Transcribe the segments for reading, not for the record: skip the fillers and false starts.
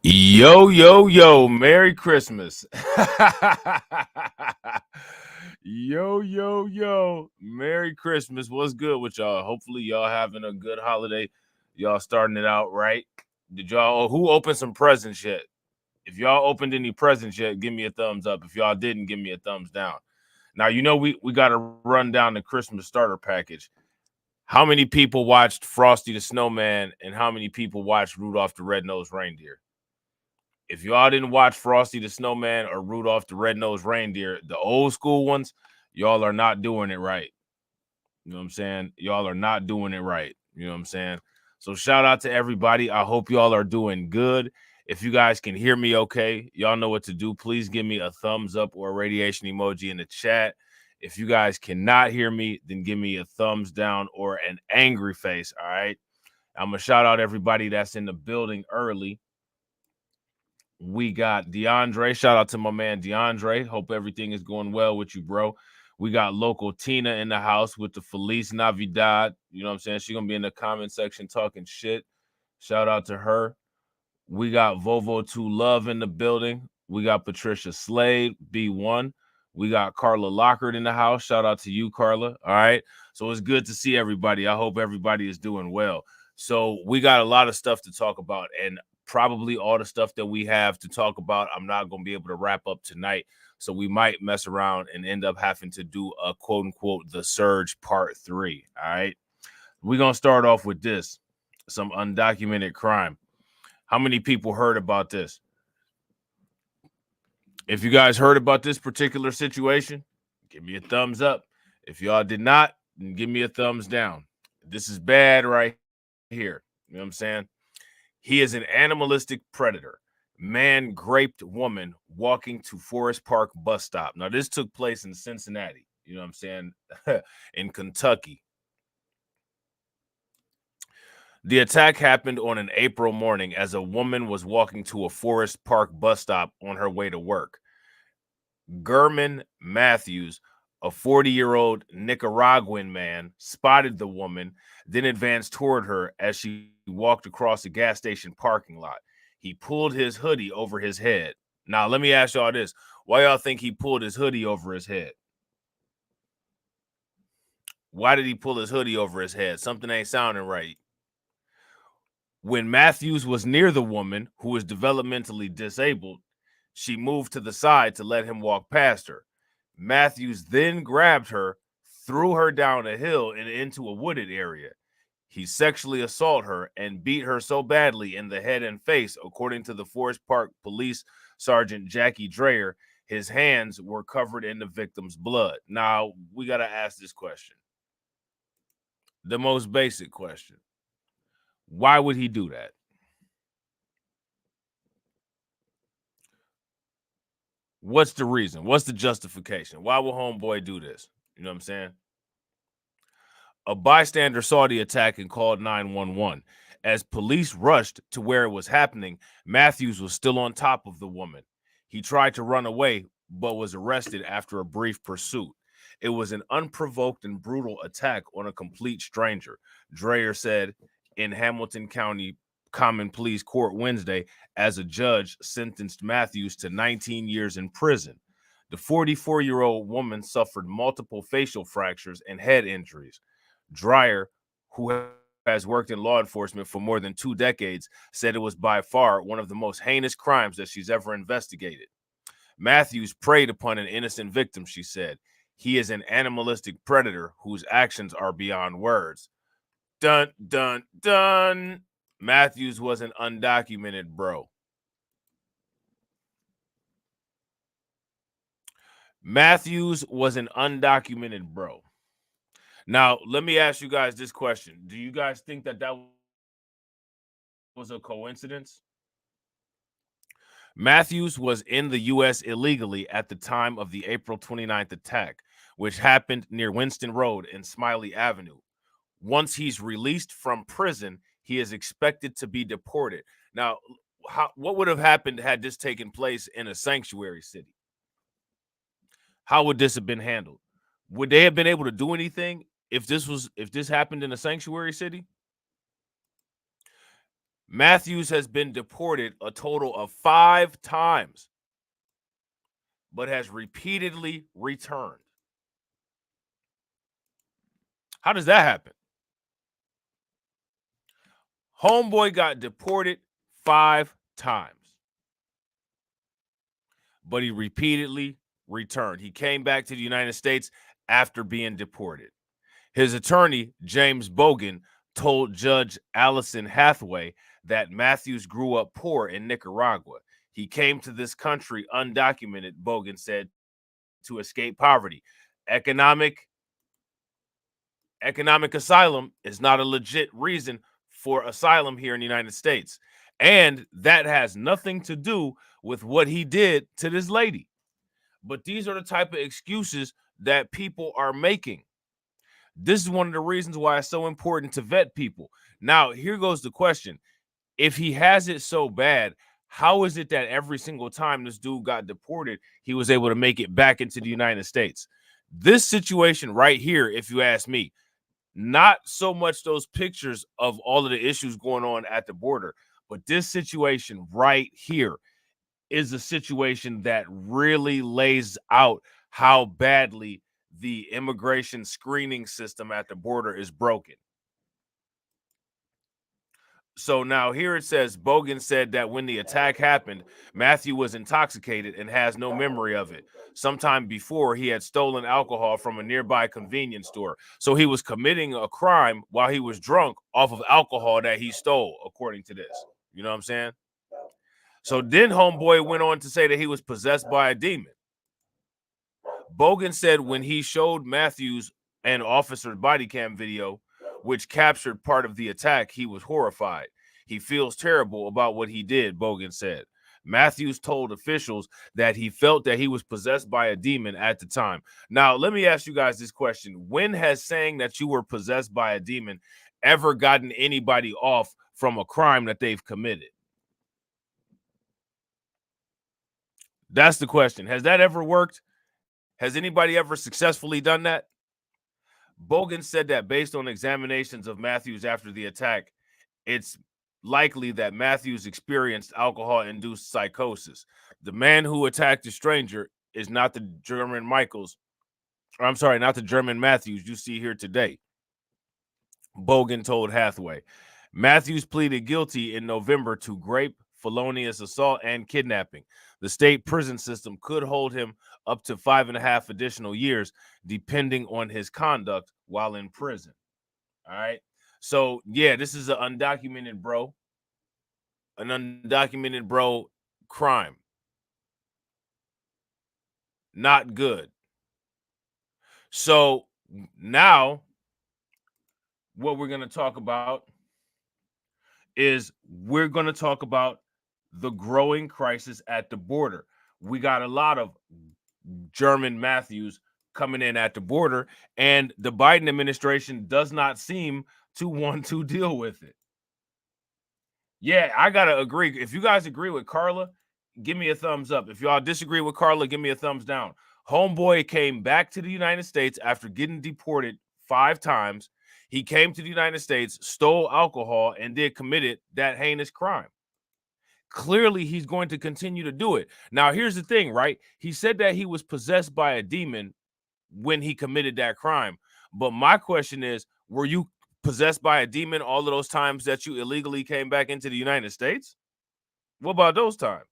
Yo, yo, yo, Merry Christmas. Yo, yo, yo, Merry Christmas. What's good with y'all? Hopefully, y'all having a good holiday. Y'all starting it out right. Who opened some presents yet? If y'all opened any presents yet, give me a thumbs up. If y'all didn't, give me a thumbs down. Now, we got to run down the Christmas starter package. How many people watched Frosty the Snowman and how many people watched Rudolph the Red-Nosed Reindeer? If y'all didn't watch Frosty the Snowman or Rudolph the Red-Nosed Reindeer, the old school ones, y'all are not doing it right. You know what I'm saying? Y'all are not doing it right. You know what I'm saying? So shout out to everybody. I hope y'all are doing good. If you guys can hear me okay, y'all know what to do. Please give me a thumbs up or a radiation emoji in the chat. If you guys cannot hear me, then give me a thumbs down or an angry face, all right? I'm going to shout out everybody that's in the building early. We got DeAndre. Shout out to my man DeAndre. Hope everything is going well with you, bro. We got local Tina in the house with the Feliz Navidad. You know what I'm saying? She's going to be in the comment section talking shit. Shout out to her. We got Vovo 2 Love in the building. We got Patricia Slade, B1. We got Carla Lockhart in the house. Shout out to you, Carla. All right. So it's good to see everybody. I hope everybody is doing well. So we got a lot of stuff to talk about, and probably all the stuff that we have to talk about, I'm not going to be able to wrap up tonight. So we might mess around and end up having to do a quote unquote The Surge Part 3. All right. We're going to start off with this, some undocumented crime. How many people heard about this? If you guys heard about this particular situation, give me a thumbs up. If y'all did not, then give me a thumbs down. This is bad right here. You know what I'm saying? He is an animalistic predator. Man raped woman walking to Forest Park bus stop. Now, this took place in Cincinnati. You know what I'm saying? In Kentucky. The attack happened on an April morning as a woman was walking to a Forest Park bus stop on her way to work. German Matthews, a 40-year-old Nicaraguan man, spotted the woman, then advanced toward her as she walked across the gas station parking lot. He pulled his hoodie over his head. Now, let me ask y'all this. Why y'all think he pulled his hoodie over his head? Why did he pull his hoodie over his head? Something ain't sounding right. When Matthews was near the woman, who was developmentally disabled, she moved to the side to let him walk past her. Matthews then grabbed her, threw her down a hill and into a wooded area. He sexually assaulted her and beat her so badly in the head and face, according to the Forest Park Police Sergeant Jackie Dreyer. His hands were covered in the victim's blood. Now, we got to ask this question. The most basic question. Why would he do that? What's the reason? What's the justification? Why will homeboy do this? You know what I'm saying? A bystander saw the attack and called 911. As police rushed to where it was happening, Matthews was still on top of the woman. He tried to run away, but was arrested after a brief pursuit. It was an unprovoked and brutal attack on a complete stranger, Dreyer said in Hamilton County Common Pleas Court Wednesday, as a judge sentenced Matthews to 19 years in prison. The 44-year-old woman suffered multiple facial fractures and head injuries. Dreyer, who has worked in law enforcement for more than 2 decades, said it was by far one of the most heinous crimes that she's ever investigated. Matthews preyed upon an innocent victim, she said. He is an animalistic predator whose actions are beyond words. Dun, dun, dun. Matthews was an undocumented bro. Matthews was an undocumented bro. Now, let me ask you guys this question. Do you guys think that was a coincidence? Matthews was in the U.S. illegally at the time of the April 29th attack, which happened near Winston Road and Smiley Avenue. Once he's released from prison, he is expected to be deported. Now, what would have happened had this taken place in a sanctuary city? How would this have been handled? Would they have been able to do anything if this happened in a sanctuary city? Matthews has been deported a total of 5 times, but has repeatedly returned. How does that happen? Homeboy got deported 5 times, but he repeatedly returned. He came back to the United States after being deported. His attorney, James Bogan, told Judge Allison Hathaway that Matthews grew up poor in Nicaragua. He came to this country undocumented, Bogan said, to escape poverty. Economic asylum is not a legit reason for asylum here in the United States. And that has nothing to do with what he did to this lady. But these are the type of excuses that people are making. This is one of the reasons why it's so important to vet people. Now, here goes the question. If he has it so bad, how is it that every single time this dude got deported, he was able to make it back into the United States? This situation right here, if you ask me, not so much those pictures of all of the issues going on at the border, but this situation right here is a situation that really lays out how badly the immigration screening system at the border is broken. So now here it says Bogan said that when the attack happened, Matthew was intoxicated and has no memory of it. Sometime before, he had stolen alcohol from a nearby convenience store. So he was committing a crime while he was drunk off of alcohol that he stole, according to this. You know what I'm saying? So then homeboy went on to say that he was possessed by a demon. Bogan said when he showed Matthews an officer's body cam video, which captured part of the attack, he was horrified. He feels terrible about what he did, Bogan said. Matthews told officials that he felt that he was possessed by a demon at the time. Now, let me ask you guys this question. When has saying that you were possessed by a demon ever gotten anybody off from a crime that they've committed? That's the question. Has that ever worked? Has anybody ever successfully done that? Bogan said that based on examinations of Matthews after the attack, it's likely that Matthews experienced alcohol-induced psychosis. The man who attacked the stranger is not the German not the German Matthews you see here today, Bogan told Hathaway. Matthews pleaded guilty in November to rape, felonious assault, and kidnapping. The state prison system could hold him up to 5.5 additional years, depending on his conduct while in prison. All right. So, yeah, this is an undocumented bro crime. Not good. So now what we're going to talk about is we're going to talk about the growing crisis at the border. We got a lot of German Matthews coming in at the border, and the Biden administration does not seem to want to deal with it. Yeah, I got to agree. If you guys agree with Carla, give me a thumbs up. If y'all disagree with Carla, give me a thumbs down. Homeboy came back to the United States after getting deported 5 times. He came to the United States, stole alcohol, and then committed that heinous crime. Clearly, he's going to continue to do it. Now, here's the thing, right? He said that he was possessed by a demon when he committed that crime. But my question is, were you possessed by a demon all of those times that you illegally came back into the United States? What about those times?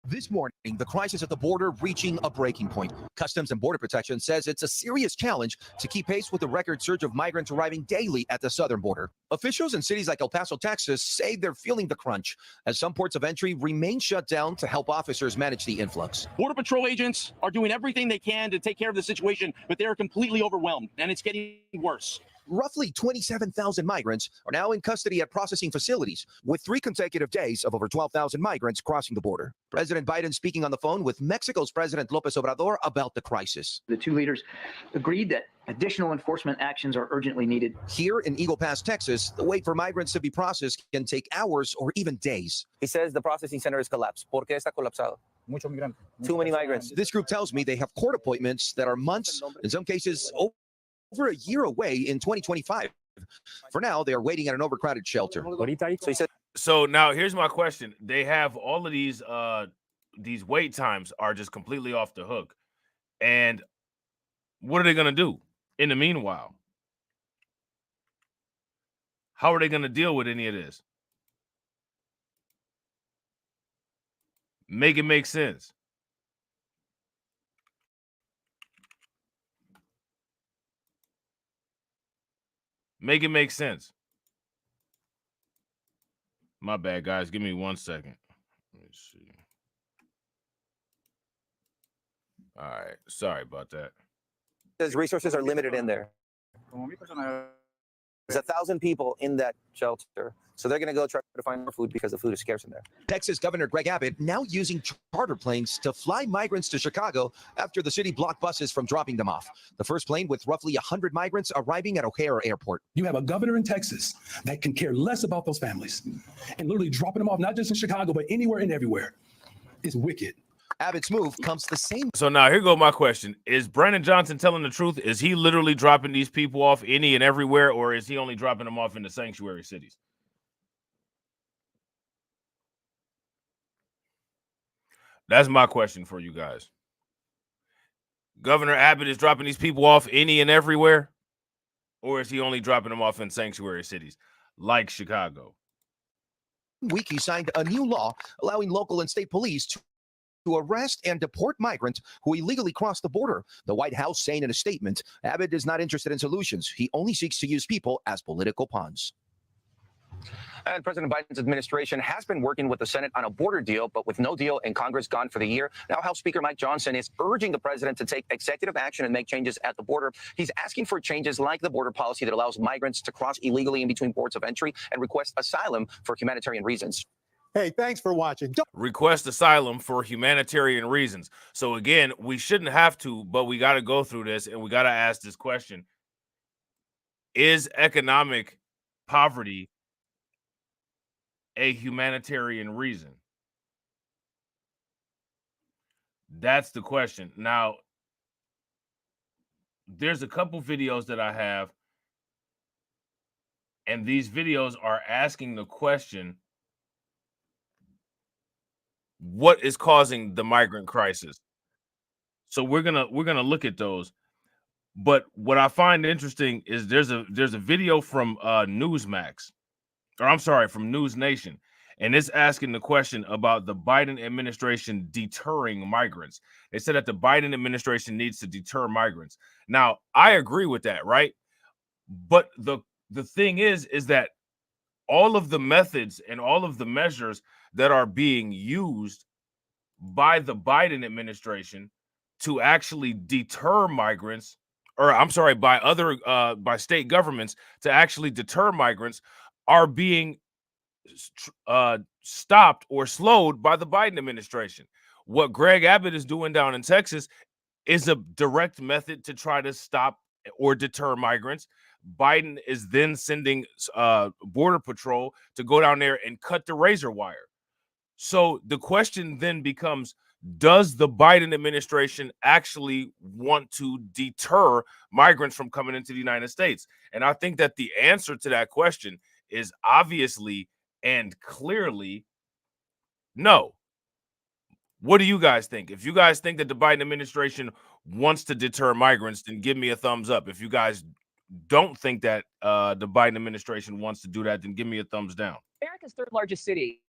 This morning, the crisis at the border reaching a breaking point. Customs and Border Protection says it's a serious challenge to keep pace with the record surge of migrants arriving daily at the southern border. Officials in cities like El Paso, Texas, say they're feeling the crunch as some ports of entry remain shut down to help officers manage the influx. Border Patrol agents are doing everything they can to take care of the situation, but they're completely overwhelmed, and it's getting worse. Roughly 27,000 migrants are now in custody at processing facilities, with 3 consecutive days of over 12,000 migrants crossing the border. President Biden speaking on the phone with Mexico's President López Obrador about the crisis. The 2 leaders agreed that additional enforcement actions are urgently needed. Here in Eagle Pass, Texas, the wait for migrants to be processed can take hours or even days. He says the processing center is collapsed. ¿Por qué está colapsado? Too many migrants. This group tells me they have court appointments that are months, in some cases over a year away in 2025. For now, they are waiting at an overcrowded shelter. So he said So now here's my question. They have all of these wait times are just completely off the hook. And what are they gonna do in the meanwhile? How are they gonna deal with any of this? Make it make sense. Make it make sense. My bad, guys. Give me 1 second. Let me see. All right. Sorry about that. his resources are limited in there. There's 1,000 people in that shelter. So they're going to go try to find more food because the food is scarce in there. Texas Governor Greg Abbott now using charter planes to fly migrants to Chicago after the city blocked buses from dropping them off. The first plane with roughly 100 migrants arriving at O'Hare Airport. You have a governor in Texas that can care less about those families and literally dropping them off, not just in Chicago, but anywhere and everywhere. It's wicked. Abbott's move comes the same. So now here go my question. Is Brandon Johnson telling the truth? Is he literally dropping these people off any and everywhere, or is he only dropping them off in the sanctuary cities? That's my question for you guys. Governor Abbott is dropping these people off any and everywhere, or is he only dropping them off in sanctuary cities like Chicago? Week he signed a new law allowing local and state police to arrest and deport migrants who illegally cross the border. The White House saying in a statement, Abbott is not interested in solutions. He only seeks to use people as political pawns. And President Biden's administration has been working with the Senate on a border deal, but with no deal in Congress gone for the year. Now House Speaker Mike Johnson is urging the president to take executive action and make changes at the border. He's asking for changes like the border policy that allows migrants to cross illegally in between ports of entry and request asylum for humanitarian reasons. Hey, thanks for watching. Request asylum for humanitarian reasons. So again, we shouldn't have to, but we got to go through this and we got to ask this question. Is economic poverty a humanitarian reason? That's the question. Now, there's a couple videos that I have, and these videos are asking the question, what is causing the migrant crisis? So we're gonna look at those. But what I find interesting is there's a video from Newsmax, or I'm sorry, from News Nation, and it's asking the question about the Biden administration deterring migrants. They said that the Biden administration needs to deter migrants. Now, I agree with that, right? But the thing is that all of the methods and all of the measures that are being used by the Biden administration to actually deter migrants, or I'm sorry, by other by state governments to actually deter migrants, are being stopped or slowed by the Biden administration. What Greg Abbott is doing down in Texas is a direct method to try to stop or deter migrants. Biden is then sending Border Patrol to go down there and cut the razor wire. So the question then becomes, does the Biden administration actually want to deter migrants from coming into the United States? And I think that the answer to that question is obviously and clearly no. What do you guys think? If you guys think that the Biden administration wants to deter migrants, then give me a thumbs up. If you guys don't think that the Biden administration wants to do that, then give me a thumbs down. America's third largest city,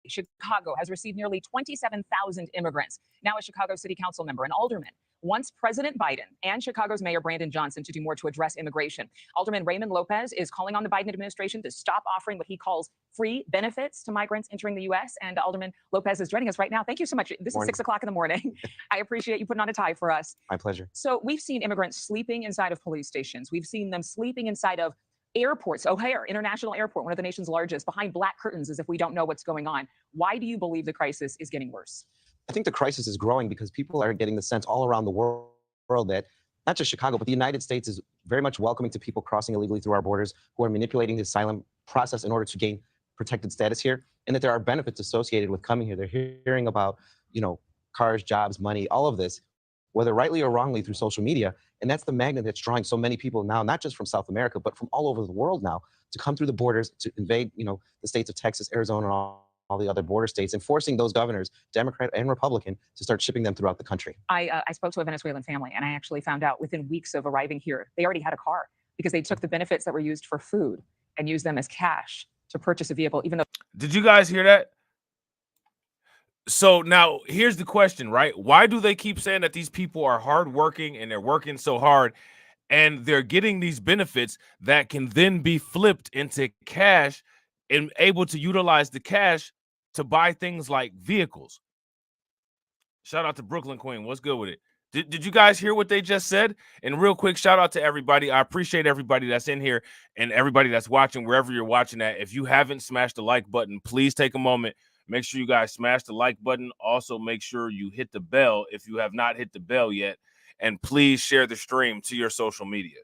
Chicago, has received nearly 27,000 immigrants. Now a Chicago City Council member, an alderman, wants President Biden and Chicago's Mayor Brandon Johnson to do more to address immigration. Alderman Raymond Lopez is calling on the Biden administration to stop offering what he calls free benefits to migrants entering the U.S. And Alderman Lopez is joining us right now. Thank you so much. This is 6 o'clock in the morning. I appreciate you putting on a tie for us. My pleasure. So we've seen immigrants sleeping inside of police stations. We've seen them sleeping inside of airports, O'Hare International Airport, one of the nation's largest, behind black curtains as if we don't know what's going on. Why do you believe the crisis is getting worse? I think the crisis is growing because people are getting the sense all around the world that not just Chicago, but the United States is very much welcoming to people crossing illegally through our borders who are manipulating the asylum process in order to gain protected status here, and that there are benefits associated with coming here. They're hearing about, cars, jobs, money, all of this. whether rightly or wrongly through social media. And that's the magnet that's drawing so many people now, not just from South America, but from all over the world now, to come through the borders, to invade, the states of Texas, Arizona, and all the other border states, and forcing those governors, Democrat and Republican, to start shipping them throughout the country. I spoke to a Venezuelan family, and I actually found out within weeks of arriving here, they already had a car because they took the benefits that were used for food and used them as cash to purchase a vehicle, even though. Did you guys hear that? So now here's the question, right? Why do they keep saying that these people are hardworking and they're working so hard and they're getting these benefits that can then be flipped into cash and able to utilize the cash to buy things like vehicles? Shout out to Brooklyn Queen. What's good with it? Did you guys hear what they just said? And real quick, shout out to everybody. I appreciate everybody that's in here and everybody that's watching wherever you're watching at. If you haven't smashed the like button, please take a moment. Make sure you guys smash the like button. Also, make sure you hit the bell if you have not hit the bell yet. And please share the stream to your social media.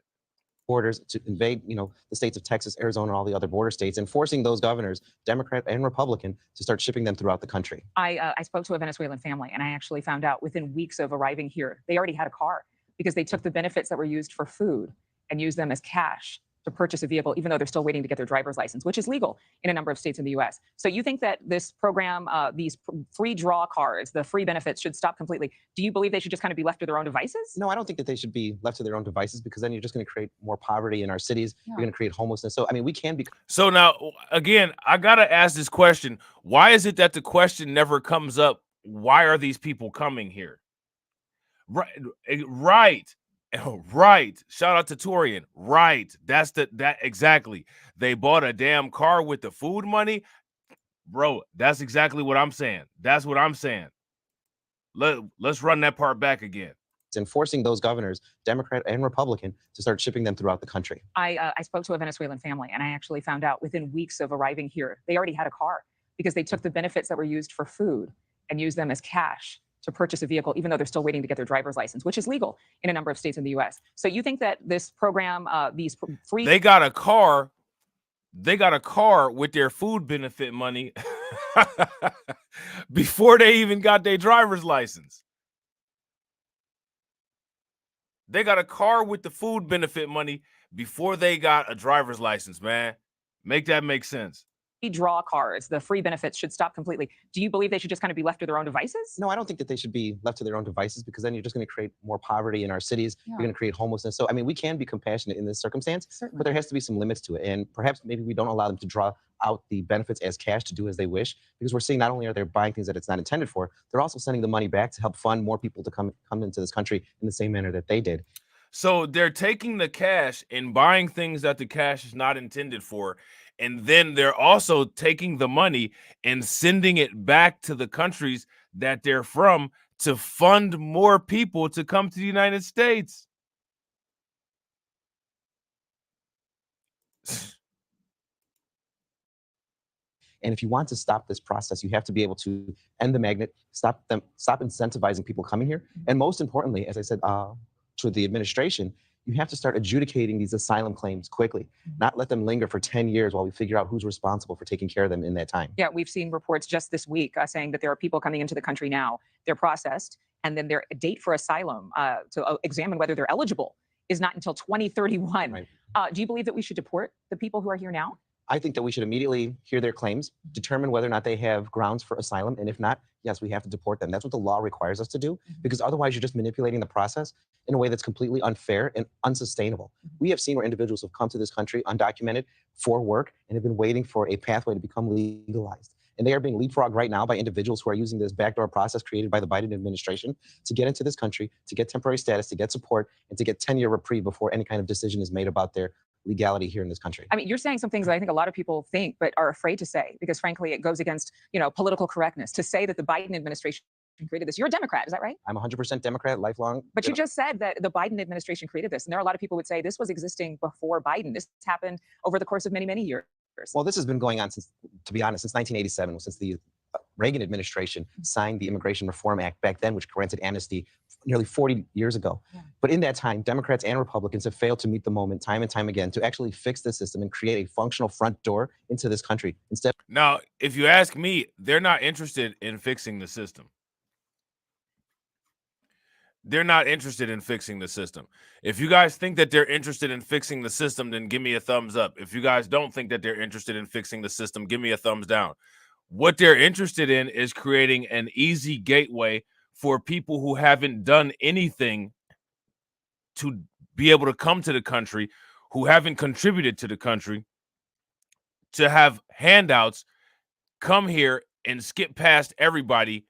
Borders, to invade, the states of Texas, Arizona, and all the other border states, and forcing those governors, Democrat and Republican, to start shipping them throughout the country. I spoke to a Venezuelan family, and I actually found out within weeks of arriving here, they already had a car because they took the benefits that were used for food and used them as cash to purchase a vehicle, even though they're still waiting to get their driver's license, which is legal in a number of states in the U.S. So you think that this program, these free draw cards, the free benefits should stop completely? Do you believe they should just kind of be left to their own devices? No, I don't think that they should be left to their own devices, because then you're just going to create more poverty in our cities. Yeah. You're going to create homelessness. So, I mean, we can be. So now, again, I got to ask this question. Why is it that the question never comes up? Why are these people coming here? Right. Right. Shout out to Torian. Right. That's that exactly. They bought a damn car with the food money. Bro, that's exactly what I'm saying. That's what I'm saying. Let's run that part back again. And forcing those governors, Democrat and Republican, to start shipping them throughout the country. I spoke to a Venezuelan family, and I actually found out within weeks of arriving here, they already had a car because they took the benefits that were used for food and used them as cash to purchase a vehicle, even though they're still waiting to get their driver's license, which is legal in a number of states in the U.S. So you think that this program, these free... They got a car with their food benefit money before they even got their driver's license. They got a car with the food benefit money before they got a driver's license, man. Make that make sense. Draw cards, the free benefits should stop completely. Do you believe they should just kind of be left to their own devices? No, I don't think that they should be left to their own devices, because then you're just going to create more poverty in our cities. Yeah. You're going to create homelessness. So, I mean, we can be compassionate in this circumstance, Certainly. but there has to be some limits to it. And perhaps maybe we don't allow them to draw out the benefits as cash to do as they wish, because we're seeing not only are they buying things that it's not intended for, they're also sending the money back to help fund more people to come into this country in the same manner that they did. So they're taking the cash and buying things that the cash is not intended for. And then they're also taking the money and sending it back to the countries that they're from to fund more people to come to the United States. And if you want to stop this process, you have to be able to end the magnet, stop incentivizing people coming here. And most importantly, as I said, to the administration, you have to start adjudicating these asylum claims quickly, not let them linger for 10 years while we figure out who's responsible for taking care of them in that time. Yeah, we've seen reports just this week saying that there are people coming into the country now. They're processed, and then their date for asylum to examine whether they're eligible is not until 2031. Right. Do you believe that we should deport the people who are here now? I think that we should immediately hear their claims, determine whether or not they have grounds for asylum, and if not, yes, we have to deport them. That's what the law requires us to do, because otherwise you're just manipulating the process in a way that's completely unfair and unsustainable. We have seen where individuals have come to this country undocumented for work and have been waiting for a pathway to become legalized. And they are being leapfrogged right now by individuals who are using this backdoor process created by the Biden administration to get into this country, to get temporary status, to get support, and to get 10-year reprieve before any kind of decision is made about their legality here in this country. I mean, you're saying some things that I think a lot of people think but are afraid to say, because frankly, it goes against, political correctness to say that the Biden administration created this. You're a Democrat, is that right? I'm 100% Democrat, lifelong. But you just said that the Biden administration created this. And there are a lot of people who would say this was existing before Biden. This happened over the course of many, many years. Well, this has been going on since, to be honest, since 1987, since the Reagan administration signed the Immigration Reform Act back then, which granted amnesty nearly 40 years ago. Yeah. But in that time, Democrats and Republicans have failed to meet the moment time and time again to actually fix the system and create a functional front door into this country. Instead, now, if you ask me, they're not interested in fixing the system. they're not interested in fixing the system. If you guys think that they're interested in fixing the system, then give me a thumbs up. If you guys don't think that they're interested in fixing the system, give me a thumbs down. What they're interested in is creating an easy gateway for people who haven't done anything to be able to come to the country, who haven't contributed to the country, to have handouts, come here and skip past everybody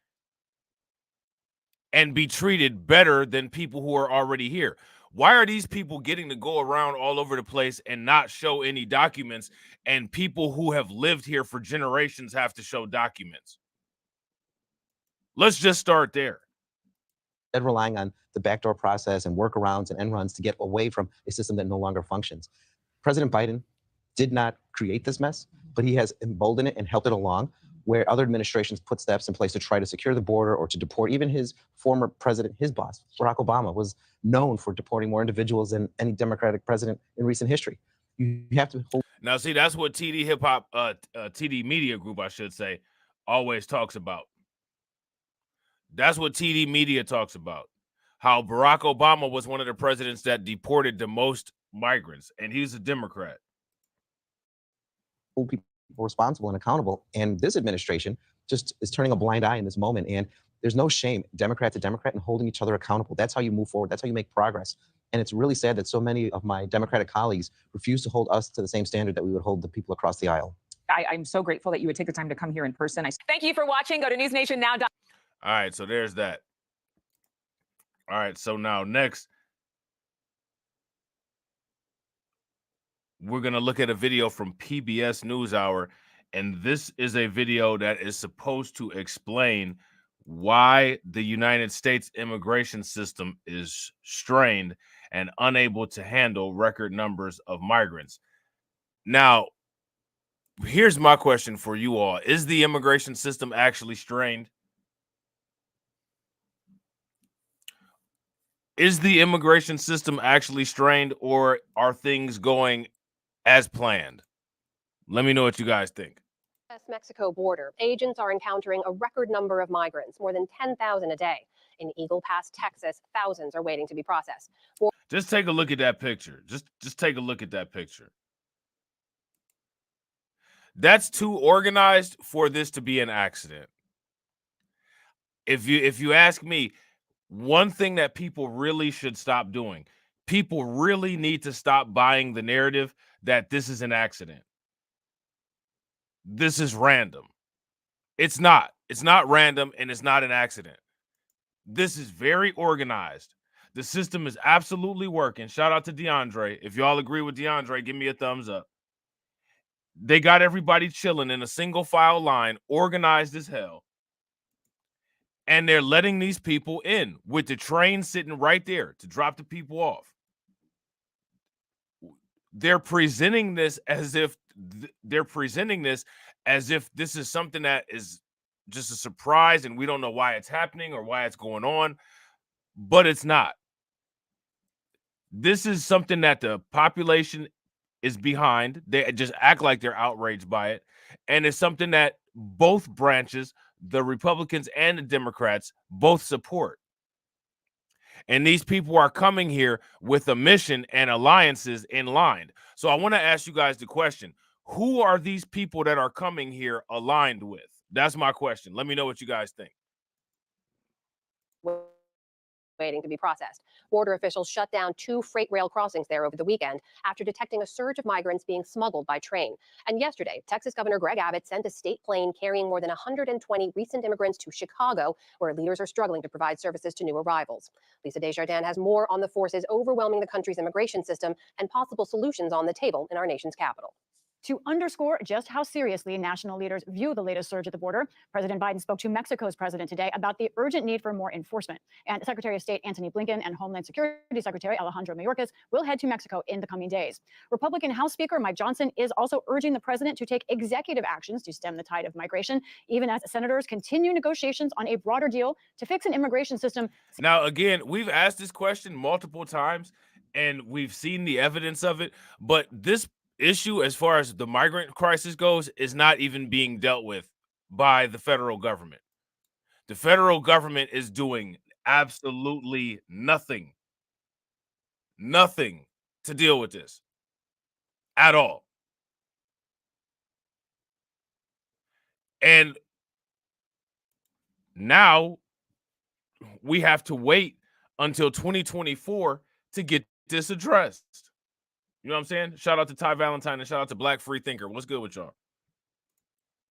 and be treated better than people who are already here. Why are these people getting to go around all over the place and not show any documents, and people who have lived here for generations have to show documents? Let's just start there. Instead, relying on the backdoor process and workarounds and end runs to get away from a system that no longer functions. President Biden did not create this mess, but he has emboldened it and helped it along, where other administrations put steps in place to try to secure the border or to deport. Even his former president, his boss, Barack Obama, was known for deporting more individuals than any Democratic president in recent history. You have to hold. Now, see, that's what TD Hip Hop, TD Media Group, I should say, always talks about. That's what TD Media talks about. How Barack Obama was one of the presidents that deported the most migrants, and he's a Democrat. Hold people responsible and accountable. And this administration just is turning a blind eye in this moment. And there's no shame, Democrat to Democrat, in holding each other accountable. That's how you move forward. That's how you make progress. And it's really sad that so many of my Democratic colleagues refuse to hold us to the same standard that we would hold the people across the aisle. I'm so grateful that you would take the time to come here in person. Thank you for watching. Go to newsnationnow.com. All right, so there's that. All right, so now next, we're going to look at a video from PBS NewsHour, and this is a video that is supposed to explain why the United States immigration system is strained and unable to handle record numbers of migrants. Now, here's my question for you all. Is the immigration system actually strained? Is the immigration system actually strained, or are things going as planned? Let me know what you guys think. U.S.-Mexico border, agents are encountering a record number of migrants, more than 10,000 a day. In Eagle Pass, Texas, thousands are waiting to be processed. Just take a look at that picture. Just take a look at that picture. That's too organized for this to be an accident. If you ask me, one thing that people really should stop doing, people really need to stop buying the narrative that this is an accident. This is random. It's not. It's not random, and it's not an accident. This is very organized. The system is absolutely working. Shout out to DeAndre. If y'all agree with DeAndre, give me a thumbs up. They got everybody chilling in a single file line, organized as hell. And they're letting these people in with the train sitting right there to drop the people off. They're presenting this as if this is something that is just a surprise and we don't know why it's happening or why it's going on, but it's not. This is something that the population is behind. They just act like they're outraged by it, and it's something that both branches, the Republicans and the Democrats, both support. And these people are coming here with a mission and alliances in line. So I want to ask you guys the question: who are these people that are coming here aligned with? That's my question. Let me know what you guys think. Waiting to be processed. Border officials shut down 2 freight rail crossings there over the weekend after detecting a surge of migrants being smuggled by train. And yesterday, Texas Governor Greg Abbott sent a state plane carrying more than 120 recent immigrants to Chicago, where leaders are struggling to provide services to new arrivals. Lisa Desjardins has more on the forces overwhelming the country's immigration system and possible solutions on the table in our nation's capital. To underscore just how seriously national leaders view the latest surge at the border, President Biden spoke to Mexico's president today about the urgent need for more enforcement. And Secretary of State Antony Blinken and Homeland Security Secretary Alejandro Mayorkas will head to Mexico in the coming days. Republican House Speaker Mike Johnson is also urging the president to take executive actions to stem the tide of migration, even as senators continue negotiations on a broader deal to fix an immigration system. Now, again, we've asked this question multiple times, and we've seen the evidence of it, but this issue, as far as the migrant crisis goes, is not even being dealt with by the federal government. The federal government is doing absolutely nothing. Nothing to deal with this at all. And now we have to wait until 2024 to get this addressed. You know what I'm saying? Shout out to Ty Valentine and shout out to Black Free Thinker. What's good with y'all?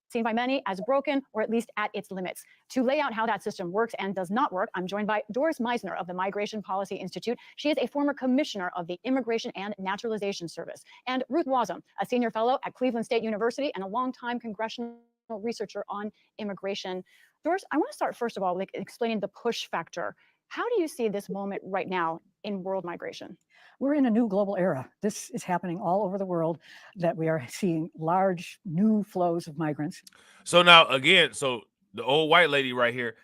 Seen by many as broken or at least at its limits. To lay out how that system works and does not work, I'm joined by Doris Meisner of the Migration Policy Institute. She is a former commissioner of the Immigration and Naturalization Service. And Ruth Wasem, a senior fellow at Cleveland State University and a longtime congressional researcher on immigration. Doris, I want to start first of all with explaining the push factor. How do you see this moment right now in world migration? We're in a new global era. This is happening all over the world, that we are seeing large new flows of migrants. So now again, so the old white lady right here,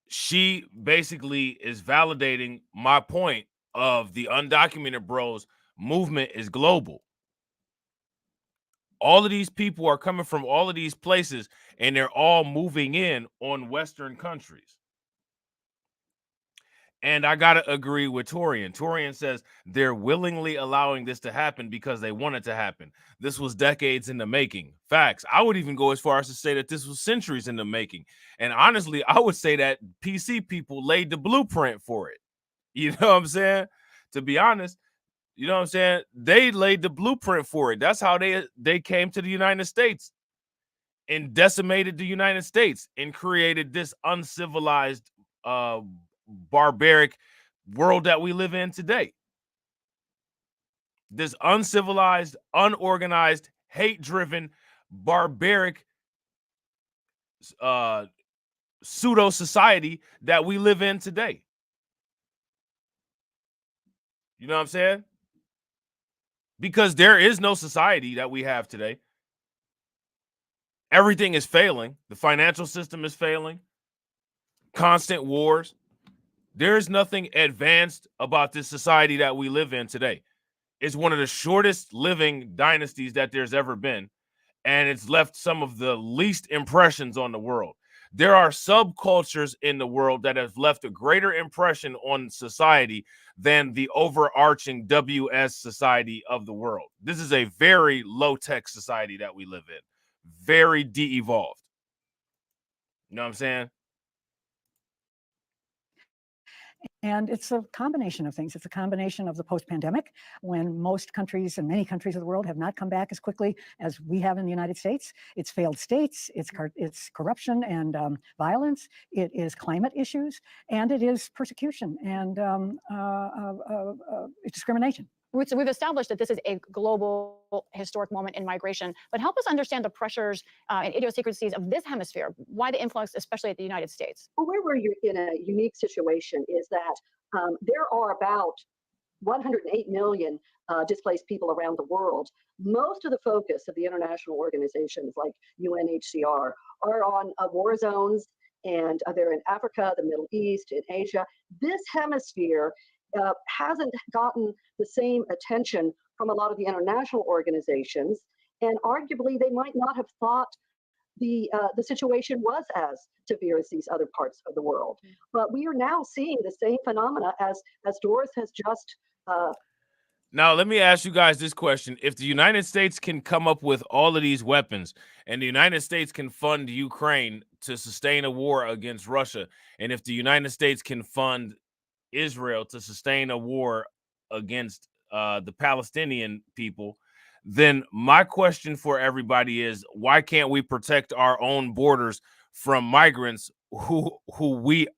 she basically is validating my point of the undocumented bros movement is global. All of these people are coming from all of these places and they're all moving in on Western countries. And I got to agree with Torian. Torian says they're willingly allowing this to happen because they want it to happen. This was decades in the making. Facts. I would even go as far as to say that this was centuries in the making. And honestly, I would say that PC people laid the blueprint for it. You know what I'm saying? To be honest, you know what I'm saying? They laid the blueprint for it. That's how they came to the United States and decimated the United States and created this uncivilized barbaric world that we live in today. This uncivilized, unorganized, hate-driven, barbaric pseudo society that we live in today. You know what I'm saying? Because there is no society that we have today. Everything is failing. The financial system is failing. Constant wars. There's nothing advanced about this society that we live in today. It's one of the shortest living dynasties that there's ever been, and it's left some of the least impressions on the world. There are subcultures in the world that have left a greater impression on society than the overarching WS society of the world. This is a very low-tech society that we live in, very de-evolved. You know what I'm saying? And it's a combination of things. It's a combination of the post-pandemic, when most countries and many countries of the world have not come back as quickly as we have in the United States. It's failed states, it's corruption and violence, it is climate issues, and it is persecution and discrimination. So we've established that this is a global historic moment in migration, but help us understand the pressures and idiosyncrasies of this hemisphere, why the influx, especially at the United States. Well, where we're in a unique situation is that there are about 108 million displaced people around the world. Most of the focus of the international organizations like UNHCR are on war zones, and they're in Africa, the Middle East, in Asia. This hemisphere hasn't gotten the same attention from a lot of the international organizations, and arguably they might not have thought the situation was as severe as these other parts of the world. But we are now seeing the same phenomena as Doris has just. Now, let me ask you guys this question. If the United States can come up with all of these weapons and the United States can fund Ukraine to sustain a war against Russia, and if the United States can fund Israel to sustain a war against the Palestinian people, then my question for everybody is, why can't we protect our own borders from migrants who we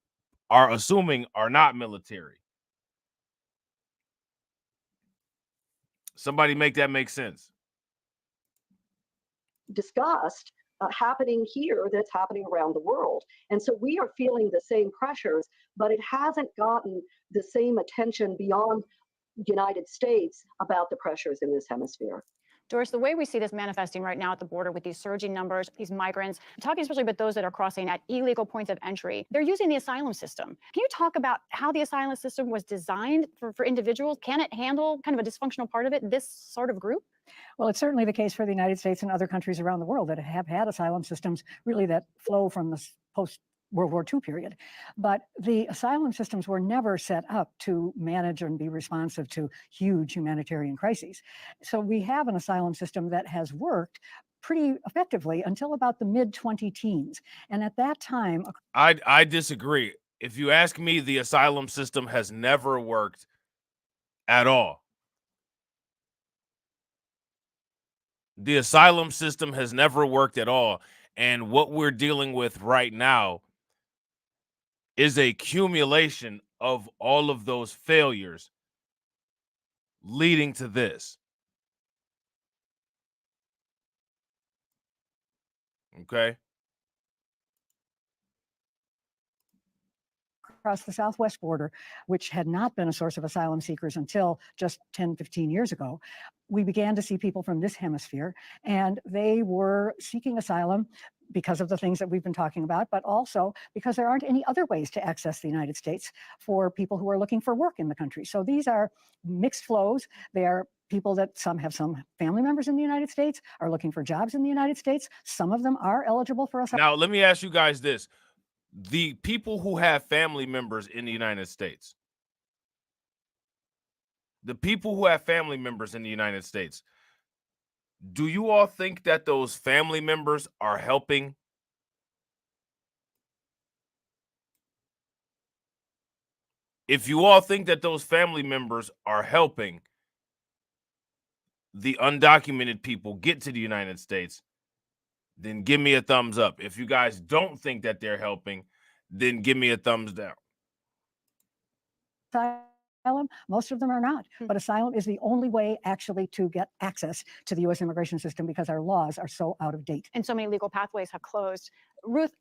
are assuming are not military? Somebody make that make sense. Discussed happening here that's happening around the world. And so we are feeling the same pressures, but it hasn't gotten the same attention beyond the United States about the pressures in this hemisphere. Doris, the way we see this manifesting right now at the border with these surging numbers, these migrants, talking especially about those that are crossing at illegal points of entry, they're using the asylum system. Can you talk about how the asylum system was designed for individuals? Can it handle kind of a dysfunctional part of it, this sort of group? Well, it's certainly the case for the United States and other countries around the world that have had asylum systems really that flow from the World War II period. But the asylum systems were never set up to manage and be responsive to huge humanitarian crises. So we have an asylum system that has worked pretty effectively until about the mid-2010s. And at that time, I disagree. If you ask me, the asylum system has never worked at all. The asylum system has never worked at all. And what we're dealing with right now is a accumulation of all of those failures leading to this. Okay. across the southwest border, which had not been a source of asylum seekers until just 10, 15 years ago, we began to see people from this hemisphere, and they were seeking asylum because of the things that we've been talking about, but also because there aren't any other ways to access the United States for people who are looking for work in the country. So these are mixed flows. They are people that some have some family members in the United States, are looking for jobs in the United States. Some of them are eligible for asylum. Now, let me ask you guys this. The people who have family members in the United States, do you all think that those family members are helping? If you all think that those family members are helping the undocumented people get to the United States, then give me a thumbs up. If you guys don't think that they're helping, then give me a thumbs down. Asylum, most of them are not. But asylum is the only way actually to get access to the U.S. immigration system because our laws are so out of date. And so many legal pathways have closed. Ruth,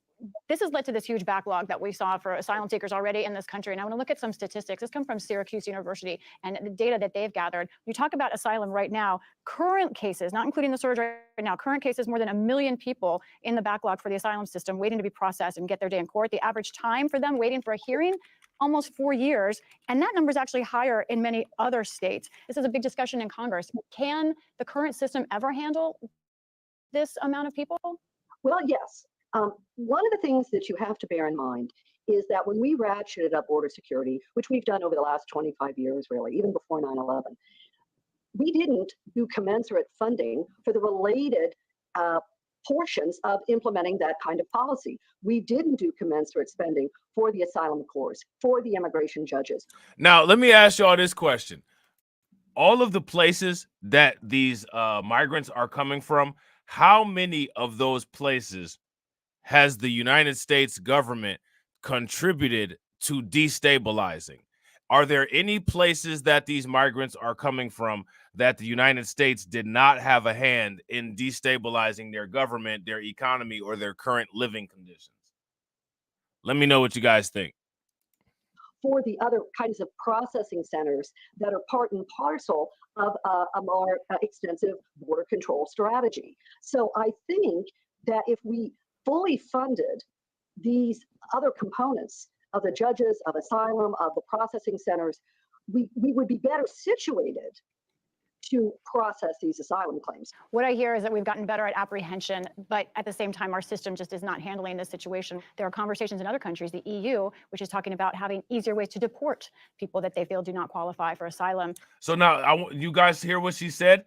this has led to this huge backlog that we saw for asylum seekers already in this country. And I want to look at some statistics. This comes from Syracuse University and the data that they've gathered. You talk about asylum right now, current cases, not including the surge right now, current cases, more than 1 million people in the backlog for the asylum system waiting to be processed and get their day in court. The average time for them waiting for a hearing, almost 4 years. And that number is actually higher in many other states. This is a big discussion in Congress. Can the current system ever handle this amount of people? Well, yes. One of the things that you have to bear in mind is that when we ratcheted up border security, which we've done over the last 25 years, really, even before 9/11, we didn't do commensurate funding for the related portions of implementing that kind of policy. We didn't do commensurate spending for the asylum courts, for the immigration judges. Now, let me ask y'all this question. All of the places that these migrants are coming from, how many of those places has the United States government contributed to destabilizing? Are there any places that these migrants are coming from that the United States did not have a hand in destabilizing their government, their economy, or their current living conditions? Let me know what you guys think. For the other kinds of processing centers that are part and parcel of a more extensive border control strategy. So I think that if we fully funded these other components of the judges, of asylum, of the processing centers, we would be better situated to process these asylum claims. What I hear is that we've gotten better at apprehension, but at the same time, our system just is not handling this situation. There are conversations in other countries, the EU, which is talking about having easier ways to deport people that they feel do not qualify for asylum. So now, you guys hear what she said?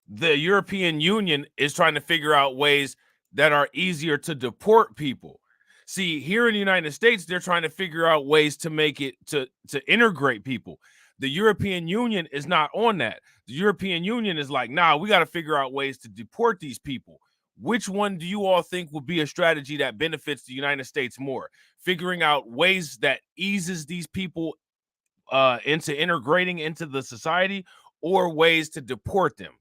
The European Union is trying to figure out ways that are easier to deport people. See, here in the United States, they're trying to figure out ways to make it to integrate people. The European Union is not on that. The European Union is like, nah, we got to figure out ways to deport these people. Which one do you all think will be a strategy that benefits the United States more? Figuring out ways that eases these people into integrating into the society, or ways to deport them?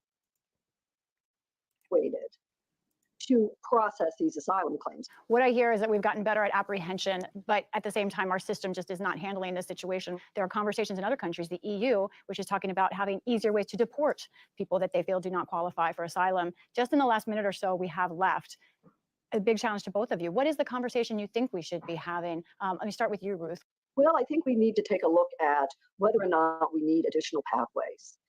To process these asylum claims. What I hear is that we've gotten better at apprehension, but at the same time, our system just is not handling this situation. There are conversations in other countries, the EU, which is talking about having easier ways to deport people that they feel do not qualify for asylum. Just in the last minute or so we have left, a big challenge to both of you. What is the conversation you think we should be having? Let me start with you, Ruth. Well, I think we need to take a look at whether or not we need additional pathways.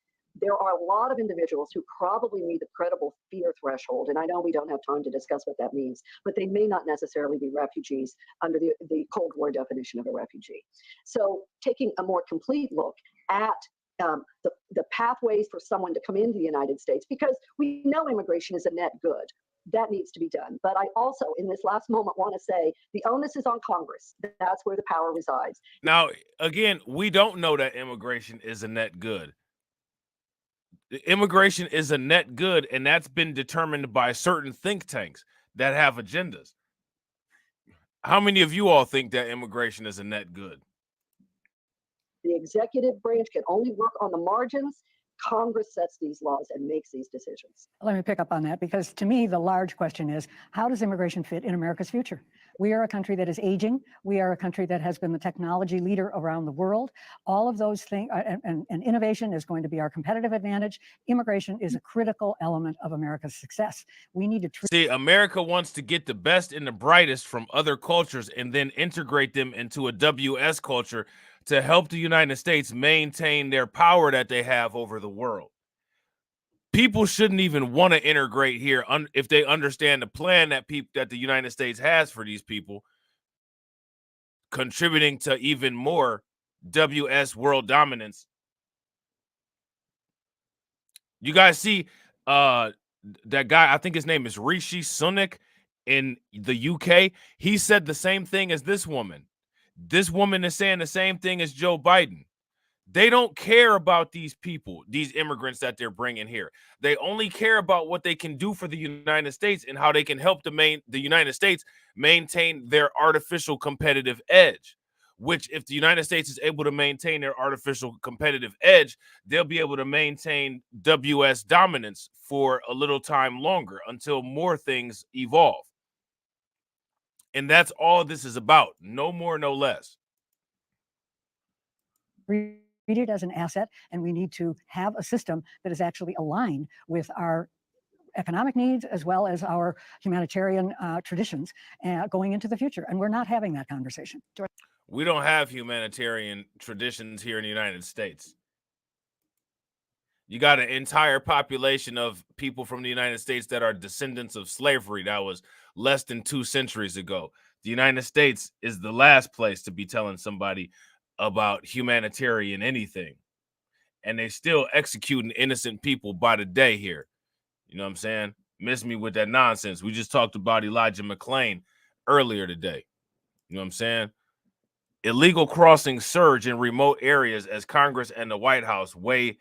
there are a lot of individuals who probably meet the credible fear threshold. And I know we don't have time to discuss what that means, but they may not necessarily be refugees under the Cold War definition of a refugee. So taking a more complete look at the pathways for someone to come into the United States, because we know immigration is a net good. That needs to be done. But I also, in this last moment, want to say the onus is on Congress. That's where the power resides. Now, again, we don't know that immigration is a net good. Immigration is a net good, and that's been determined by certain think tanks that have agendas. How many of you all think that immigration is a net good? The executive branch can only work on the margins. Congress sets these laws and makes these decisions. Let me pick up on that, because to me, the large question is, how does immigration fit in America's future? We are a country that is aging. We are a country that has been the technology leader around the world. All of those things, and innovation is going to be our competitive advantage. Immigration is a critical element of America's success. We need to see, America wants to get the best and the brightest from other cultures and then integrate them into a WS culture to help the United States maintain their power that they have over the world. People shouldn't even want to integrate here if they understand the plan that the United States has for these people, contributing to even more WS world dominance. You guys see that guy, I think his name is Rishi Sunak in the UK. He said the same thing as this woman. This woman is saying the same thing as Joe Biden. They don't care about these people, these immigrants that they're bringing here. They only care about what they can do for the United States and how they can help the United States maintain their artificial competitive edge, which if the United States is able to maintain their artificial competitive edge, they'll be able to maintain WS dominance for a little time longer until more things evolve. And that's all this is about. No more, no less. treat it as an asset, and we need to have a system that is actually aligned with our economic needs as well as our humanitarian traditions going into the future. And we're not having that conversation. We don't have humanitarian traditions here in the United States. You got an entire population of people from the United States that are descendants of slavery that was less than 2 centuries ago. The United States is the last place to be telling somebody about humanitarian anything. And they still executing innocent people by the day here. You know what I'm saying? Miss me with that nonsense. We just talked about Elijah McClain earlier today. You know what I'm saying? Illegal crossings surge in remote areas as Congress and the White House weigh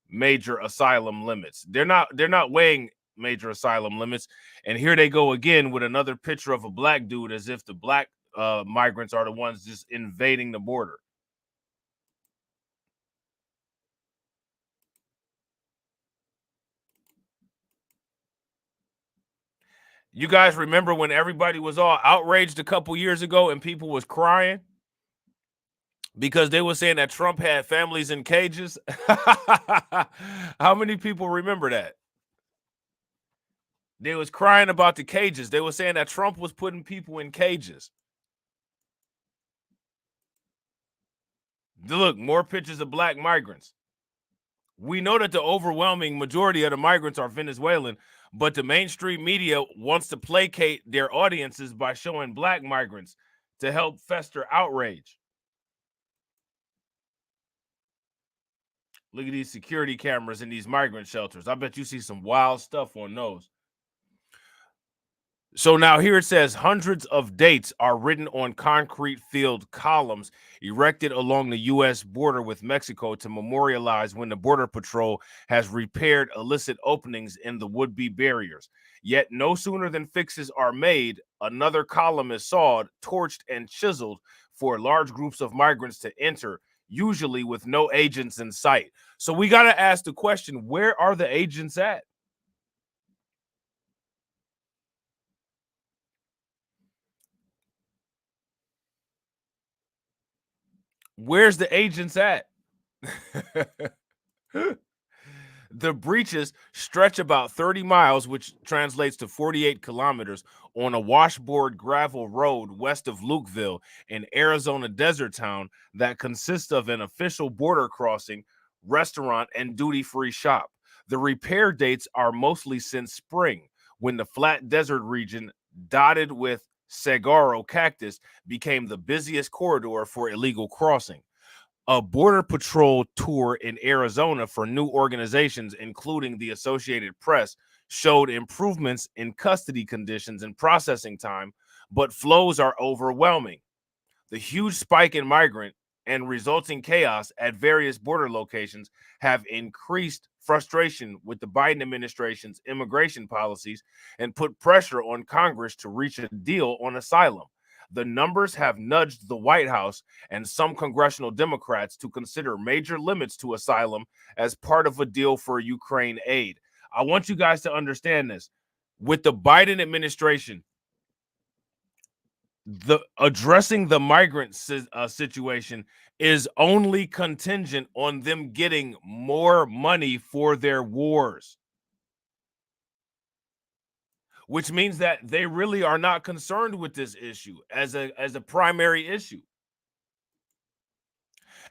major asylum limits. They're not weighing major asylum limits. And here they go again with another picture of a black dude as if the black migrants are the ones just invading the border. You guys remember when everybody was all outraged a couple years ago and people was crying because they were saying that Trump had families in cages? How many people remember that? They was crying about the cages. They were saying that Trump was putting people in cages. Look, more pictures of black migrants. We know that the overwhelming majority of the migrants are Venezuelan, but the mainstream media wants to placate their audiences by showing black migrants to help fester outrage. Look at these security cameras in these migrant shelters. I bet you see some wild stuff on those. So now here it says hundreds of dates are written on concrete filled columns erected along the U.S. border with Mexico to memorialize when the Border Patrol has repaired illicit openings in the would-be barriers. Yet no sooner than fixes are made, another column is sawed, torched, and chiseled for large groups of migrants to enter, usually with no agents in sight. So we got to ask the question, where are the agents at? Where's the agents at? The breaches stretch about 30 miles, which translates to 48 kilometers, on a washboard gravel road west of Lukeville, an Arizona desert town that consists of an official border crossing, restaurant, and duty-free shop. The repair dates are mostly since spring, when the flat desert region, dotted with saguaro cactus, became the busiest corridor for illegal crossing. A border patrol tour in Arizona for new organizations, including the Associated Press, showed improvements in custody conditions and processing time, but flows are overwhelming. The huge spike in migrant and resulting chaos at various border locations have increased frustration with the Biden administration's immigration policies and put pressure on Congress to reach a deal on asylum. The numbers have nudged the White House and some congressional Democrats to consider major limits to asylum as part of a deal for Ukraine aid. I want you guys to understand this. With the Biden administration, addressing the migrant situation is only contingent on them getting more money for their wars, which means that they really are not concerned with this issue as a primary issue.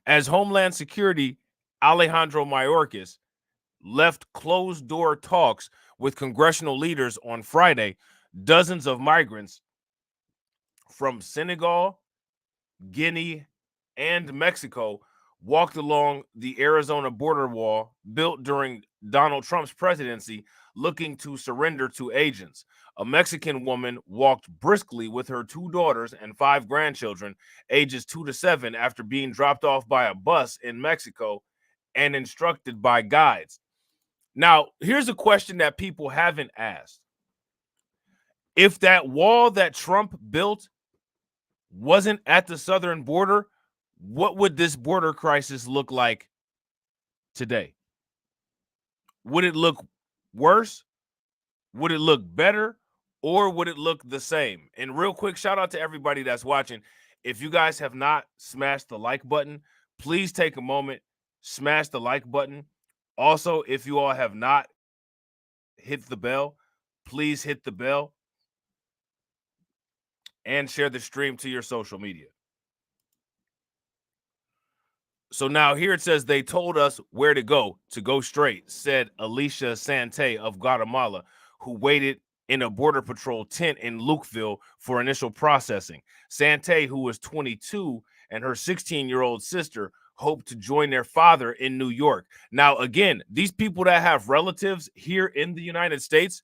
As Homeland Security Alejandro Mayorkas left closed-door talks with congressional leaders on Friday, dozens of migrants from Senegal, Guinea, and Mexico walked along the Arizona border wall built during Donald Trump's presidency, looking to surrender to agents. A Mexican woman walked briskly with her 2 daughters and 5 grandchildren, ages 2 to 7, after being dropped off by a bus in Mexico and instructed by guides. Now, here's a question that people haven't asked. If that wall that Trump built wasn't at the southern border, what would this border crisis look like today? Would it look worse? Would it look better? Or would it look the same? And real quick, shout out to everybody that's watching. If you guys have not smashed the like button, please take a moment, smash the like button. Also, if you all have not hit the bell, please hit the bell and share the stream to your social media. So now here it says they told us where to go straight, said Alicia Sante of Guatemala, who waited in a Border Patrol tent in Lukeville for initial processing. Sante, who was 22, and her 16-year-old sister hope to join their father in New York. Now, again, these people that have relatives here in the United States,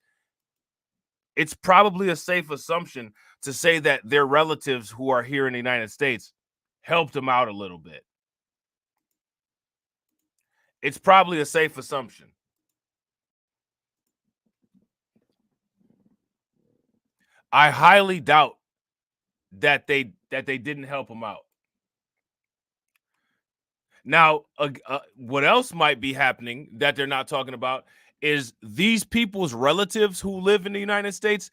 it's probably a safe assumption to say that their relatives who are here in the United States helped them out a little bit. It's probably a safe assumption. I highly doubt that they didn't help them out. Now, what else might be happening that they're not talking about is these people's relatives who live in the United States.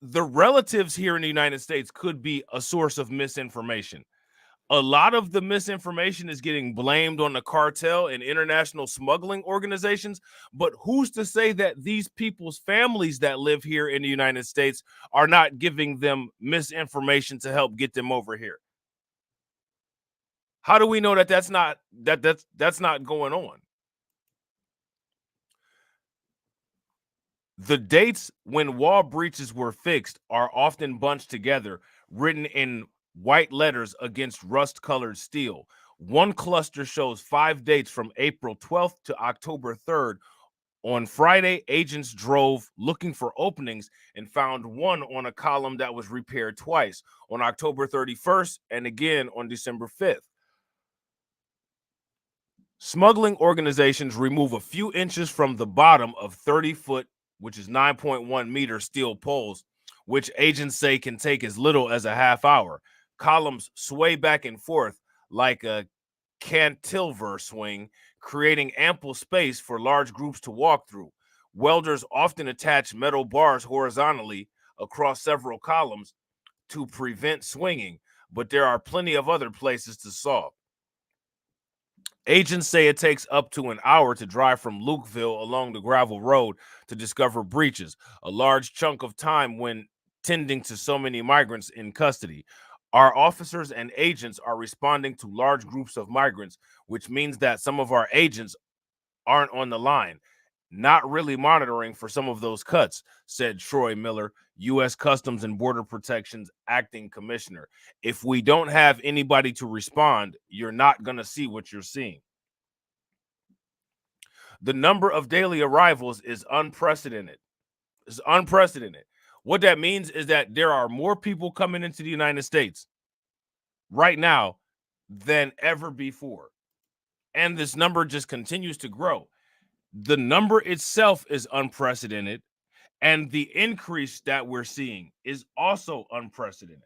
The relatives here in the United States could be a source of misinformation. A lot of the misinformation is getting blamed on the cartel and international smuggling organizations. But who's to say that these people's families that live here in the United States are not giving them misinformation to help get them over here? How do we know that that's not going on? The dates when wall breaches were fixed are often bunched together, written in white letters against rust-colored steel. One cluster shows 5 dates from April 12th to October 3rd. On Friday, agents drove looking for openings and found one on a column that was repaired twice, on October 31st and again on December 5th. Smuggling organizations remove a few inches from the bottom of 30-foot, which is 9.1 meter steel poles, which agents say can take as little as a half hour. Columns sway back and forth like a cantilever swing, creating ample space for large groups to walk through. Welders often attach metal bars horizontally across several columns to prevent swinging, but there are plenty of other places to saw. Agents say it takes up to an hour to drive from Lukeville along the gravel road to discover breaches, a large chunk of time when tending to so many migrants in custody. Our officers and agents are responding to large groups of migrants, which means that some of our agents aren't on the line, not really monitoring for some of those cuts, said Troy Miller, U.S. Customs and Border Protection's acting commissioner. If we don't have anybody to respond, you're not going to see what you're seeing. The number of daily arrivals is unprecedented. It's unprecedented. What that means is that there are more people coming into the United States right now than ever before. And this number just continues to grow. The number itself is unprecedented, and the increase that we're seeing is also unprecedented.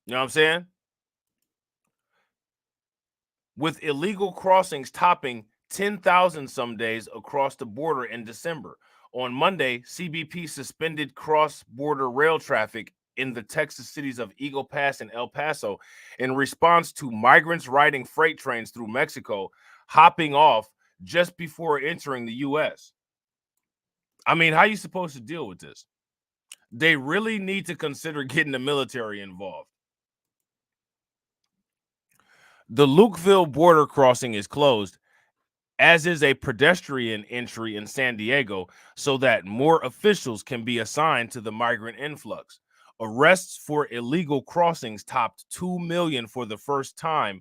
You know what I'm saying? With illegal crossings topping 10,000 some days across the border in December. On Monday, CBP suspended cross-border rail traffic in the Texas cities of Eagle Pass and El Paso in response to migrants riding freight trains through Mexico, hopping off just before entering the U.S. I mean, how are you supposed to deal with this? They really need to consider getting the military involved. The Lukeville border crossing is closed, as is a pedestrian entry in San Diego, so that more officials can be assigned to the migrant influx. Arrests for illegal crossings topped 2 million for the first time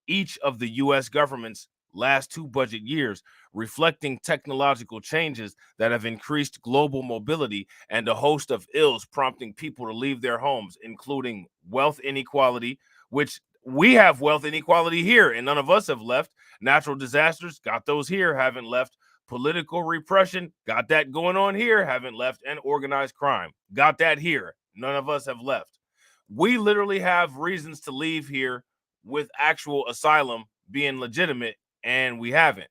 each of the U.S. government's last 2 budget years, reflecting technological changes that have increased global mobility and a host of ills prompting people to leave their homes, including wealth inequality, which we have wealth inequality here, and none of us have left. Natural disasters, got those here, haven't left. Political repression, got that going on here, haven't left. And organized crime, got that here. None of us have left. We literally have reasons to leave here with actual asylum being legitimate, and we haven't.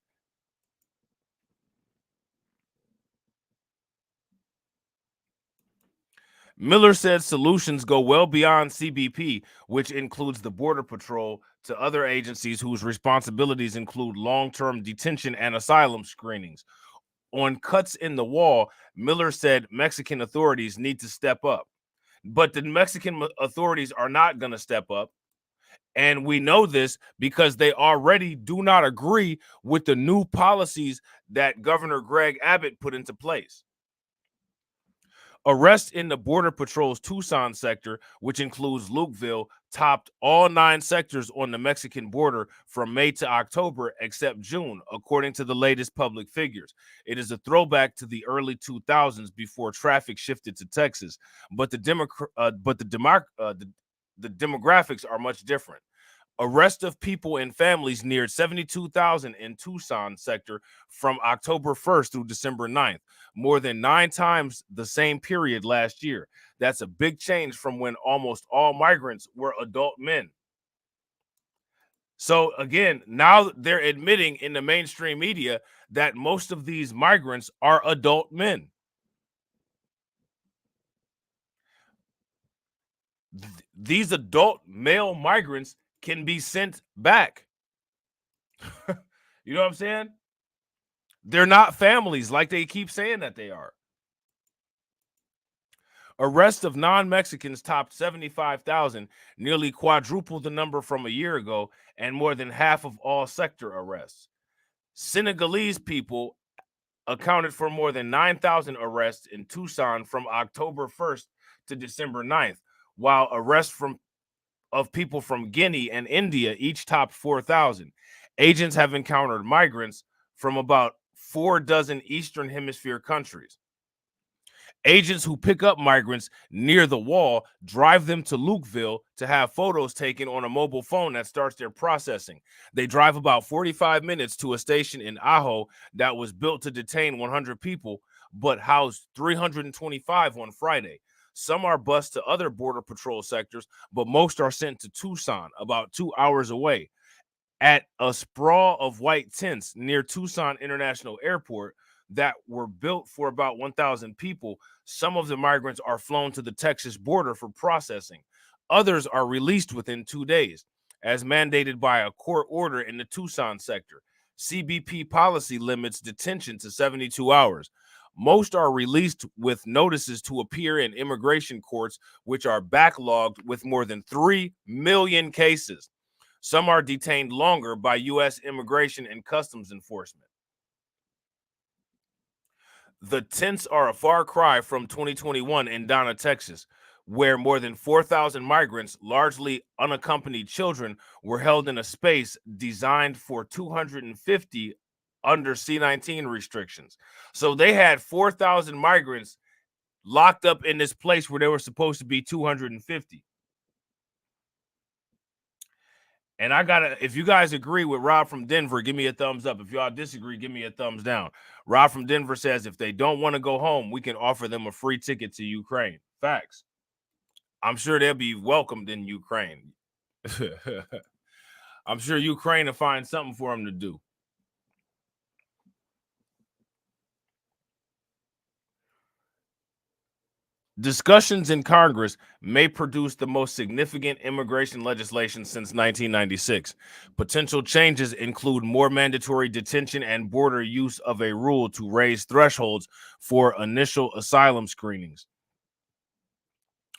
Miller said solutions go well beyond CBP, which includes the Border Patrol, to other agencies whose responsibilities include long-term detention and asylum screenings. On cuts in the wall, Miller said Mexican authorities need to step up. But the Mexican authorities are not going to step up. And we know this because they already do not agree with the new policies that Governor Greg Abbott put into place. Arrests in the Border Patrol's Tucson sector, which includes Lukeville, topped all 9 sectors on the Mexican border from May to October, except June, according to the latest public figures. It is a throwback to the early 2000s before traffic shifted to Texas, but the demographics are much different. Arrest of people and families neared 72,000 in Tucson sector from October 1st through December 9th, more than 9 times the same period last year. That's a big change from when almost all migrants were adult men. So again, now they're admitting in the mainstream media that most of these migrants are adult men. These adult male migrants can be sent back. You know what I'm saying? They're not families like they keep saying that they are. Arrests of non-Mexicans topped 75,000, nearly quadruple the number from a year ago, and more than half of all sector arrests. Senegalese people accounted for more than 9,000 arrests in Tucson from October 1st to December 9th, while arrests of people from Guinea and India each topped 4,000. Agents have encountered migrants from about 4 dozen Eastern Hemisphere countries. Agents who pick up migrants near the wall drive them to Lukeville to have photos taken on a mobile phone that starts their processing. They drive about 45 minutes to a station in Ajo that was built to detain 100 people, but housed 325 on Friday. Some are bused to other Border Patrol sectors, but most are sent to Tucson, about 2 hours away. At a sprawl of white tents near Tucson International Airport that were built for about 1,000 people, some of the migrants are flown to the Texas border for processing. Others are released within 2 days, as mandated by a court order in the Tucson sector. CBP policy limits detention to 72 hours. Most are released with notices to appear in immigration courts, which are backlogged with more than 3 million cases. Some are detained longer by U.S. Immigration and Customs Enforcement. The tents are a far cry from 2021 in Donna, Texas, where more than 4,000 migrants, largely unaccompanied children, were held in a space designed for 250 under C-19 restrictions. So they had 4,000 migrants locked up in this place where there were supposed to be 250. And I gotta, if you guys agree with Rob from Denver, give me a thumbs up. If y'all disagree, give me a thumbs down. Rob from Denver says if they don't want to go home, we can offer them a free ticket to Ukraine. Facts. I'm sure they'll be welcomed in Ukraine. I'm sure Ukraine will find something for them to do. Discussions in Congress may produce the most significant immigration legislation since 1996. Potential changes include more mandatory detention and border use of a rule to raise thresholds for initial asylum screenings.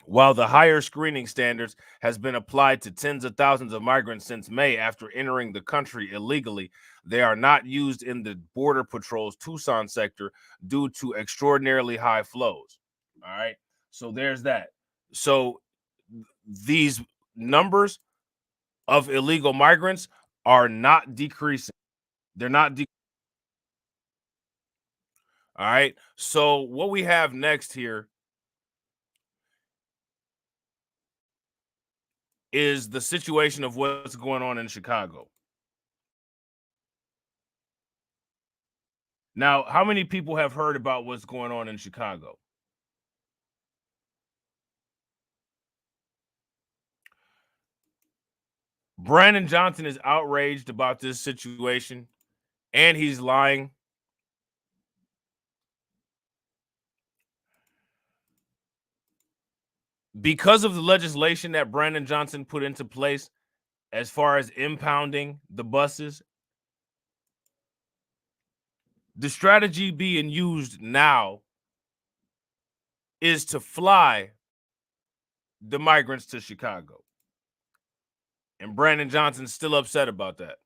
While the higher screening standards has been applied to tens of thousands of migrants since May after entering the country illegally, they are not used in the Border Patrol's Tucson sector due to extraordinarily high flows. All right. So there's that. So these numbers of illegal migrants are not decreasing. They're not. All right. So what we have next here is the situation of what's going on in Chicago. Now, how many people have heard about what's going on in Chicago? Brandon Johnson is outraged about this situation, and he's lying. Because of the legislation that Brandon Johnson put into place as far as impounding the buses, the strategy being used now is to fly the migrants to Chicago. And Brandon Johnson's still upset about that.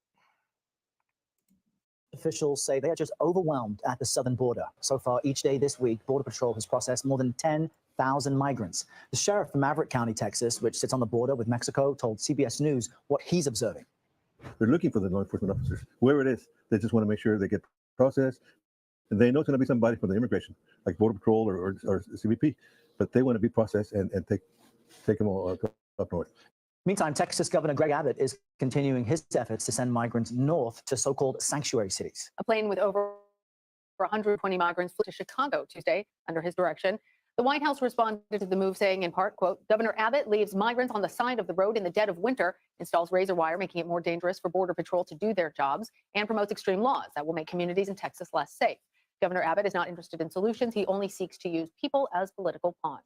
Officials say they are just overwhelmed at the southern border. So far, each day this week, Border Patrol has processed more than 10,000 migrants. The sheriff from Maverick County, Texas, which sits on the border with Mexico, told CBS News what he's observing. They're looking for the law enforcement officers, whoever it is. They just want to make sure they get processed. And they know it's going to be somebody from the immigration, like Border Patrol or CBP, but they want to be processed and take them all up north. Meantime, Texas Governor Greg Abbott is continuing his efforts to send migrants north to so-called sanctuary cities. A plane with over 120 migrants flew to Chicago Tuesday under his direction. The White House responded to the move, saying in part, quote, Governor Abbott leaves migrants on the side of the road in the dead of winter, installs razor wire, making it more dangerous for Border Patrol to do their jobs, and promotes extreme laws that will make communities in Texas less safe. Governor Abbott is not interested in solutions. He only seeks to use people as political pawns.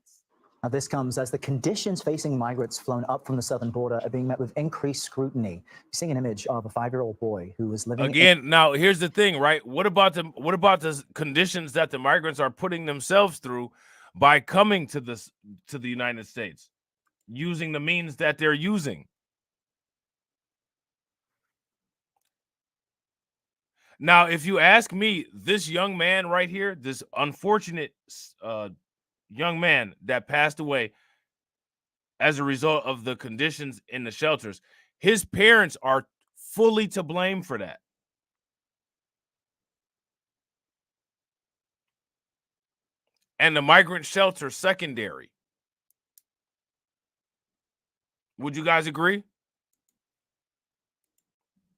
Now, this comes as the conditions facing migrants flown up from the southern border are being met with increased scrutiny. You're seeing an image of a 5-year-old boy who is living Now, here's the thing, right? What about the conditions that the migrants are putting themselves through by coming to the United States, using the means that they're using? Now, if you ask me, this young man right here, this unfortunate young man that passed away as a result of the conditions in the shelters, his parents are fully to blame for that. And the migrant shelter secondary. Would you guys agree?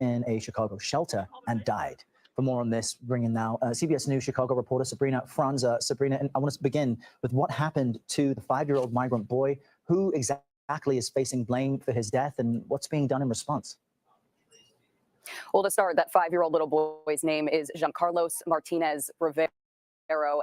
in a Chicago shelter and died. For more on this, bringing now CBS News Chicago reporter Sabrina Franza. Sabrina, and I want to begin with what happened to the 5-year-old migrant boy. Who exactly is facing blame for his death, and what's being done in response? Well, to start, that 5-year-old little boy's name is Giancarlos Martinez Rivera.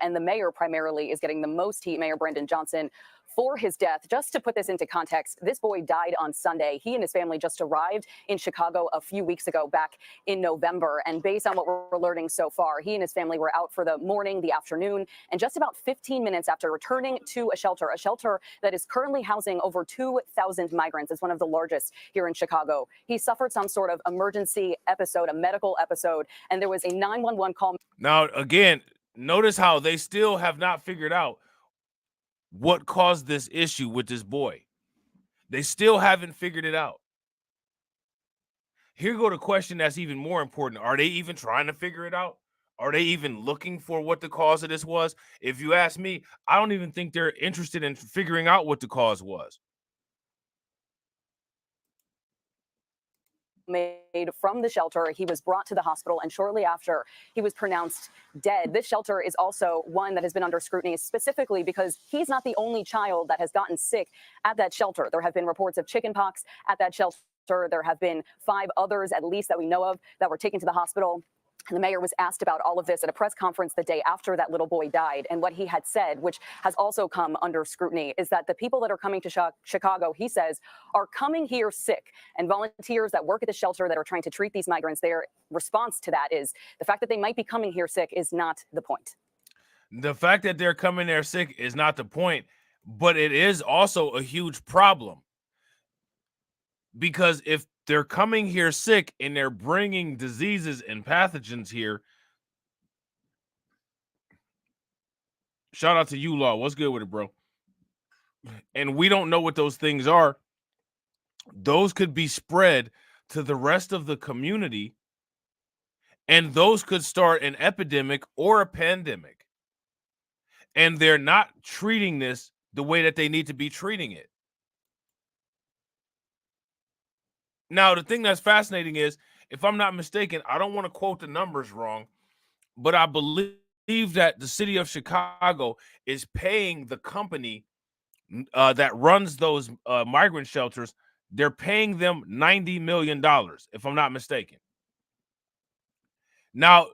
And the mayor primarily is getting the most heat, Mayor Brandon Johnson, for his death. Just to put this into context, this boy died on Sunday. He and his family just arrived in Chicago a few weeks ago, back in November. And based on what we're learning so far, he and his family were out for the morning, the afternoon, and just about 15 minutes after returning to a shelter that is currently housing over 2,000 migrants. It's one of the largest here in Chicago. He suffered some sort of emergency episode, a medical episode, and there was a 911 call. Now, again, notice how they still have not figured out what caused this issue with this boy. They still haven't figured it out. Here go the question that's even more important. Are they even trying to figure it out? Are they even looking for what the cause of this was? If you ask me, I don't even think they're interested in figuring out what the cause was. Made from the shelter. He was brought to the hospital, and shortly after, he was pronounced dead. This shelter is also one that has been under scrutiny, specifically because he's not the only child that has gotten sick at that shelter. There have been reports of chickenpox at that shelter. There have been 5 others, at least, that we know of, that were taken to the hospital. And the mayor was asked about all of this at a press conference the day after that little boy died. And what he had said, which has also come under scrutiny, is that the people that are coming to Chicago, he says, are coming here sick. And volunteers that work at the shelter that are trying to treat these migrants, their response to that is the fact that they might be coming here sick is not the point. The fact that they're coming there sick is not the point, but it is also a huge problem. Because if they're coming here sick and they're bringing diseases and pathogens here, shout out to you, Law. What's good with it, bro? And we don't know what those things are. Those could be spread to the rest of the community, and those could start an epidemic or a pandemic. And they're not treating this the way that they need to be treating it. Now, the thing that's fascinating is, if I'm not mistaken, I don't want to quote the numbers wrong, but I believe that the city of Chicago is paying the company that runs those migrant shelters, they're paying them $90 million, if I'm not mistaken. Now,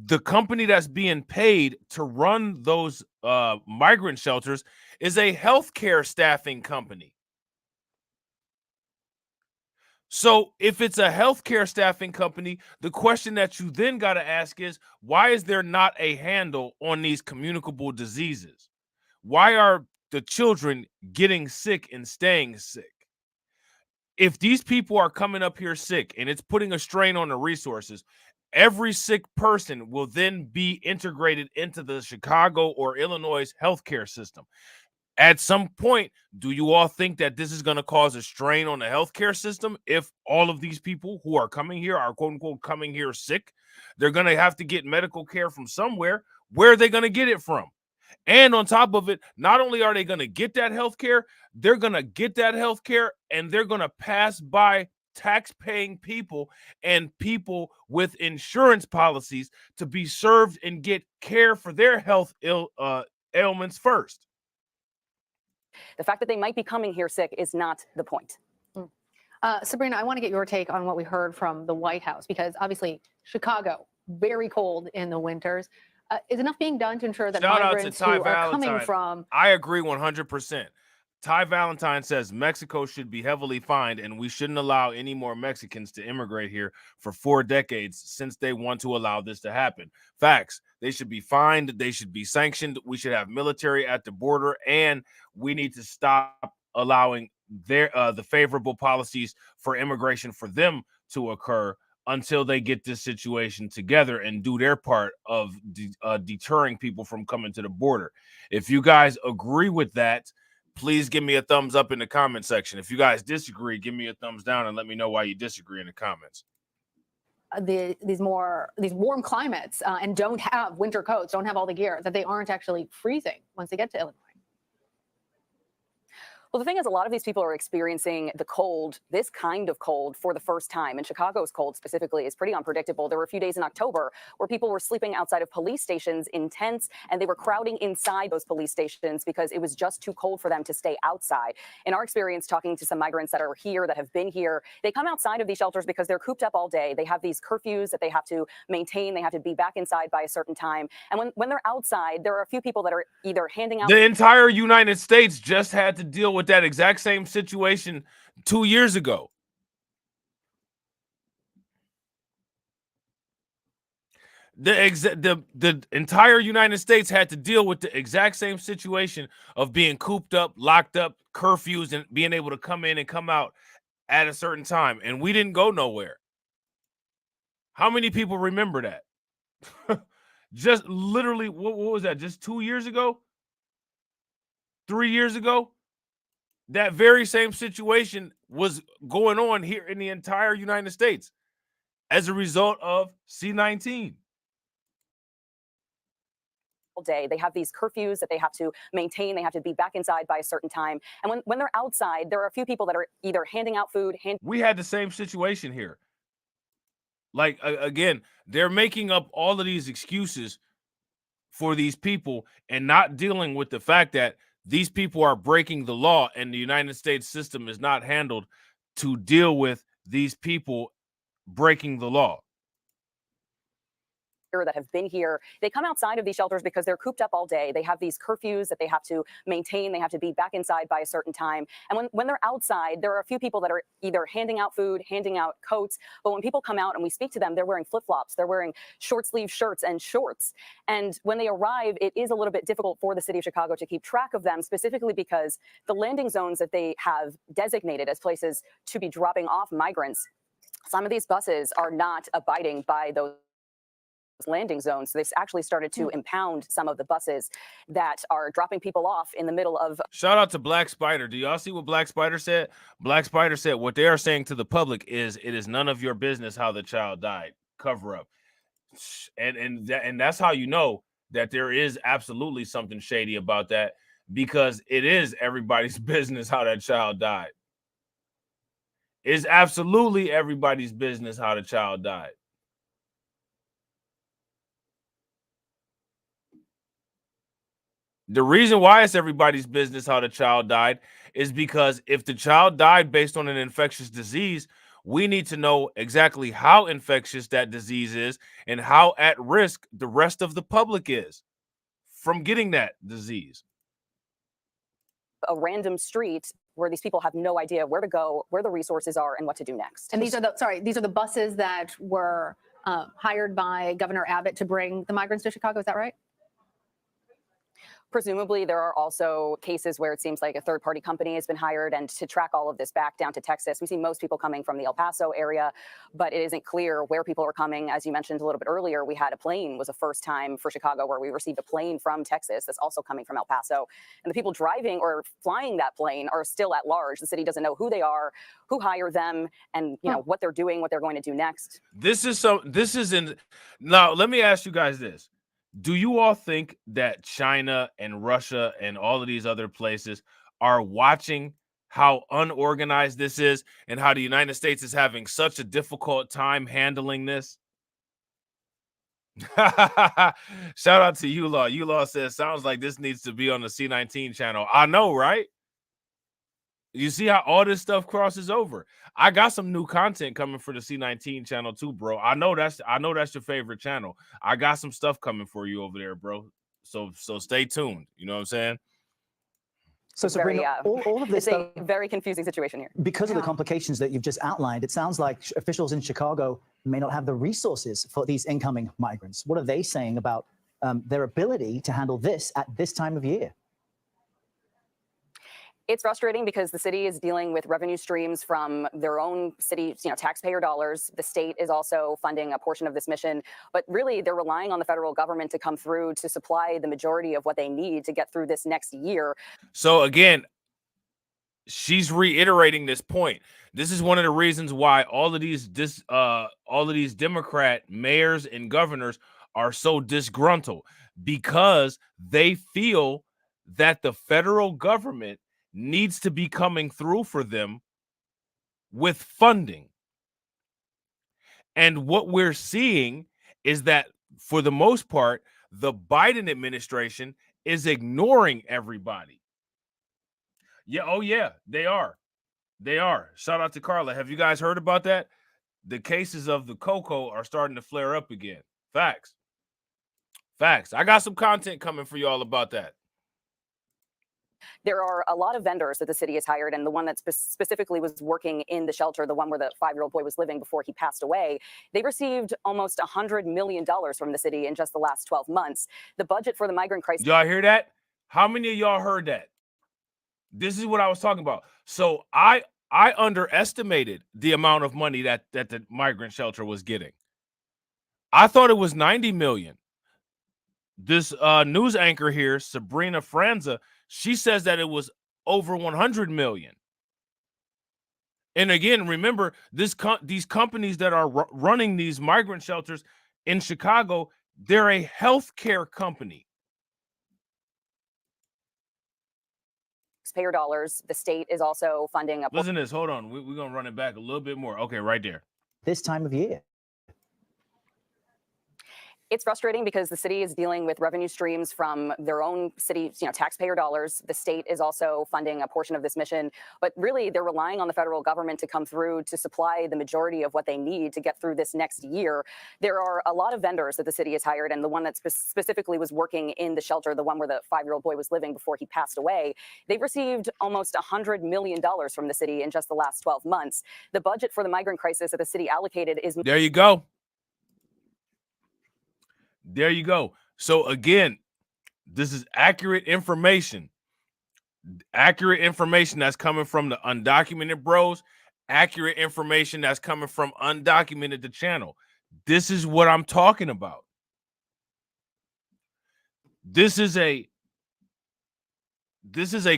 the company that's being paid to run those migrant shelters is a healthcare staffing company. So if it's a healthcare staffing company, the question that you then got to ask is, why is there not a handle on these communicable diseases? Why are the children getting sick and staying sick? If these people are coming up here sick and it's putting a strain on the resources, every sick person will then be integrated into the Chicago or Illinois healthcare system. At some point, do you all think that this is going to cause a strain on the healthcare system if all of these people who are coming here are quote unquote coming here sick? They're going to have to get medical care from somewhere. Where are they going to get it from? And on top of it, not only are they going to get that healthcare, they're going to get that healthcare and they're going to pass by tax-paying people and people with insurance policies to be served and get care for their health ailments first. The fact that they might be coming here sick is not the point. Sabrina, I want to get your take on what we heard from the White House, because obviously Chicago, very cold in the winters. Is enough being done to ensure that migrants who are coming from... I agree 100%. Ty Valentine says Mexico should be heavily fined and we shouldn't allow any more Mexicans to immigrate here for 4 decades since they want to allow this to happen. Facts. They should be fined. They should be sanctioned. We should have military at the border, and we need to stop allowing the favorable policies for immigration for them to occur until they get this situation together and do their part of deterring people from coming to the border. If you guys agree with that, please give me a thumbs up in the comment section. If you guys disagree, give me a thumbs down and let me know why you disagree in the comments. These warm climates and don't have winter coats, don't have all the gear, that they aren't actually freezing once they get to Illinois. Well, the thing is, a lot of these people are experiencing the cold, this kind of cold, for the first time. And Chicago's cold specifically is pretty unpredictable. There were a few days in October where people were sleeping outside of police stations in tents, and they were crowding inside those police stations because it was just too cold for them to stay outside. In our experience, talking to some migrants that are here, that have been here, they come outside of these shelters because they're cooped up all day. They have these curfews that they have to maintain. They have to be back inside by a certain time. And when they're outside, there are a few people that are either handing out. The entire United States just had to deal with that exact same situation 2 years ago. The entire United States had to deal with the exact same situation of being cooped up, locked up, curfews, and being able to come in and come out at a certain time. And we didn't go nowhere. How many people remember that? Just literally, what was that? Just 2 years ago? 3 years ago? That very same situation was going on here in the entire United States as a result of C-19. All day. They have these curfews that they have to maintain. They have to be back inside by a certain time. And when they're outside, there are a few people that are either handing out food. We had the same situation here. Like, again, they're making up all of these excuses for these people and not dealing with the fact that these people are breaking the law, and the United States system is not handled to deal with these people breaking the law. That have been here, they come outside of these shelters because they're cooped up all day. They have these curfews that they have to maintain. They have to be back inside by a certain time. And when they're outside, there are a few people that are either handing out food, handing out coats. But when people come out and we speak to them, they're wearing flip-flops. They're wearing short sleeve shirts and shorts. And when they arrive, it is a little bit difficult for the city of Chicago to keep track of them, specifically because the landing zones that they have designated as places to be dropping off migrants, some of these buses are not abiding by those landing zones. So they've actually started to impound some of the buses that are dropping people off in the middle of. Shout out to Black Spider. Do y'all see what Black Spider said? Black Spider said what they are saying to the public is it is none of your business how the child died. Cover up. And that's how you know that there is absolutely something shady about that, because it is everybody's business how that child died. It's absolutely everybody's business how the child died. The reason why it's everybody's business how the child died is because if the child died based on an infectious disease, we need to know exactly how infectious that disease is and how at risk the rest of the public is from getting that disease. A random street where these people have no idea where to go, where the resources are, and what to do next. And these are the buses that were hired by Governor Abbott to bring the migrants to Chicago. Is that right? Presumably, there are also cases where it seems like a third-party company has been hired, and to track all of this back down to Texas. We see most people coming from the El Paso area, but it isn't clear where people are coming. As you mentioned a little bit earlier, we had a plane, was a first time for Chicago where we received a plane from Texas that's also coming from El Paso. And the people driving or flying that plane are still at large. The city doesn't know who they are, who hired them, and what they're doing, what they're going to do next. Now, let me ask you guys this. Do you all think that China and Russia and all of these other places are watching how unorganized this is and how the United States is having such a difficult time handling this? Shout out to U-Law. U-Law says, sounds like this needs to be on the C-19 channel. I know, right? You see how all this stuff crosses over. I got some new content coming for the C-19 channel too, bro. I know that's your favorite channel. I got some stuff coming for you over there, bro. So stay tuned. You know what I'm saying? So Sabrina, all of this is a very confusing situation here. Because of the complications that you've just outlined, it sounds like officials in Chicago may not have the resources for these incoming migrants. What are they saying about their ability to handle this at this time of year? It's frustrating because the city is dealing with revenue streams from their own city, taxpayer dollars. The state is also funding a portion of this mission, but really they're relying on the federal government to come through to supply the majority of what they need to get through this next year. So again, she's reiterating this point. This is one of the reasons why all of these Democrat mayors and governors are so disgruntled, because they feel that the federal government needs to be coming through for them with funding. And what we're seeing is that, for the most part, the Biden administration is ignoring everybody. Yeah, oh yeah, they are. They are. Shout out to Carla. Have you guys heard about that? The cases of the cocoa are starting to flare up again. Facts. Facts. I got some content coming for y'all about that. There are a lot of vendors that the city has hired, and the one that specifically was working in the shelter, the one where the 5-year-old boy was living before he passed away, they received almost $100 million from the city in just the last 12 months. The budget for the migrant crisis. Y'all hear that? How many of y'all heard that? This is what I was talking about. So I underestimated the amount of money that the migrant shelter was getting. I thought it was 90 million. This news anchor here, Sabrina Franza, she says that it was over 100 million. And again, remember, these companies that are running these migrant shelters in Chicago, they're a healthcare company. Taxpayer dollars. The state is also funding. Listen to this. Hold on. We're going to run it back a little bit more. Okay, right there. This time of year. It's frustrating because the city is dealing with revenue streams from their own city, taxpayer dollars. The state is also funding a portion of this mission, but really they're relying on the federal government to come through to supply the majority of what they need to get through this next year. There are a lot of vendors that the city has hired, and the one that specifically was working in the shelter, the one where the 5-year-old boy was living before he passed away, they've received almost $100 million from the city in just the last 12 months. The budget for the migrant crisis that the city allocated is... There you go. There you go. So again, this is accurate information. Accurate information that's coming from the undocumented bros. Accurate information that's coming from Undocumented, the channel. This is what I'm talking about. This is a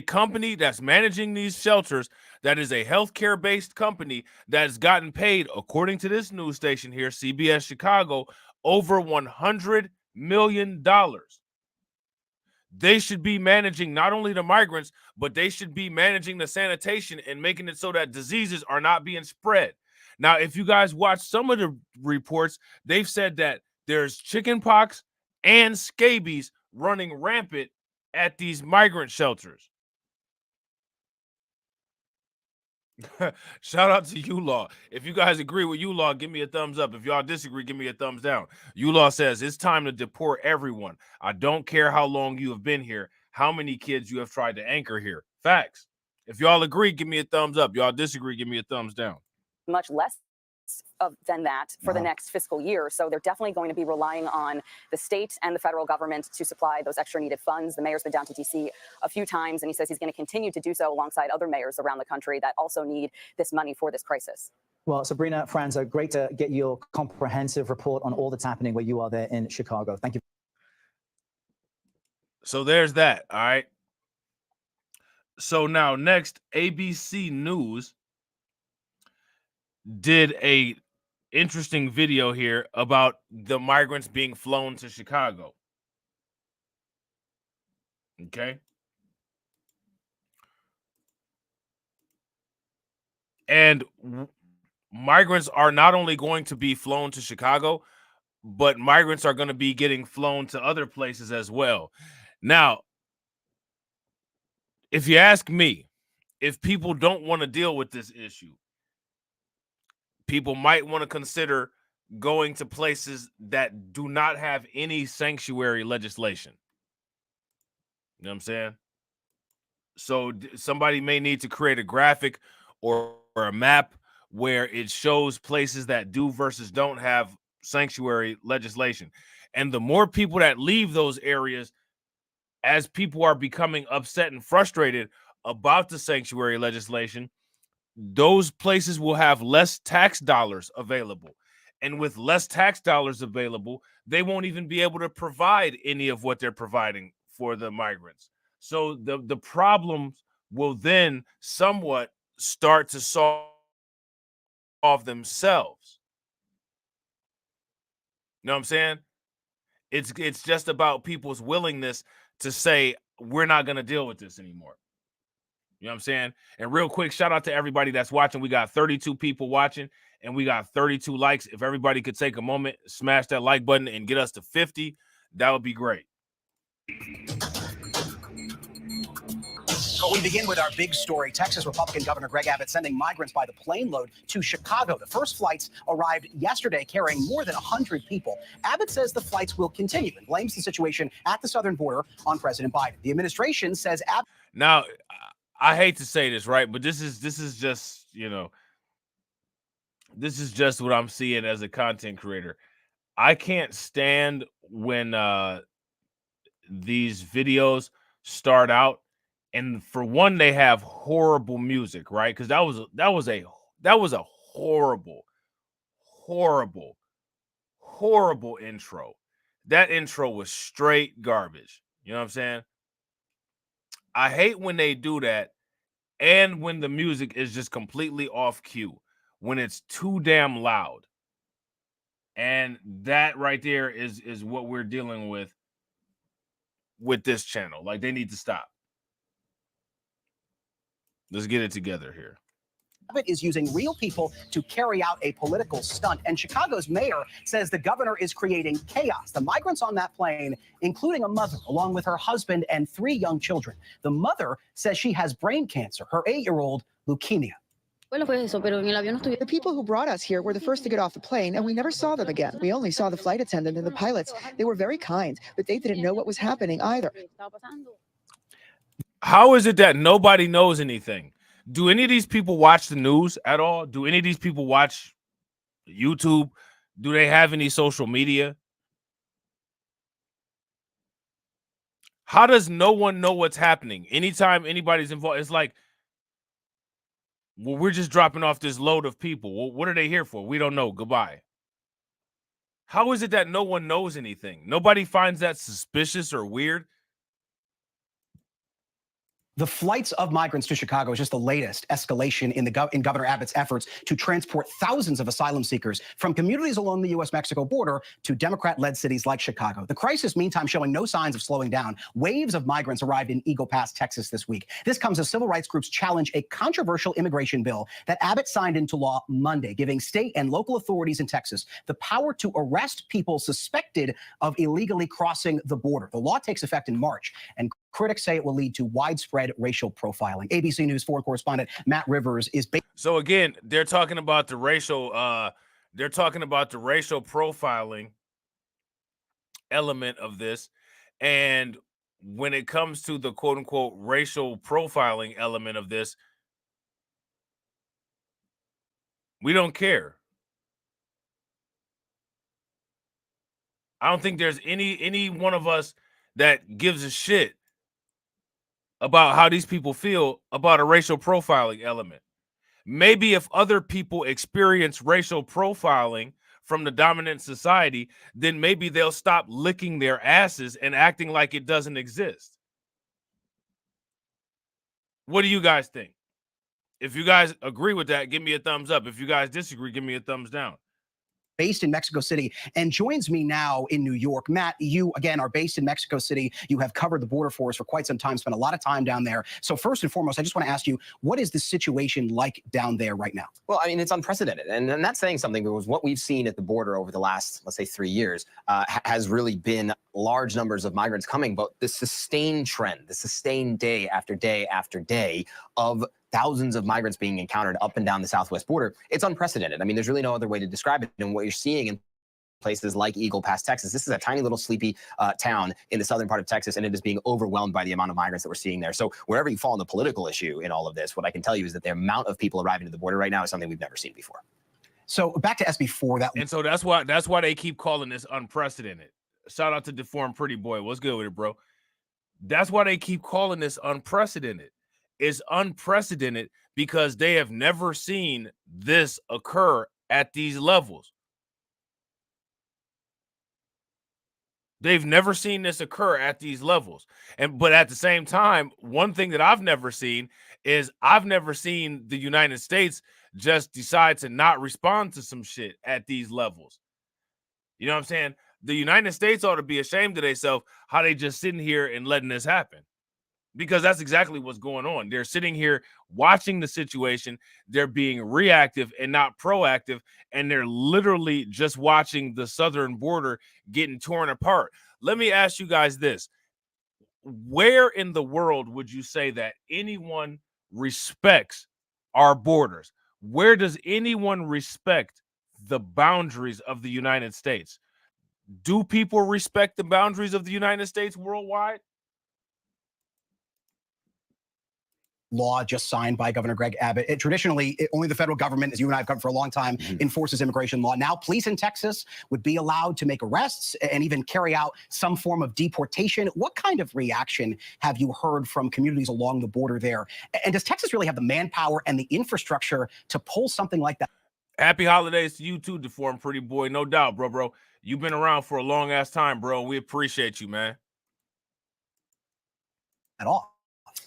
company that's managing these shelters, that is a healthcare-based company that's gotten paid, according to this news station here, CBS Chicago, over $100 million. They should be managing not only the migrants, but they should be managing the sanitation and making it so that diseases are not being spread. Now, if you guys watch some of the reports, they've said that there's chickenpox and scabies running rampant at these migrant shelters. Shout out to ULaw. If you guys agree with ULaw, give me a thumbs up. If y'all disagree, give me a thumbs down. ULaw says it's time to deport everyone. I don't care how long you have been here, how many kids you have tried to anchor here. Facts. If y'all agree, give me a thumbs up. Y'all disagree, give me a thumbs down. Much less than that for the next fiscal year. So they're definitely going to be relying on the state and the federal government to supply those extra needed funds. The mayor's been down to DC a few times, and he says he's going to continue to do so alongside other mayors around the country that also need this money for this crisis. Well, Sabrina Franza, great to get your comprehensive report on all that's happening where you are there in Chicago. Thank you. So there's that. All right. So now next, ABC News did a interesting video here about the migrants being flown to Chicago. Okay. And migrants are not only going to be flown to Chicago, but migrants are going to be getting flown to other places as well. Now, if you ask me, if people don't want to deal with this issue, people might want to consider going to places that do not have any sanctuary legislation. You know what I'm saying? So somebody may need to create a graphic or a map where it shows places that do versus don't have sanctuary legislation. And the more people that leave those areas, as people are becoming upset and frustrated about the sanctuary legislation, those places will have less tax dollars available. And with less tax dollars available, they won't even be able to provide any of what they're providing for the migrants. So the problems will then somewhat start to solve themselves. You know what I'm saying? It's just about people's willingness to say, we're not going to deal with this anymore. You know what I'm saying? And real quick, shout out to everybody that's watching. We got 32 people watching and we got 32 likes. If everybody could take a moment, smash that like button and get us to 50, that would be great. But we begin with our big story. Texas Republican Governor Greg Abbott sending migrants by the plane load to Chicago. The first flights arrived yesterday carrying more than 100 people. Abbott says the flights will continue and blames the situation at the southern border on President Biden. The administration says Abbott. Now, I hate to say this, right? But this is just, you know, this is just what I'm seeing as a content creator. I can't stand when these videos start out, and for one, they have horrible music, right? Because that was a horrible intro. That intro was straight garbage. You know what I'm saying? I hate when they do that, and when the music is just completely off cue, when it's too damn loud. And that right there is what we're dealing with this channel. Like, they need to stop. Let's get it together here. Abbott is using real people to carry out a political stunt, and Chicago's mayor says the governor is creating chaos. The migrants on that plane, including a mother, along with her husband and 3 young children. The mother says she has brain cancer, her 8-year-old leukemia. The people who brought us here were the first to get off the plane, and we never saw them again. We only saw the flight attendant and the pilots. They were very kind, but they didn't know what was happening either. How is it that nobody knows anything? Do any of these people watch the news at all? Do any of these people watch YouTube? Do they have any social media? How does no one know what's happening? Anytime anybody's involved, it's like, well, we're just dropping off this load of people. Well, what are they here for? We don't know. Goodbye. How is it that no one knows anything? Nobody finds that suspicious or weird? The flights of migrants to Chicago is just the latest escalation in Governor Abbott's efforts to transport thousands of asylum seekers from communities along the U.S.-Mexico border to Democrat-led cities like Chicago. The crisis, meantime, showing no signs of slowing down. Waves of migrants arrived in Eagle Pass, Texas this week. This comes as civil rights groups challenge a controversial immigration bill that Abbott signed into law Monday, giving state and local authorities in Texas the power to arrest people suspected of illegally crossing the border. The law takes effect in March, and critics say it will lead to widespread racial profiling. ABC News 4 correspondent Matt Rivers is. So again, they're talking about the racial. They're talking about the racial profiling element of this, and when it comes to the quote unquote racial profiling element of this, we don't care. I don't think there's any one of us that gives a shit about how these people feel about a racial profiling element. Maybe if other people experience racial profiling from the dominant society, then maybe they'll stop licking their asses and acting like it doesn't exist. What do you guys think? If you guys agree with that, give me a thumbs up. If you guys disagree, give me a thumbs down. Based in Mexico City and joins me now in New York. Matt, you again are based in Mexico City. You have covered the border for us for quite some time, spent a lot of time down there. So first and foremost, I just want to ask you, what is the situation like down there right now? Well, I mean, it's unprecedented. And that's saying something, because what we've seen at the border over the last, let's say, 3 years has really been large numbers of migrants coming. But the sustained trend, the sustained day after day after day of thousands of migrants being encountered up and down the southwest border, it's unprecedented. I mean, there's really no other way to describe it. And what you're seeing in places like Eagle Pass, Texas, this is a tiny little sleepy town in the southern part of Texas, and it is being overwhelmed by the amount of migrants that we're seeing there. So wherever you fall on the political issue in all of this, what I can tell you is that the amount of people arriving to the border right now is something we've never seen before. So back to SB4. And so that's why they keep calling this unprecedented. Shout out to Deformed Pretty Boy. What's good with it, bro? That's why they keep calling this unprecedented. It's unprecedented because they have never seen this occur at these levels. They've never seen this occur at these levels. But at the same time, one thing that I've never seen is I've never seen the United States just decide to not respond to some shit at these levels. You know what I'm saying? The United States ought to be ashamed of themselves how they just sitting here and letting this happen. because that's exactly what's going on. They're sitting here watching the situation. They're being reactive and not proactive, and they're literally just watching the southern border getting torn apart. Let me ask you guys this. Where in the world would you say that anyone respects our borders? Where does anyone respect the boundaries of the United States? Do people respect the boundaries of the United States worldwide? Law just signed by Governor Greg Abbott. Traditionally, only the federal government, as you and I have covered for a long time, enforces immigration law. Now, police in Texas would be allowed to make arrests and even carry out some form of deportation. What kind of reaction have you heard from communities along the border there? And does Texas really have the manpower and the infrastructure to pull something like that? Happy holidays to you too, Deformed Pretty Boy. No doubt, bro. You've been around for a long ass time, bro. We appreciate you, man. At all.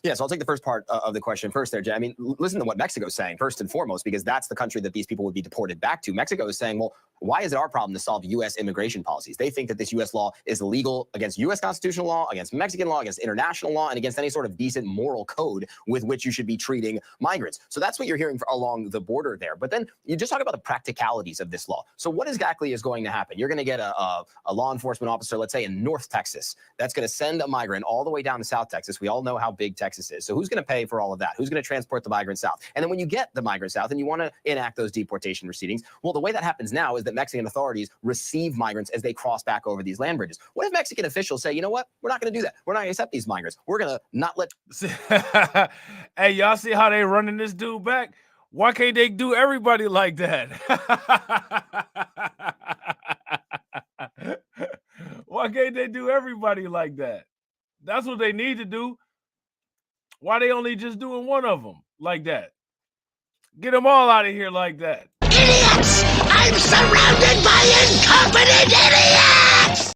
Yeah, so I'll take the first part of the question first there, Jay. I mean, listen to what Mexico's saying first and foremost, because that's the country that these people would be deported back to. Mexico is saying, well, why is it our problem to solve U.S. immigration policies? They think that this U.S. law is illegal against U.S. constitutional law, against Mexican law, against international law, and against any sort of decent moral code with which you should be treating migrants. So that's what you're hearing along the border there. But then you just talk about the practicalities of this law. So what exactly is going to happen? You're going to get a law enforcement officer, let's say in North Texas, that's going to send a migrant all the way down to South Texas. We all know how big Texas is. So who's going to pay for all of that? Who's going to transport the migrant south? And then when you get the migrant south and you want to enact those deportation proceedings, well, the way that happens now is that Mexican authorities receive migrants as they cross back over these land bridges. What if Mexican officials say, you know what? We're not going to do that. We're not going to accept these migrants. We're going to not let... Hey, y'all see how they running this dude back? Why can't they do everybody like that? Why can't they do everybody like that? That's what they need to do. Why they only just doing one of them like that? Get them all out of here like that. Idiots! I'm surrounded by incompetent idiots!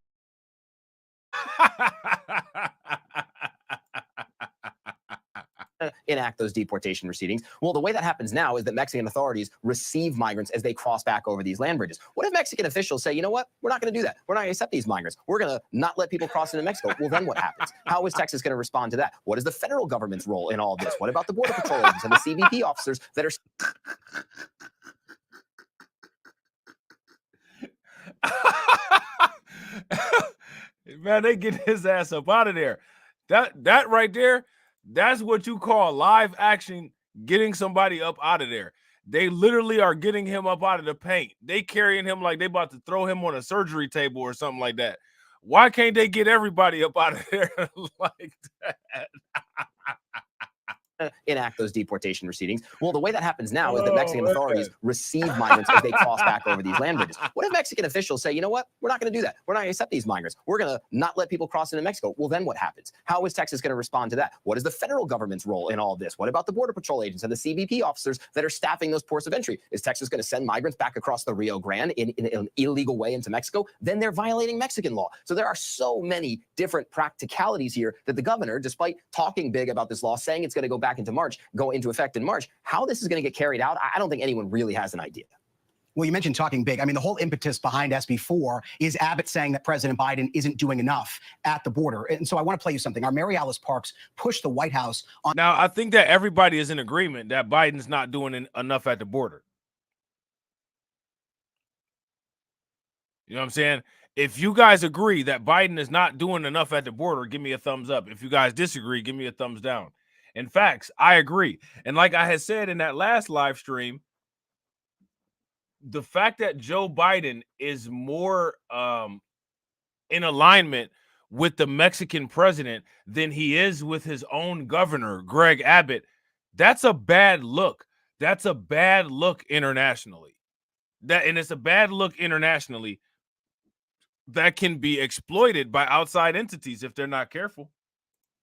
Enact those deportation proceedings. Well, the way that happens now is that Mexican authorities receive migrants as they cross back over these land bridges. What if Mexican officials say, you know what? We're not going to do that. We're not going to accept these migrants. We're going to not let people cross into Mexico. Well, then what happens? How is Texas going to respond to that? What is the federal government's role in all of this? What about the Border Patrol agents and the CBP officers that are... Man, they get his ass up out of there. That right there, that's what you call live action getting somebody up out of there. They literally are getting him up out of the paint. They carrying him like they about to throw him on a surgery table or something like that. Why can't they get everybody up out of there like that? Enact those deportation proceedings. Well, the way that happens now is that Mexican authorities receive migrants as they cross back over these land bridges. What if Mexican officials say, you know what? We're not going to do that. We're not going to accept these migrants. We're going to not let people cross into Mexico. Well, then what happens? How is Texas going to respond to that? What is the federal government's role in all of this? What about the Border Patrol agents and the CBP officers that are staffing those ports of entry? Is Texas going to send migrants back across the Rio Grande in an illegal way into Mexico? Then they're violating Mexican law. So there are so many different practicalities here that the governor, despite talking big about this law, saying it's going to go back into March, go into effect in March, how this is going to get carried out, I don't think anyone really has an idea. Well, you mentioned talking big. I mean, the whole impetus behind SB 4 is Abbott saying that President Biden isn't doing enough at the border. And so I want to play you something. Our Mary Alice Parks pushed the White House on. Now, I think that everybody is in agreement that Biden's not doing enough at the border. You know what I'm saying? If you guys agree that Biden is not doing enough at the border, give me a thumbs up. If you guys disagree, give me a thumbs down. In fact, I agree. And like I had said in that last live stream, the fact that Joe Biden is more in alignment with the Mexican president than he is with his own governor, Greg Abbott, that's a bad look. That's a bad look internationally. And it's a bad look internationally that can be exploited by outside entities if they're not careful.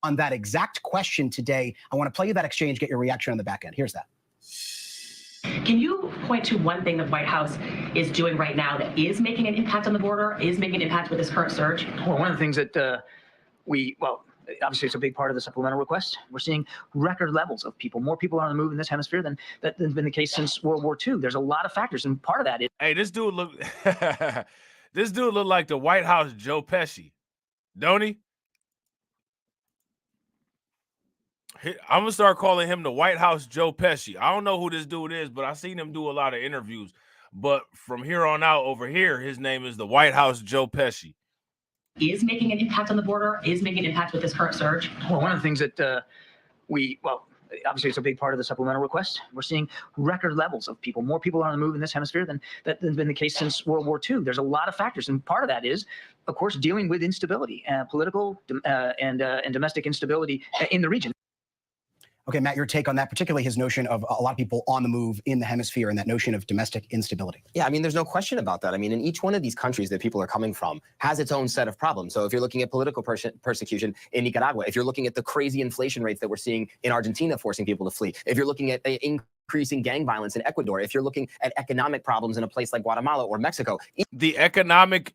On that exact question today, I want to play you that exchange, get your reaction on the back end. Here's that. Can you point to one thing the White House is doing right now that is making an impact on the border, is making an impact with this current surge? Well, one of the things that obviously it's a big part of the supplemental request. We're seeing record levels of people, more people on the move in this hemisphere than been the case since World War II. There's a lot of factors, and part of that is. Hey, this dude look like the White House Joe Pesci, don't he? I'm gonna start calling him the White House Joe Pesci. I don't know who this dude is, but I've seen him do a lot of interviews. But from here on out, over here, his name is the White House Joe Pesci. Is making an impact on the border, is making an impact with this current surge? Well, one of the things that obviously it's a big part of the supplemental request. We're seeing record levels of people. More people are on the move in this hemisphere than that's been the case since World War II. There's a lot of factors, and part of that is, of course, dealing with instability, political and domestic instability in the region. Okay, Matt, your take on that, particularly his notion of a lot of people on the move in the hemisphere and that notion of domestic instability. Yeah, I mean, there's no question about that. I mean, in each one of these countries that people are coming from has its own set of problems. So if you're looking at political persecution in Nicaragua, if you're looking at the crazy inflation rates that we're seeing in Argentina forcing people to flee, if you're looking at the increasing gang violence in Ecuador, if you're looking at economic problems in a place like Guatemala or Mexico. The economic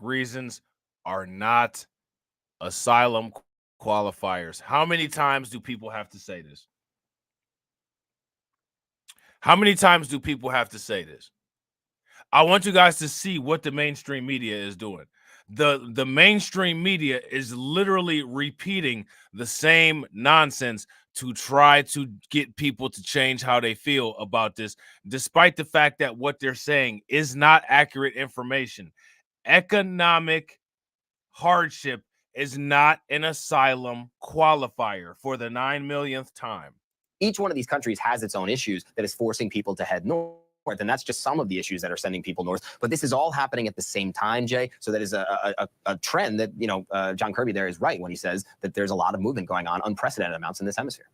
reasons are not asylum qualifiers. How many times do people have to say this? How many times do people have to say this? I want you guys to see what the mainstream media is doing. The mainstream media is literally repeating the same nonsense to try to get people to change how they feel about this, despite the fact that what they're saying is not accurate information. Economic hardship is not an asylum qualifier for the 9 millionth time. Each one of these countries has its own issues that is forcing people to head north. And that's just some of the issues that are sending people north. But this is all happening at the same time, Jay. So that is a trend that, John Kirby there is right when he says that there's a lot of movement going on, unprecedented amounts in this hemisphere.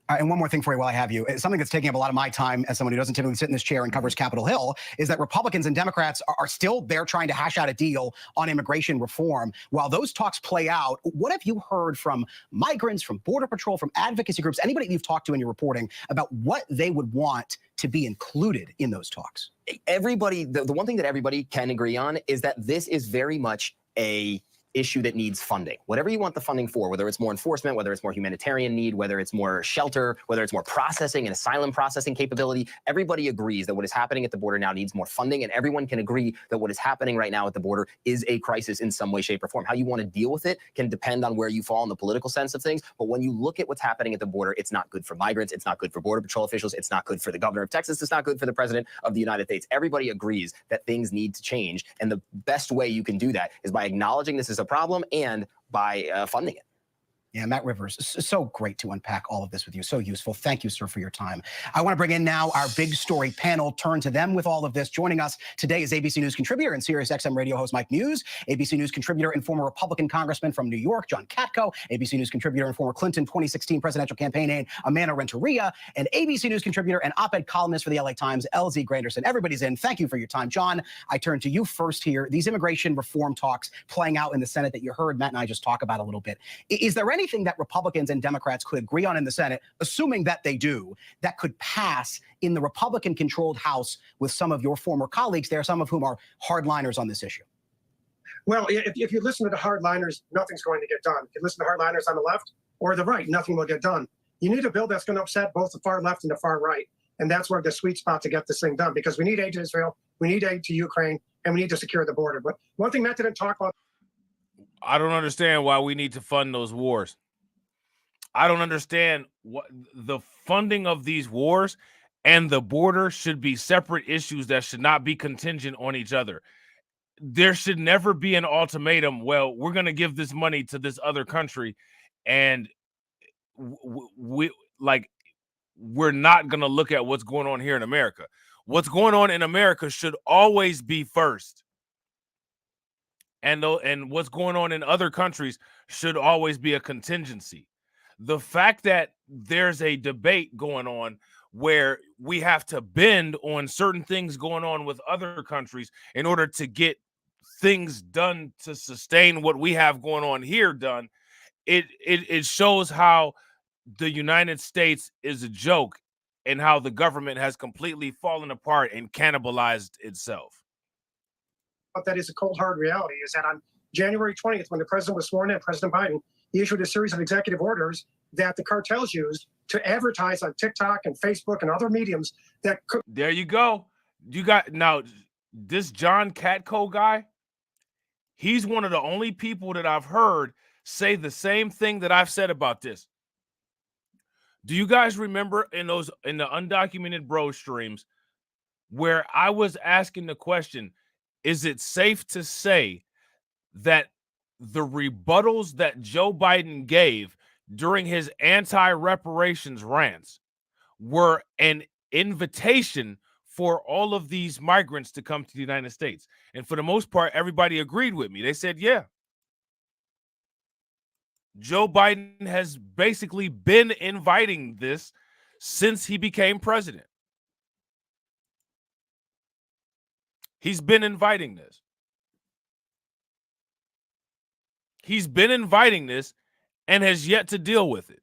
And one more thing for you while I have you. Something that's taking up a lot of my time as someone who doesn't typically sit in this chair and covers Capitol Hill is that Republicans and Democrats are still there trying to hash out a deal on immigration reform. While those talks play out, what have you heard from migrants, from Border Patrol, from advocacy groups, anybody that you've talked to in your reporting about what they would want to be included in those talks? Everybody, the one thing that everybody can agree on is that this is very much a issue that needs funding. Whatever you want the funding for, whether it's more enforcement, whether it's more humanitarian need, whether it's more shelter, whether it's more processing and asylum processing capability, everybody agrees that what is happening at the border now needs more funding, and everyone can agree that what is happening right now at the border is a crisis in some way, shape, or form. How you want to deal with it can depend on where you fall in the political sense of things, but when you look at what's happening at the border, it's not good for migrants, it's not good for Border Patrol officials, it's not good for the governor of Texas, it's not good for the president of the United States. Everybody agrees that things need to change, and the best way you can do that is by acknowledging this is a problem and by funding it. Yeah, Matt Rivers, so great to unpack all of this with you. So useful. Thank you, sir, for your time. I want to bring in now our big story panel, turn to them with all of this. Joining us today is ABC News contributor and Sirius XM radio host Mike Muse, ABC News contributor and former Republican congressman from New York, John Katko, ABC News contributor and former Clinton 2016 presidential campaign aide, Amanda Renteria, and ABC News contributor and op-ed columnist for the LA Times, LZ Granderson. Everybody's in. Thank you for your time. John, I turn to you first here. These immigration reform talks playing out in the Senate that you heard Matt and I just talk about a little bit. Is there anything that Republicans and Democrats could agree on in the Senate, assuming that they do, that could pass in the Republican-controlled House with some of your former colleagues there, some of whom are hardliners on this issue? Well, if you listen to the hardliners, nothing's going to get done. If you listen to hardliners on the left or the right, nothing will get done. You need a bill that's going to upset both the far left and the far right. And that's where the sweet spot to get this thing done, because we need aid to Israel, we need aid to Ukraine, and we need to secure the border. But one thing Matt didn't talk about. I don't understand why we need to fund those wars. I don't understand what the funding of these wars and the border should be separate issues that should not be contingent on each other. There should never be an ultimatum. Well, we're going to give this money to this other country, and we're not going to look at what's going on here in America. What's going on in America should always be first. And what's going on in other countries should always be a contingency. The fact that there's a debate going on where we have to bend on certain things going on with other countries in order to get things done to sustain what we have going on here done, it shows how the United States is a joke and how the government has completely fallen apart and cannibalized itself. But that is a cold, hard reality, is that on January 20th, when the president was sworn in, President Biden, he issued a series of executive orders that the cartels used to advertise on TikTok and Facebook and other mediums that could. There you go. You got now this John Katko guy. He's one of the only people that I've heard say the same thing that I've said about this. Do you guys remember in the undocumented bro streams where I was asking the question, is it safe to say that the rebuttals that Joe Biden gave during his anti-reparations rants were an invitation for all of these migrants to come to the United States? And for the most part, everybody agreed with me. They said, yeah. Joe Biden has basically been inviting this since he became president. He's been inviting this. He's been inviting this and has yet to deal with it.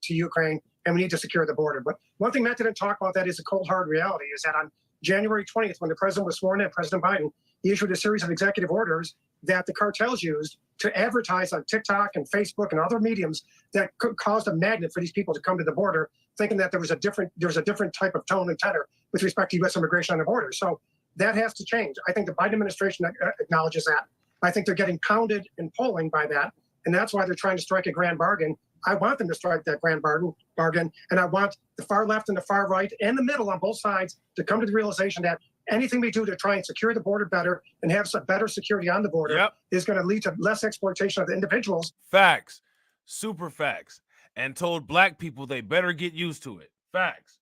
To Ukraine, and we need to secure the border. But one thing Matt didn't talk about that is a cold, hard reality, is that on January 20th, when the president was sworn in, President Biden, he issued a series of executive orders that the cartels used to advertise on TikTok and Facebook and other mediums that caused a magnet for these people to come to the border, thinking that there was a different type of tone and tenor with respect to U.S. immigration on the border. So that has to change. I think the Biden administration acknowledges that. I think they're getting pounded in polling by that, and that's why they're trying to strike a grand bargain. I want them to strike that grand bargain, and I want the far left and the far right and the middle on both sides to come to the realization that anything we do to try and secure the border better and have some better security on the border is going to lead to less exploitation of the individuals. Facts. Super facts. And told black people they better get used to it. Facts.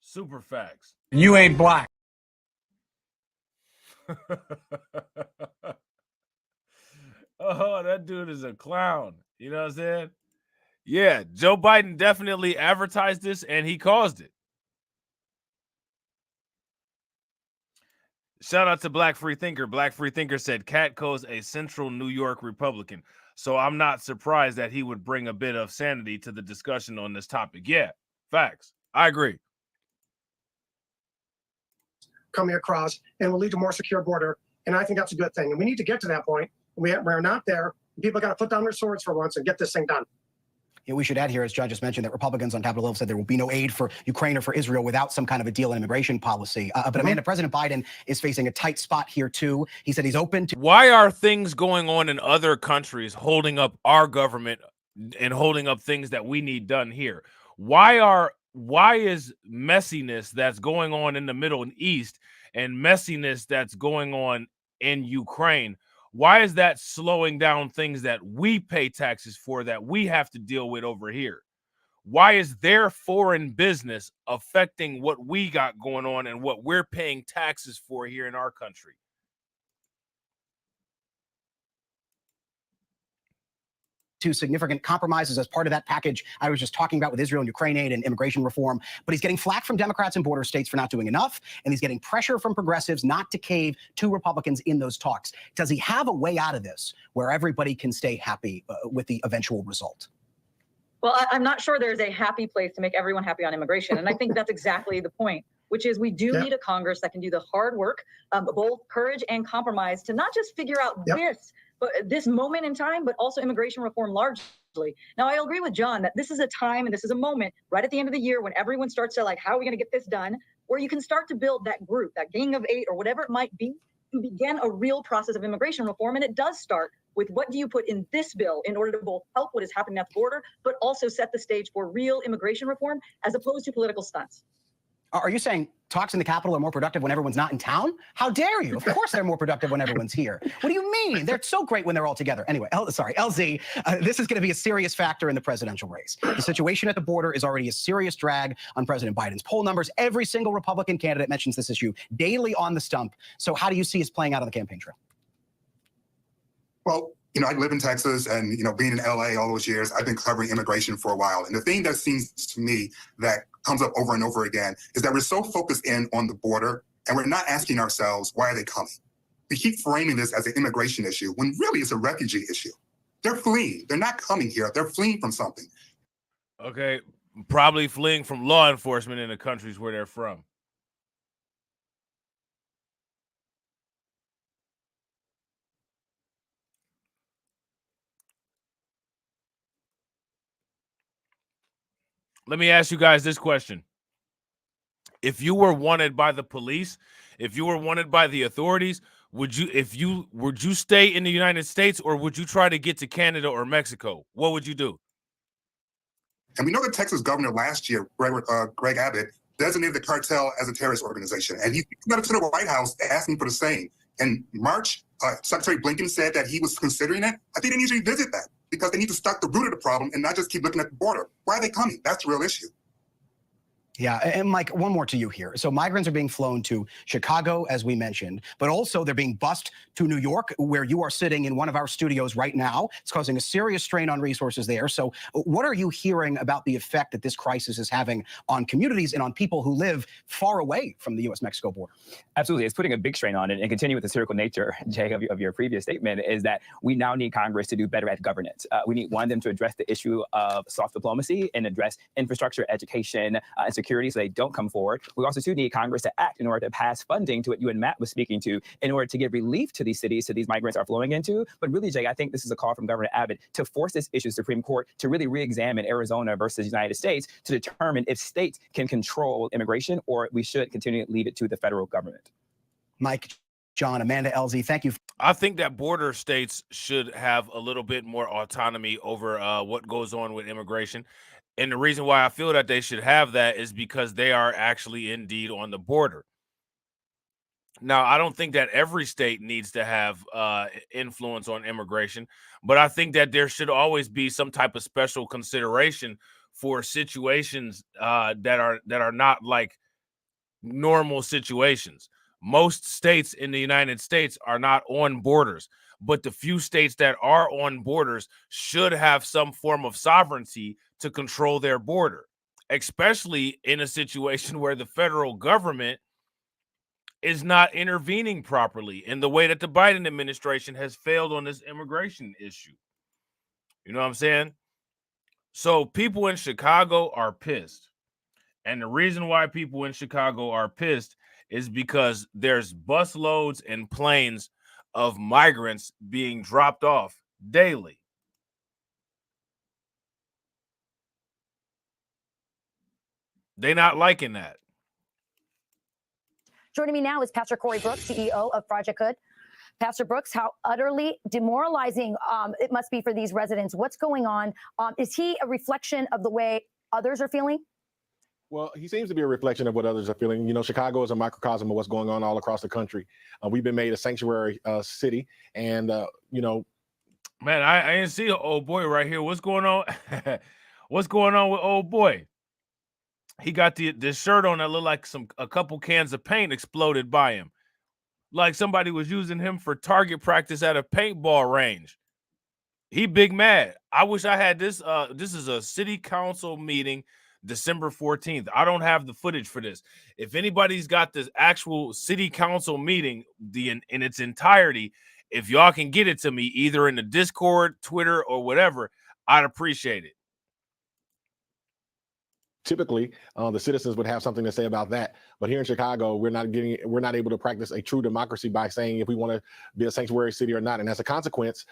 Super facts. You ain't black. Oh, that dude is a clown. You know what I'm saying? Yeah, Joe Biden definitely advertised this and he caused it. Shout out to Black Free Thinker. Black Free Thinker said Katko's a central New York Republican. So I'm not surprised that he would bring a bit of sanity to the discussion on this topic. Yeah, facts. I agree. Coming across and will lead to more secure border. And I think that's a good thing. And we need to get to that point. We're not there. People got to put down their swords for once and get this thing done. Yeah, we should add here, as John just mentioned, that Republicans on Capitol Hill said there will be no aid for Ukraine or for Israel without some kind of a deal in immigration policy. But Amanda, President Biden is facing a tight spot here, too. He said he's open to... Why are things going on in other countries holding up our government and holding up things that we need done here? Why is messiness that's going on in the Middle East and messiness that's going on in Ukraine, why is that slowing down things that we pay taxes for that we have to deal with over here? Why is their foreign business affecting what we got going on and what we're paying taxes for here in our country? To significant compromises as part of that package I was just talking about with Israel and Ukraine aid and immigration reform. But he's getting flack from Democrats in border states for not doing enough, and he's getting pressure from progressives not to cave to Republicans in those talks. Does he have a way out of this where everybody can stay happy with the eventual result? Well, I'm not sure there's a happy place to make everyone happy on immigration. And I think that's exactly the point, which is we do need a Congress that can do the hard work, both courage and compromise, to not just figure out this moment in time, but also immigration reform largely. Now, I agree with John that this is a time and this is a moment right at the end of the year when everyone starts to like, how are we going to get this done? Where you can start to build that group, that gang of 8 or whatever it might be, and begin a real process of immigration reform. And it does start with what do you put in this bill in order to both help what is happening at the border, but also set the stage for real immigration reform as opposed to political stunts. Are you saying talks in the Capitol are more productive when everyone's not in town? How dare you? Of course they're more productive when everyone's here. What do you mean? They're so great when they're all together. Anyway, LZ, this is going to be a serious factor in the presidential race. The situation at the border is already a serious drag on President Biden's poll numbers. Every single Republican candidate mentions this issue daily on the stump. So how do you see it playing out on the campaign trail? Well, you know, I live in Texas and, you know, being in LA all those years, I've been covering immigration for a while. And the thing that seems to me that comes up over and over again is that we're so focused in on the border and we're not asking ourselves, why are they coming? We keep framing this as an immigration issue when really it's a refugee issue. They're fleeing. They're not coming here. They're fleeing from something. Okay, probably fleeing from law enforcement in the countries where they're from. Let me ask you guys this question. If you were wanted by the police, if you were wanted by the authorities, would you stay in the United States or would you try to get to Canada or Mexico? What would you do? And we know the Texas governor last year, Greg Abbott, designated the cartel as a terrorist organization. And he got to the White House asking for the same. In March, Secretary Blinken said that he was considering it. I think they need to revisit that because they need to start the root of the problem and not just keep looking at the border. Why are they coming? That's the real issue. Yeah, and Mike, one more to you here. So migrants are being flown to Chicago, as we mentioned, but also they're being bused to New York, where you are sitting in one of our studios right now. It's causing a serious strain on resources there. So what are you hearing about the effect that this crisis is having on communities and on people who live far away from the U.S.-Mexico border? Absolutely. It's putting a big strain on it. And continue with the circle nature, Jay, of your previous statement, is that we now need Congress to do better at governance. We need them to address the issue of soft diplomacy and address infrastructure, education, and security so they don't come forward. We also do need Congress to act in order to pass funding to what you and Matt was speaking to in order to give relief to these cities, so these migrants are flowing into. But really, Jay, I think this is a call from Governor Abbott to force this issue to the Supreme Court to really re-examine Arizona versus the United States to determine if states can control immigration or we should continue to leave it to the federal government. Mike, John, Amanda, LZ, thank you. I think that border states should have a little bit more autonomy over what goes on with immigration. And the reason why I feel that they should have that is because they are actually indeed on the border. Now, I don't think that every state needs to have influence on immigration, but I think that there should always be some type of special consideration for situations that are not like normal situations. Most states in the United States are not on borders, but the few states that are on borders should have some form of sovereignty to control their border, especially in a situation where the federal government is not intervening properly in the way that the Biden administration has failed on this immigration issue. You know what I'm saying? So people in Chicago are pissed. And the reason why people in Chicago are pissed is because there's busloads and planes of migrants being dropped off daily. They're not liking that. Joining me now is Pastor Corey Brooks, CEO of Project Hood. Pastor Brooks, how utterly demoralizing it must be for these residents. What's going on? Is he a reflection of the way others are feeling? Well, he seems to be a reflection of what others are feeling. You know, Chicago is a microcosm of what's going on all across the country. We've been made a sanctuary city, and you know, man, I didn't see an old boy right here. What's going on? What's going on with old boy? He got this shirt on that looked like a couple cans of paint exploded by him, like somebody was using him for target practice at a paintball range. He big mad. I wish I had this. This is a city council meeting, December 14th. I don't have the footage for this. If anybody's got this actual city council meeting in its entirety, if y'all can get it to me either in the Discord, Twitter, or whatever, I'd appreciate it. typically the citizens would have something to say about that. But here in Chicago, we're not able to practice a true democracy by saying if we want to be a sanctuary city or not. And as a consequence,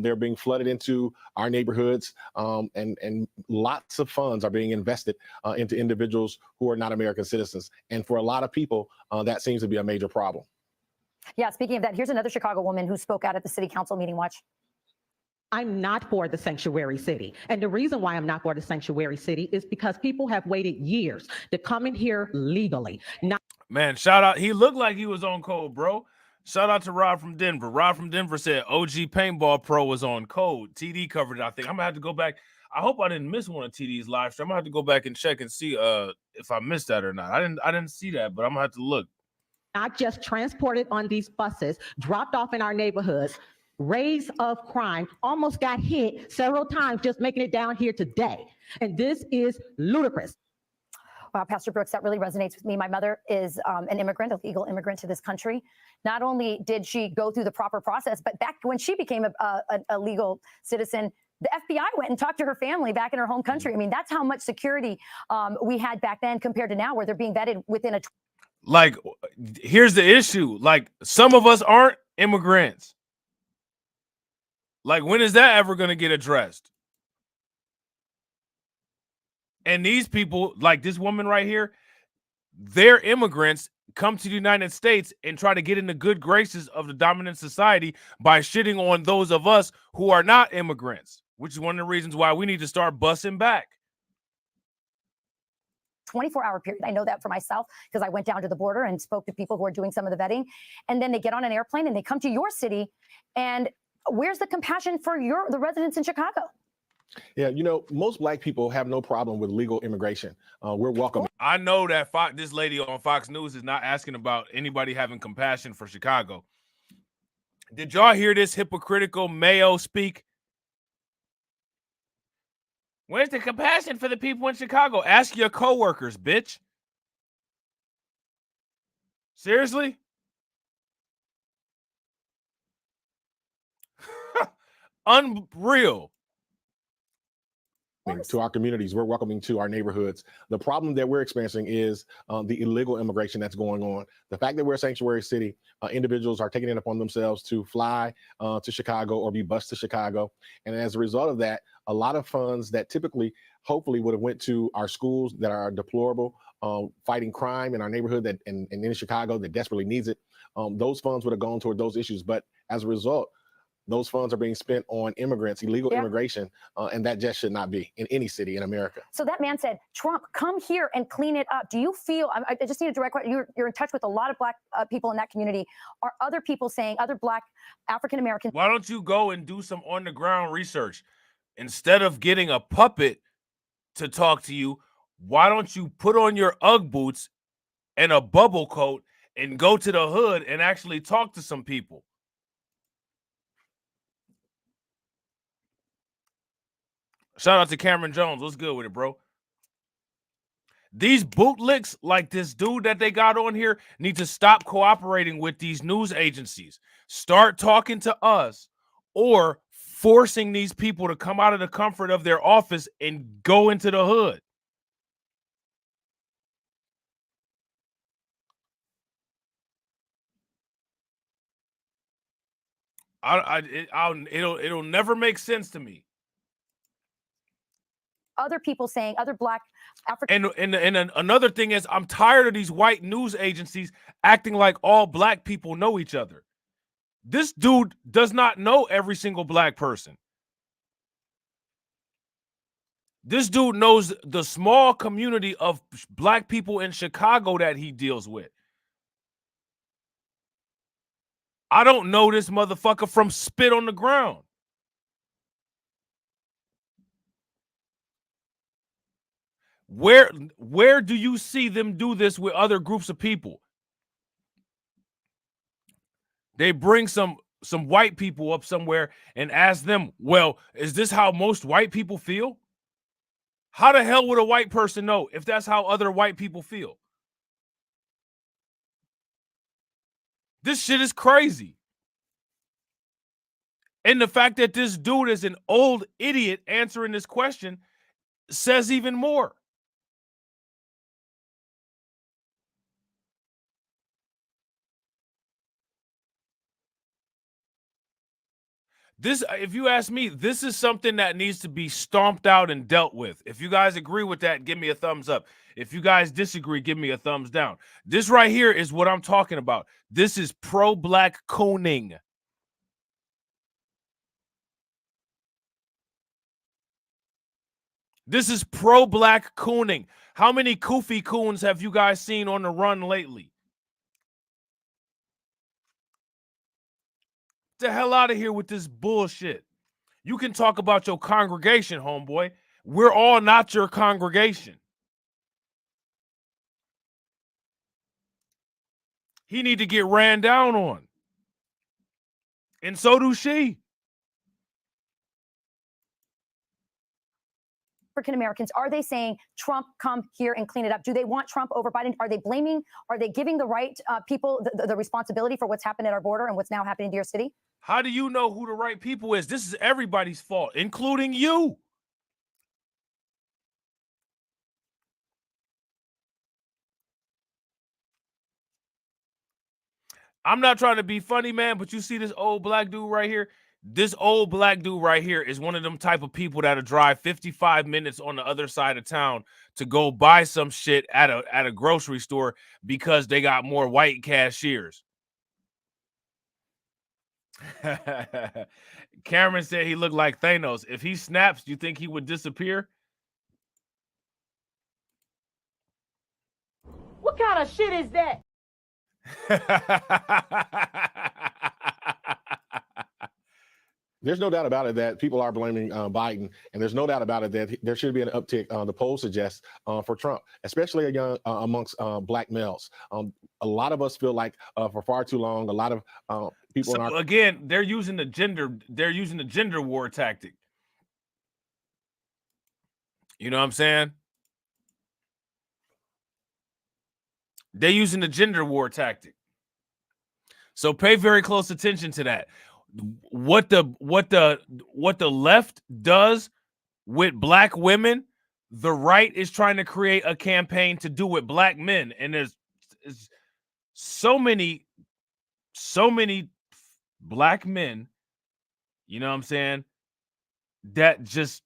they're being flooded into our neighborhoods, and lots of funds are being invested into individuals who are not American citizens. And for a lot of people, that seems to be a major problem. Yeah, speaking of that, here's another Chicago woman who spoke out at the city council meeting. Watch. I'm not for the sanctuary city. And the reason why I'm not for the sanctuary city is because people have waited years to come in here legally. Man, shout out. He looked like he was on code, bro. Shout out to Rob from Denver. Rob from Denver said OG Paintball Pro was on code. TD covered it, I think. I'm going to have to go back. I hope I didn't miss one of TD's live stream. I'm going to have to go back and check and see if I missed that or not. I didn't see that, but I'm going to have to look. Not just transported on these buses, dropped off in our neighborhoods. Rays of crime, almost got hit several times just making it down here today. And this is ludicrous. Wow, Pastor Brooks, that really resonates with me. My mother is an immigrant, a legal immigrant to this country. Not only did she go through the proper process, but back when she became a legal citizen, the FBI went and talked to her family back in her home country. I mean, that's how much security we had back then compared to now, where they're being vetted within a... Like, here's the issue. Like, some of us aren't immigrants. Like, when is that ever going to get addressed? And these people, like this woman right here, they're immigrants, come to the United States and try to get in the good graces of the dominant society by shitting on those of us who are not immigrants, which is one of the reasons why we need to start busing back. 24-hour period. I know that for myself because I went down to the border and spoke to people who are doing some of the vetting. And then they get on an airplane and they come to your city. And where's the compassion for the residents in Chicago? Yeah, you know, most Black people have no problem with legal immigration. We're welcome. I know that this lady on Fox News is not asking about anybody having compassion for Chicago. Did y'all hear this hypocritical Mayo speak? Where's the compassion for the people in Chicago? Ask your coworkers, bitch. Seriously? Unreal. To our communities, we're welcoming to our neighborhoods. The problem that we're experiencing is the illegal immigration that's going on. The fact that we're a sanctuary city, individuals are taking it upon themselves to fly to Chicago or be bused to Chicago. And as a result of that, a lot of funds that typically, hopefully would have went to our schools that are deplorable, fighting crime in our neighborhood that and in Chicago that desperately needs it, those funds would have gone toward those issues. But as a result, those funds are being spent on immigrants, illegal immigration, and that just should not be in any city in America. So that man said, Trump, come here and clean it up. Do you feel, I just need a direct question, you're in touch with a lot of Black people in that community. Are other people saying, other Black African-Americans? Why don't you go and do some on-the-ground research? Instead of getting a puppet to talk to you, why don't you put on your Ugg boots and a bubble coat and go to the hood and actually talk to some people? Shout out to Cameron Jones. What's good with it, bro? These bootlicks like this dude that they got on here need to stop cooperating with these news agencies. Start talking to us or forcing these people to come out of the comfort of their office and go into the hood. It'll never make sense to me. Other people saying, other Black African. And another thing is, I'm tired of these white news agencies acting like all Black people know each other. This dude does not know every single Black person. This dude knows the small community of Black people in Chicago that he deals with. I don't know this motherfucker from spit on the ground. Where do you see them do this with other groups of people? They bring some white people up somewhere and ask them, well, is this how most white people feel? How the hell would a white person know if that's how other white people feel? This shit is crazy. And the fact that this dude is an old idiot answering this question says even more. This, if you ask me, this is something that needs to be stomped out and dealt with. If you guys agree with that, give me a thumbs up. If you guys disagree, give me a thumbs down. This right here is what I'm talking about. This is pro-Black cooning. This is pro-Black cooning. How many koofy coons have you guys seen on the run lately? Get the hell out of here with this bullshit. You can talk about your congregation, homeboy. We're all not your congregation. He need to get ran down on. And so do she. African Americans, are they saying, Trump, come here and clean it up? Do they want Trump over Biden? Are they blaming, are they giving the right people the responsibility for what's happened at our border and what's now happening to your city? How do you know who the right people is? This is everybody's fault, including you. I'm not trying to be funny, man, but you see this old Black dude right here? This old Black dude right here is one of them type of people that'll drive 55 minutes on the other side of town to go buy some shit at a grocery store because they got more white cashiers. Cameron said he looked like Thanos. If he snaps, do you think he would disappear? What kind of shit is that? There's no doubt about it that people are blaming Biden, and there's no doubt about it that there should be an uptick. The polls suggest for Trump, especially amongst black males. A lot of us feel like for far too long, a lot of people. So again, they're using the gender war tactic. You know what I'm saying? They're using the gender war tactic. So pay very close attention to that. What the left does with black women, the right is trying to create a campaign to do with black men. And there's so many black men, you know what I'm saying, that just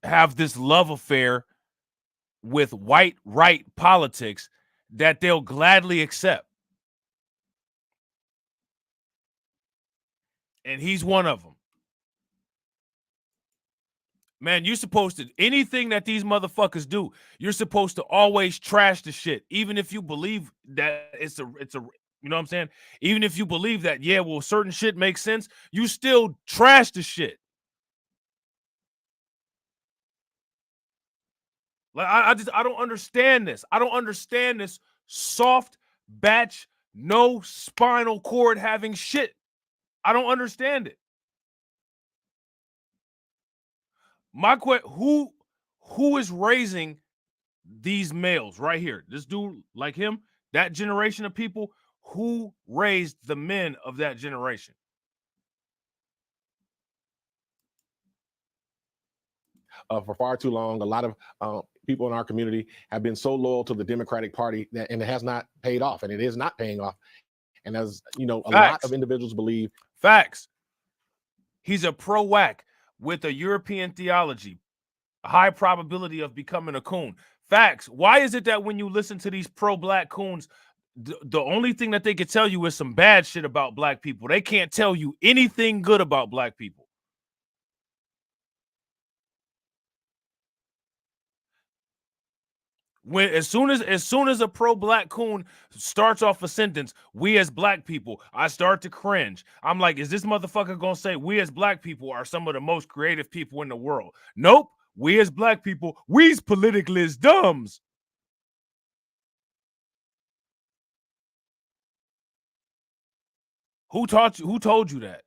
have this love affair with white right politics that they'll gladly accept. And he's one of them. Man, you're supposed to, anything that these motherfuckers do, you're supposed to always trash the shit. Even if you believe that it's a, you know what I'm saying? Even if you believe that, yeah, well, certain shit makes sense, you still trash the shit. Like, I don't understand this. I don't understand this soft batch, no spinal cord having shit. I don't understand it. My question, who is raising these males right here? This dude like him, that generation of people, who raised the men of that generation? For far too long, a lot of people in our community have been so loyal to the Democratic Party and it has not paid off, and it is not paying off. And as you know, a lot of individuals believe. Facts. He's a pro-whack with a European theology, a high probability of becoming a coon. Facts. Why is it that when you listen to these pro-black coons, the only thing that they can tell you is some bad shit about black people? They can't tell you anything good about black people. When as soon as a pro-black coon starts off a sentence, we as black people, I start to cringe. I'm like, is this motherfucker gonna say we as black people are some of the most creative people in the world? Nope. We as black people, we's politically as dumbs. Who taught you? Who told you that?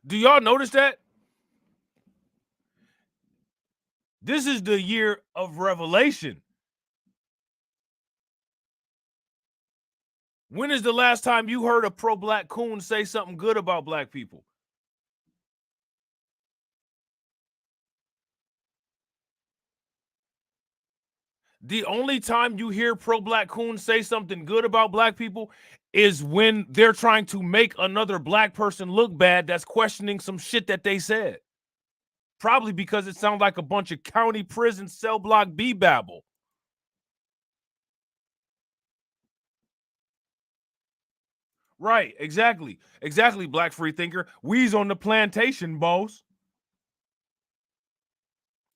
Do y'all notice that? This is the year of revelation. When is the last time you heard a pro-black coon say something good about black people? The only time you hear pro-black coons say something good about black people is when they're trying to make another black person look bad that's questioning some shit that they said. Probably because it sounds like a bunch of county prison cell block B babble. Right, exactly. Exactly, black free thinker. We's on the plantation, boss.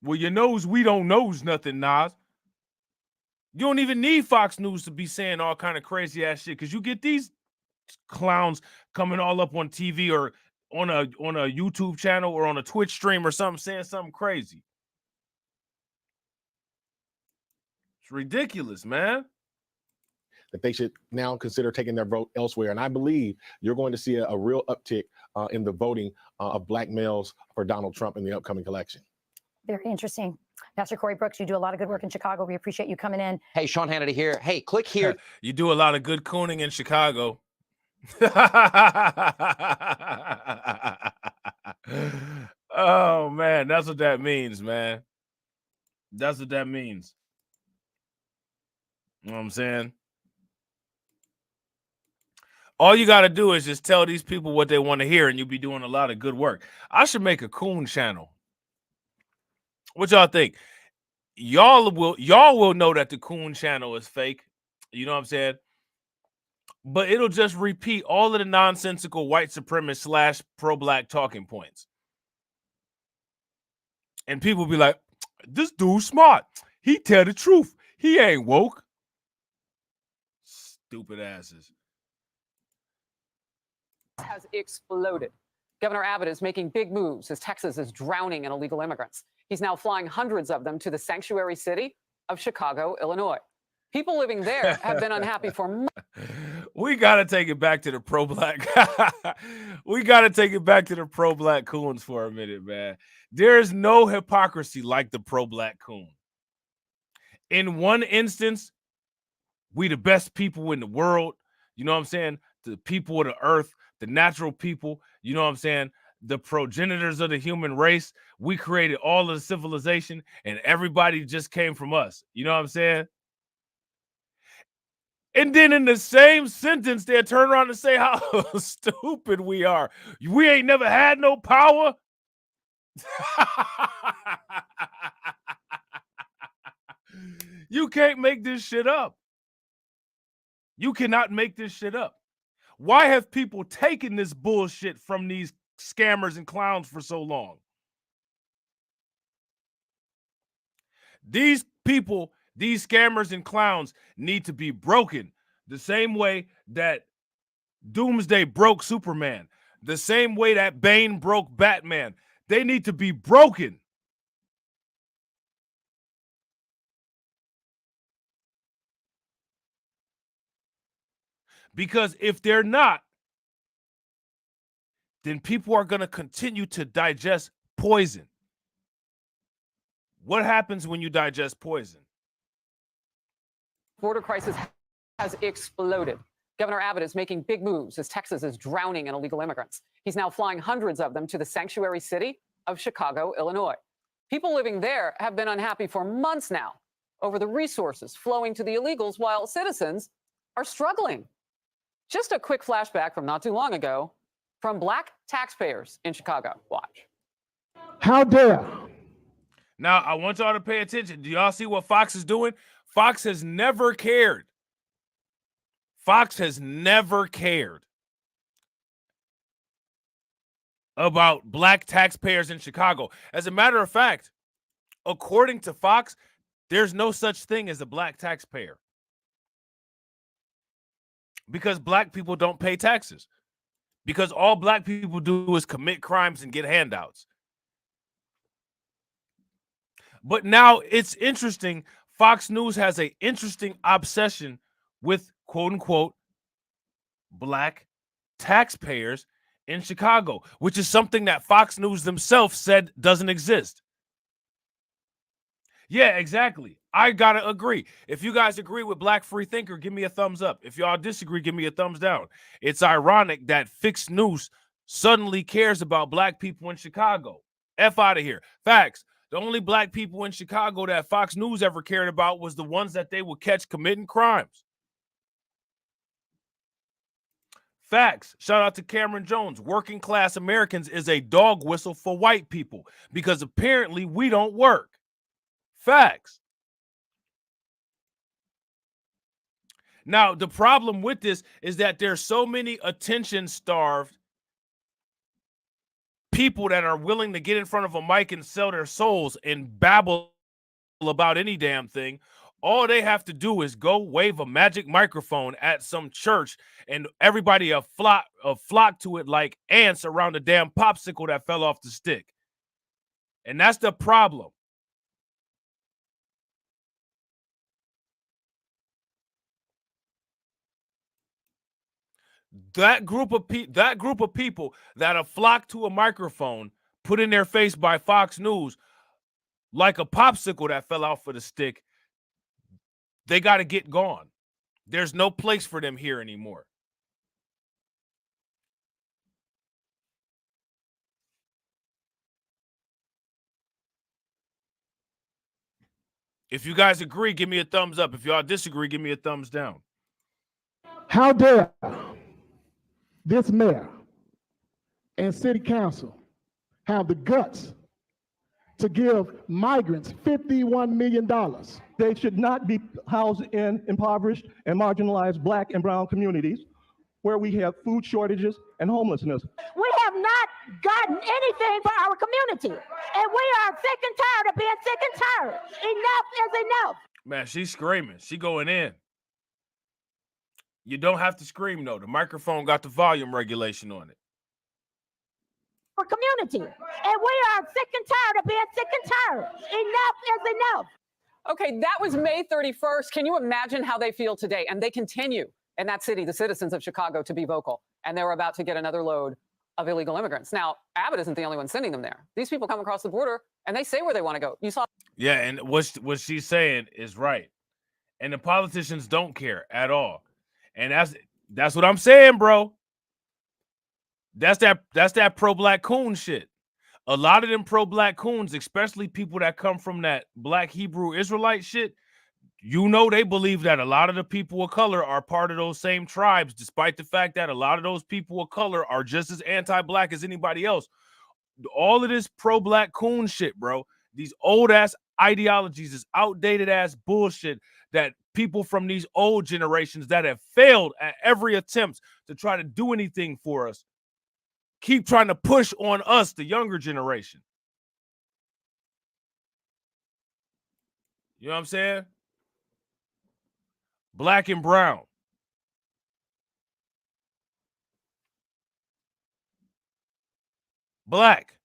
Well, you knows we don't knows nothing, Nas. You don't even need Fox News to be saying all kind of crazy ass shit, because you get these clowns coming all up on TV or on a YouTube channel or on a Twitch stream or something saying something crazy. It's ridiculous, man. That they should now consider taking their vote elsewhere. And I believe you're going to see a real uptick in the voting of black males for Donald Trump in the upcoming election. Very interesting. Pastor Corey Brooks, you do a lot of good work in Chicago. We appreciate you coming in. Hey, Sean Hannity here. Hey, click here. You do a lot of good cooning in Chicago. Oh, man, that's what that means, man. That's what that means. You know what I'm saying? All you got to do is just tell these people what they want to hear, and you'll be doing a lot of good work. I should make a coon channel. What y'all think? Y'all will know that the coon channel is fake. You know what I'm saying? But it'll just repeat all of the nonsensical white supremacist / pro-black talking points. And people be like, this dude's smart. He tell the truth. He ain't woke. Stupid asses. Has exploded. Governor Abbott is making big moves as Texas is drowning in illegal immigrants. He's now flying hundreds of them to the sanctuary city of Chicago, Illinois. People living there have been unhappy for months. We got to take it back to the pro-black. We got to take it back to the pro-black coons for a minute, man. There's no hypocrisy like the pro-black coon. In one instance, we the best people in the world. You know what I'm saying? The people of the earth, the natural people. You know what I'm saying? The progenitors of the human race. We created all of the civilization, and everybody just came from us. You know what I'm saying? And then in the same sentence, they'll turn around and say how stupid we are. We ain't never had no power. You can't make this shit up. You cannot make this shit up. Why have people taken this bullshit from these scammers and clowns for so long? These people, these scammers and clowns need to be broken the same way that Doomsday broke Superman, the same way that Bane broke Batman. They need to be broken. Because if they're not, then people are going to continue to digest poison. What happens when you digest poison? Border crisis has exploded. Governor Abbott is making big moves as Texas is drowning in illegal immigrants. He's now flying hundreds of them to the sanctuary city of Chicago, Illinois. People living there have been unhappy for months now over the resources flowing to the illegals while citizens are struggling. Just a quick flashback from not too long ago from Black taxpayers in Chicago. Watch. How dare. Now, I want y'all to pay attention. Do y'all see what Fox is doing? Fox has never cared. Fox has never cared about Black taxpayers in Chicago. As a matter of fact, according to Fox, there's no such thing as a Black taxpayer. Because Black people don't pay taxes. Because all Black people do is commit crimes and get handouts. But now it's interesting. Fox News has an interesting obsession with quote unquote Black taxpayers in Chicago, which is something that Fox News themselves said doesn't exist. Yeah, exactly. I gotta agree. If you guys agree with Black Free Thinker, give me a thumbs up. If y'all disagree, give me a thumbs down. It's ironic that Fixed News suddenly cares about Black people in Chicago. F out of here. Facts. The only Black people in Chicago that Fox News ever cared about was the ones that they would catch committing crimes. Facts. Shout out to Cameron Jones. Working class Americans is a dog whistle for white people because apparently we don't work. Facts. Now, the problem with this is that there's so many attention-starved people that are willing to get in front of a mic and sell their souls and babble about any damn thing. All they have to do is go wave a magic microphone at some church and everybody a flock to it like ants around a damn popsicle that fell off the stick. And that's the problem. That group of people that have flocked to a microphone put in their face by Fox News like a popsicle that fell off of the stick, they got to get gone. There's no place for them here anymore. If you guys agree, give me a thumbs up. If y'all disagree, give me a thumbs down. How dare this mayor and city council have the guts to give migrants $51 million. They should not be housed in impoverished and marginalized Black and brown communities where we have food shortages and homelessness. We have not gotten anything for our community. And we are sick and tired of being sick and tired. Enough is enough. Man, she's screaming. She going in. You don't have to scream, though. The microphone got the volume regulation on it. For community. And we are sick and tired of being sick and tired. Enough is enough. Okay, that was May 31st. Can you imagine how they feel today? And they continue in that city, the citizens of Chicago, to be vocal. And they're about to get another load of illegal immigrants. Now, Abbott isn't the only one sending them there. These people come across the border and they say where they want to go. You saw. Yeah, and what she's saying is right. And the politicians don't care at all. And that's what I'm saying, bro. That's that pro-black coon shit. A lot of them pro-black coons, especially people that come from that black Hebrew Israelite shit, you know, they believe that a lot of the people of color are part of those same tribes, despite the fact that a lot of those people of color are just as anti-black as anybody else. All of this pro-black coon shit, bro, these old-ass ideologies, this outdated-ass bullshit that people from these old generations that have failed at every attempt to try to do anything for us keep trying to push on us, the younger generation. You know what I'm saying? Black and brown. Black.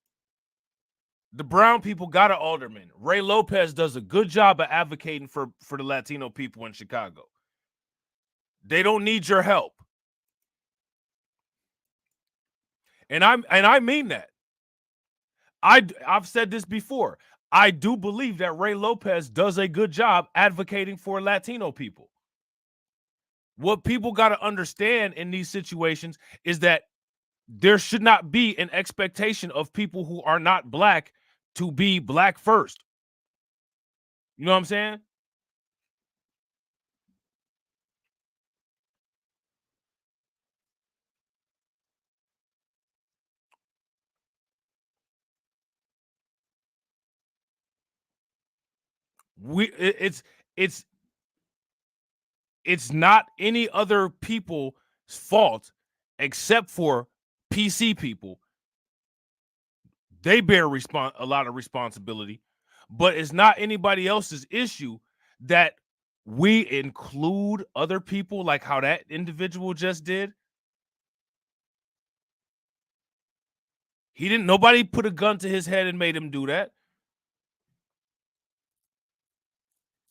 The brown people got an alderman. Ray Lopez does a good job of advocating for the Latino people in Chicago. They don't need your help. And I mean that. I've said this before. I do believe that Ray Lopez does a good job advocating for Latino people. What people got to understand in these situations is that there should not be an expectation of people who are not black to be black first. You know what I'm saying? It's not any other people's fault except for PC people. They bear a lot of responsibility, but it's not anybody else's issue that we include other people like how that individual just did. Nobody put a gun to his head and made him do that.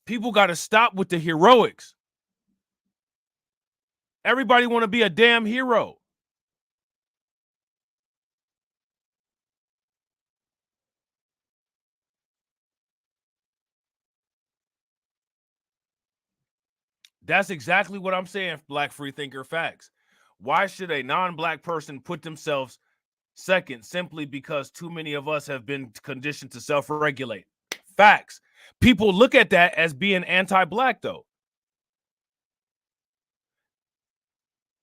People got to stop with the heroics. Everybody want to be a damn hero. That's exactly what I'm saying, Black Freethinker Facts. Why should a non-black person put themselves second simply because too many of us have been conditioned to self-regulate? Facts. People look at that as being anti-black, though.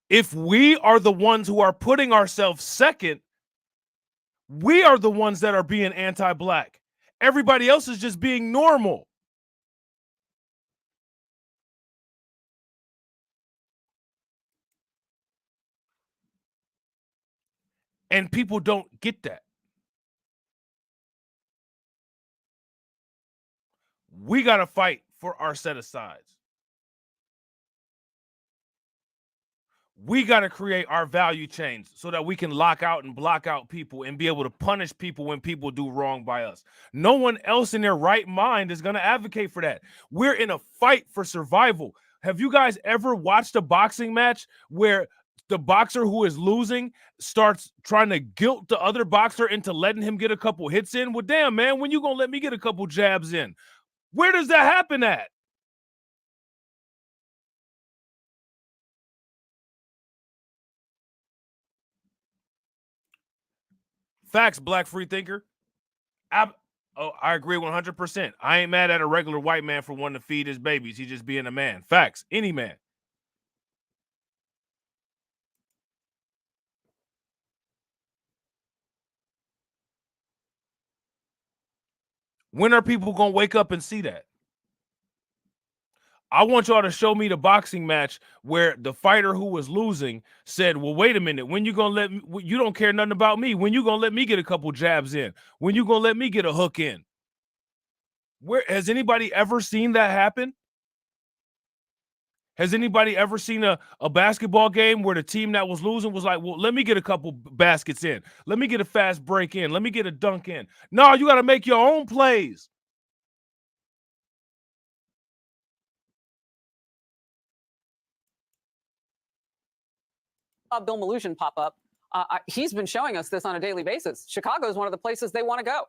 If we are the ones who are putting ourselves second, we are the ones that are being anti-black. Everybody else is just being normal. And people don't get that. We got to fight for our set of sides. We got to create our value chains so that we can lock out and block out people and be able to punish people when people do wrong by us. No one else in their right mind is going to advocate for that. We're in a fight for survival. Have you guys ever watched a boxing match where the boxer who is losing starts trying to guilt the other boxer into letting him get a couple hits in? Well, damn, man, when you going to let me get a couple jabs in? Where does that happen at? Facts, Black Freethinker. I agree 100%. I ain't mad at a regular white man for wanting to feed his babies. He's just being a man. Facts. Any man. When are people going to wake up and see that? I want y'all to show me the boxing match where the fighter who was losing said, well, wait a minute. When you going to let me, you don't care nothing about me. When you going to let me get a couple jabs in? When you going to let me get a hook in? Where has anybody ever seen that happen? Has anybody ever seen a basketball game where the team that was losing was like, well, let me get a couple baskets in. Let me get a fast break in. Let me get a dunk in. No, you got to make your own plays. Bill Maloogian pop up. He's been showing us this on a daily basis. Chicago is one of the places they want to go.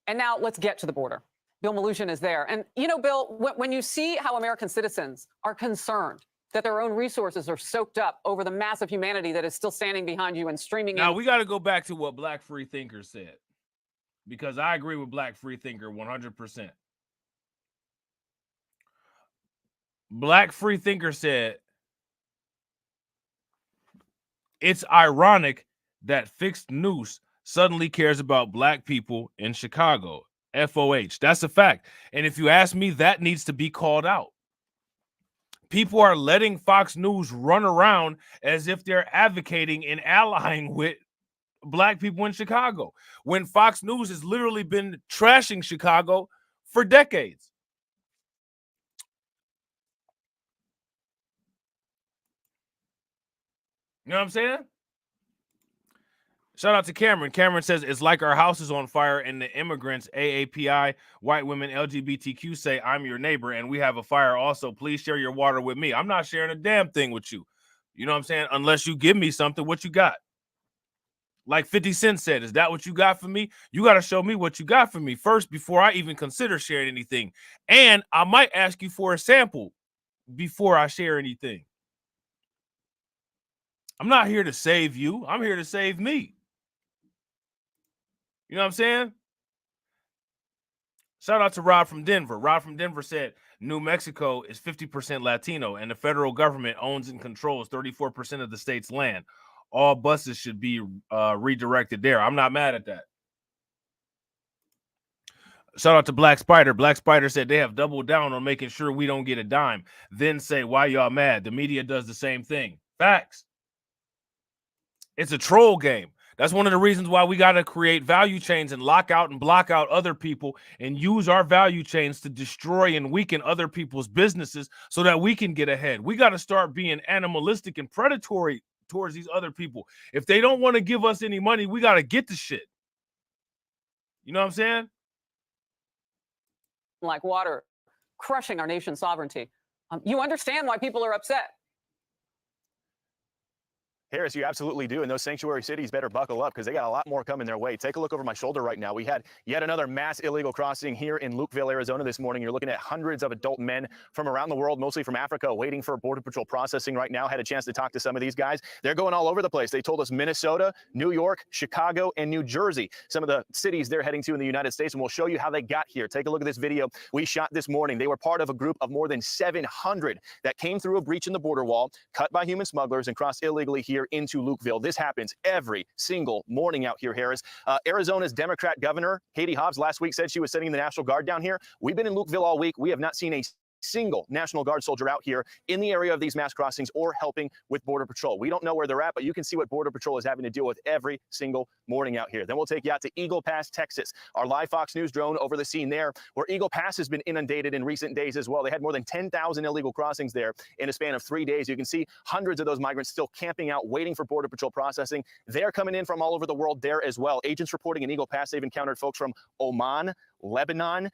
And now let's get to the border. Bill Maloogian is there. And, you know, Bill, when you see how American citizens are concerned that their own resources are soaked up over the mass of humanity that is still standing behind you and streaming Now, in. we got to go back to what Black Free Thinker said, because I agree with Black Free Thinker 100%. Black Free Thinker said, it's ironic that Fixed Noose suddenly cares about black people in Chicago. FOH. That's a fact. And if you ask me, that needs to be called out. People are letting Fox News run around as if they're advocating and allying with black people in Chicago, when Fox News has literally been trashing Chicago for decades. You know what I'm saying? Shout out to Cameron. Cameron says, it's like our house is on fire and the immigrants, AAPI, white women, LGBTQ say, I'm your neighbor and we have a fire also. Please share your water with me. I'm not sharing a damn thing with you. You know what I'm saying? Unless you give me something, what you got? Like 50 Cent said, is that what you got for me? You got to show me what you got for me first before I even consider sharing anything. And I might ask you for a sample before I share anything. I'm not here to save you. I'm here to save me. You know what I'm saying? Shout out to Robb from Denver. Robb from Denver said, New Mexico is 50% Latino and the federal government owns and controls 34% of the state's land. All buses should be redirected there. I'm not mad at that. Shout out to Black Spider. Black Spider said they have doubled down on making sure we don't get a dime. Then say, why y'all mad? The media does the same thing. Facts. It's a troll game. That's one of the reasons why we got to create value chains and lock out and block out other people and use our value chains to destroy and weaken other people's businesses so that we can get ahead. We got to start being animalistic and predatory towards these other people. If they don't want to give us any money, we got to get the shit. You know what I'm saying? Like water, crushing our nation's sovereignty. You understand why people are upset. Harris, you absolutely do. And those sanctuary cities better buckle up because they got a lot more coming their way. Take a look over my shoulder right now. We had yet another mass illegal crossing here in Lukeville, Arizona this morning. You're looking at hundreds of adult men from around the world, mostly from Africa, waiting for Border Patrol processing right now. Had a chance to talk to some of these guys. They're going all over the place. They told us Minnesota, New York, Chicago, and New Jersey, some of the cities they're heading to in the United States. And we'll show you how they got here. Take a look at this video we shot this morning. They were part of a group of more than 700 that came through a breach in the border wall, cut by human smugglers, and crossed illegally here into Lukeville. This happens every single morning out here, Harris. Arizona's Democrat governor, Katie Hobbs, last week said she was sending the National Guard down here. We've been in Lukeville all week. We have not seen a single National Guard soldier out here in the area of these mass crossings or helping with Border Patrol. We don't know where they're at, but you can see what Border Patrol is having to deal with every single morning out here. Then we'll take you out to Eagle Pass, Texas. Our live Fox News drone over the scene there, where Eagle Pass has been inundated in recent days as well. They had more than 10,000 illegal crossings there in a span of 3 days. You can see hundreds of those migrants still camping out, waiting for Border Patrol processing. They're coming in from all over the world there as well. Agents reporting in Eagle Pass, they've encountered folks from Oman, Lebanon,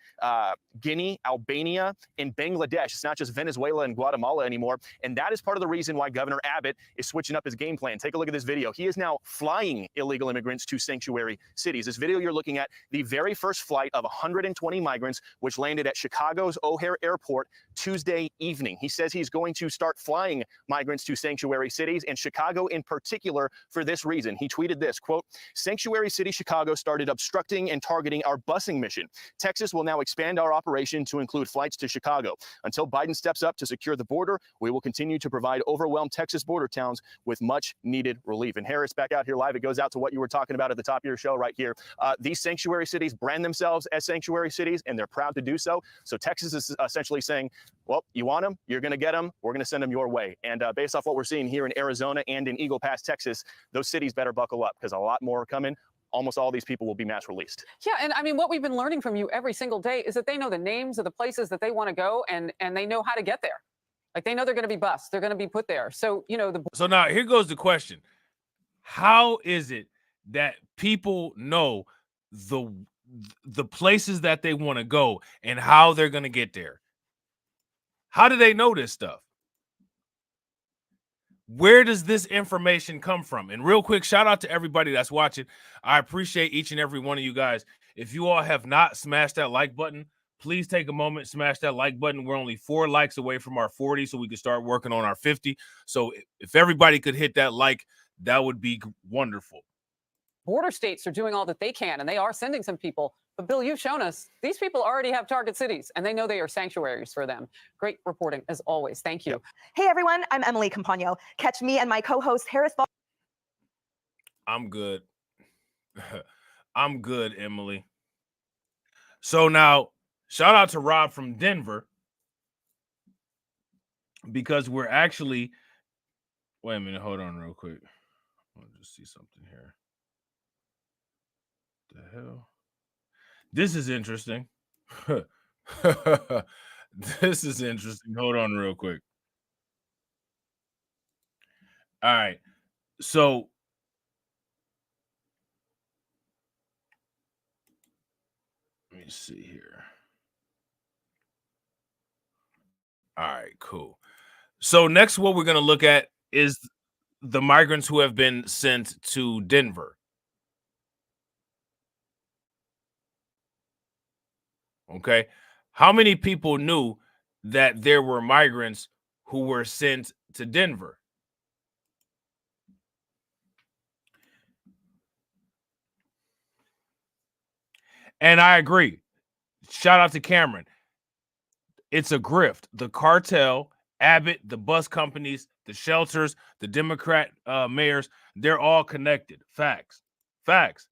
Guinea, Albania, and Bangladesh. It's not just Venezuela and Guatemala anymore. And that is part of the reason why Governor Abbott is switching up his game plan. Take a look at this video. He is now flying illegal immigrants to sanctuary cities. This video you're looking at, the very first flight of 120 migrants, which landed at Chicago's O'Hare Airport Tuesday evening. He says he's going to start flying migrants to sanctuary cities, and Chicago in particular, for this reason. He tweeted this, quote, "Sanctuary City Chicago started obstructing and targeting our busing mission. Texas will now expand our operation to include flights to Chicago. Until Biden steps up to secure the border, we will continue to provide overwhelmed Texas border towns with much needed relief. And Harris, back out here live, it goes out to what you were talking about at the top of your show right here. These sanctuary cities brand themselves as sanctuary cities, and they're proud to do so. So Texas is essentially saying, well, you want them, you're going to get them, we're going to send them your way. And based off what we're seeing here in Arizona and in Eagle Pass, Texas, those cities better buckle up because a lot more are coming. Almost all these people will be mass released. Yeah, and I mean, what we've been learning from you every single day is that they know the names of the places that they want to go, and they know how to get there. Like, they know they're going to be bused. They're going to be put there. So, you know, So now here goes the question. How is it that people know the places that they want to go and how they're going to get there? How do they know this stuff? Where does this information come from? And real quick, shout out to everybody that's watching. I appreciate each and every one of you guys. If you all have not smashed that like button, please take a moment, smash that like button. We're only 4 likes away from our 40, so we can start working on our 50. So if everybody could hit that like, that would be wonderful. border states are doing all that they can, and they are sending some people. But Bill, you've shown us these people already have target cities, and they know they are sanctuaries for them. Great reporting, as always. Thank you. Hey, everyone. I'm Emily Campagno. Catch me and my co-host, Harris. I'm good. I'm good, Emily. So now, shout out to Rob from Denver, because we're actually, wait a minute, hold on real quick. I'll just see something here. The hell? This is interesting. This is interesting. Hold on real quick. All right. So let me see here. All right, cool. So next, what we're going to look at is the migrants who have been sent to Denver. Okay. How many people knew that there were migrants who were sent to Denver? And I agree. Shout out to Cameron. It's a grift. The cartel, Abbott, the bus companies, the shelters, the Democrat mayors, they're all connected. Facts. Facts.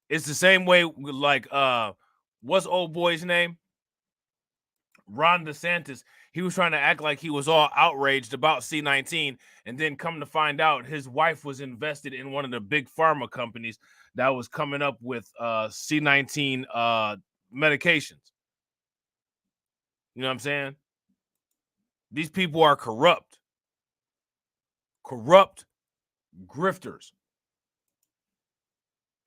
It's the same way like what's old boy's name? Ron DeSantis. He was trying to act like he was all outraged about C-19, and then come to find out his wife was invested in one of the big pharma companies that was coming up with C-19 medications. You know what I'm saying? These people are corrupt. Corrupt grifters.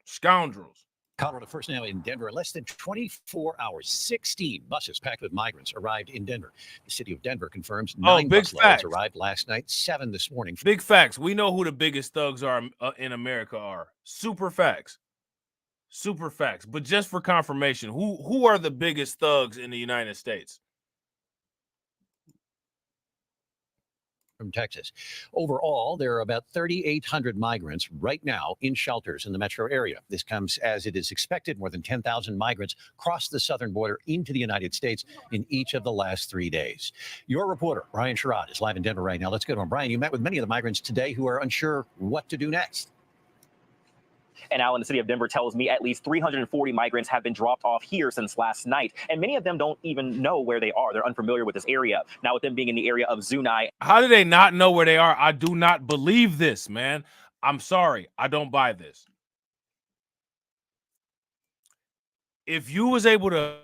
Scoundrels. Colorado first now in Denver. In less than 24 hours, 16 buses packed with migrants arrived in Denver. The city of Denver confirms 9 big bus loads arrived last night, 7 this morning. Big facts. We know who the biggest thugs are in America are. Super facts. Super facts. But just for confirmation, who are the biggest thugs in the United States? From Texas. Overall, there are about 3,800 migrants right now in shelters in the metro area. This comes as it is expected more than 10,000 migrants crossed the southern border into the United States in each of the last 3 days. Your reporter, Brian Sherrod, is live in Denver right now. Let's go to him. Brian, you met with many of the migrants today who are unsure what to do next. And now in the city of Denver tells me at least 340 migrants have been dropped off here since last night. And many of them don't even know where they are. They're unfamiliar with this area. Now, with them being in the area of Zunai. How do they not know where they are? I do not believe this, man. I'm sorry. I don't buy this. If you was able to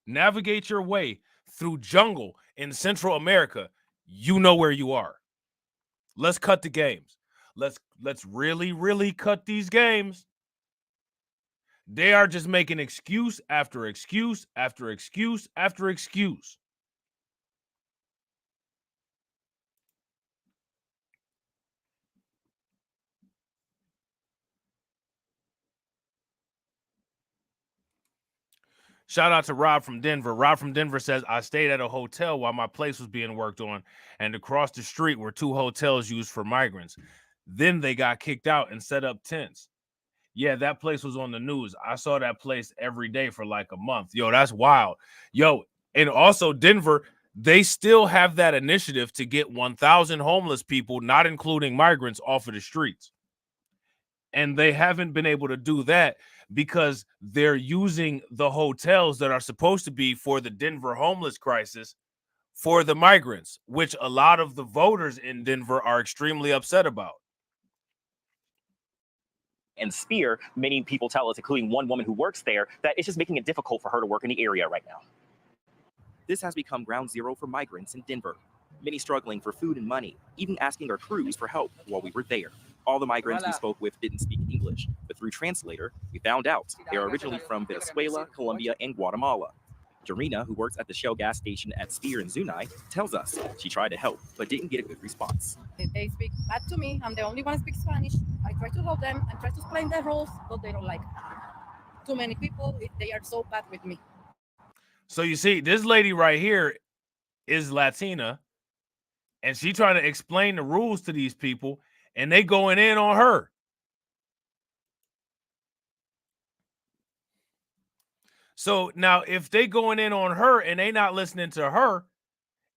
navigate your way through jungle in Central America, you know where you are. Let's cut the games. Let's really cut these games. They are just making excuse after excuse after excuse after excuse. Shout out to Rob from Denver. Rob from Denver says, I stayed at a hotel while my place was being worked on, and across the street were 2 hotels used for migrants. Then they got kicked out and set up tents. Yeah, that place was on the news. I saw that place every day for like a month. Yo, that's wild. Yo, and also Denver, they still have that initiative to get 1,000 homeless people, not including migrants, off of the streets. And they haven't been able to do that because they're using the hotels that are supposed to be for the Denver homeless crisis for the migrants, which a lot of the voters in Denver are extremely upset about. And Spear, many people tell us, including one woman who works there, that it's just making it difficult for her to work in the area right now. This has become ground zero for migrants in Denver, many struggling for food and money, even asking our crews for help while we were there. All the migrants we spoke with didn't speak English, but through Translator, we found out they are originally from Venezuela, Colombia, and Guatemala. Jarena, who works at the Shell gas station at Spear in Zunai, tells us she tried to help, but didn't get a good response. They speak bad to me. I'm the only one who speaks Spanish. I try to help them. I try to explain the rules, but they don't like it. Too many people, they are so bad with me. So you see, this lady right here is Latina, and she trying to explain the rules to these people, and they going in on her. So now if they going in on her and they not listening to her,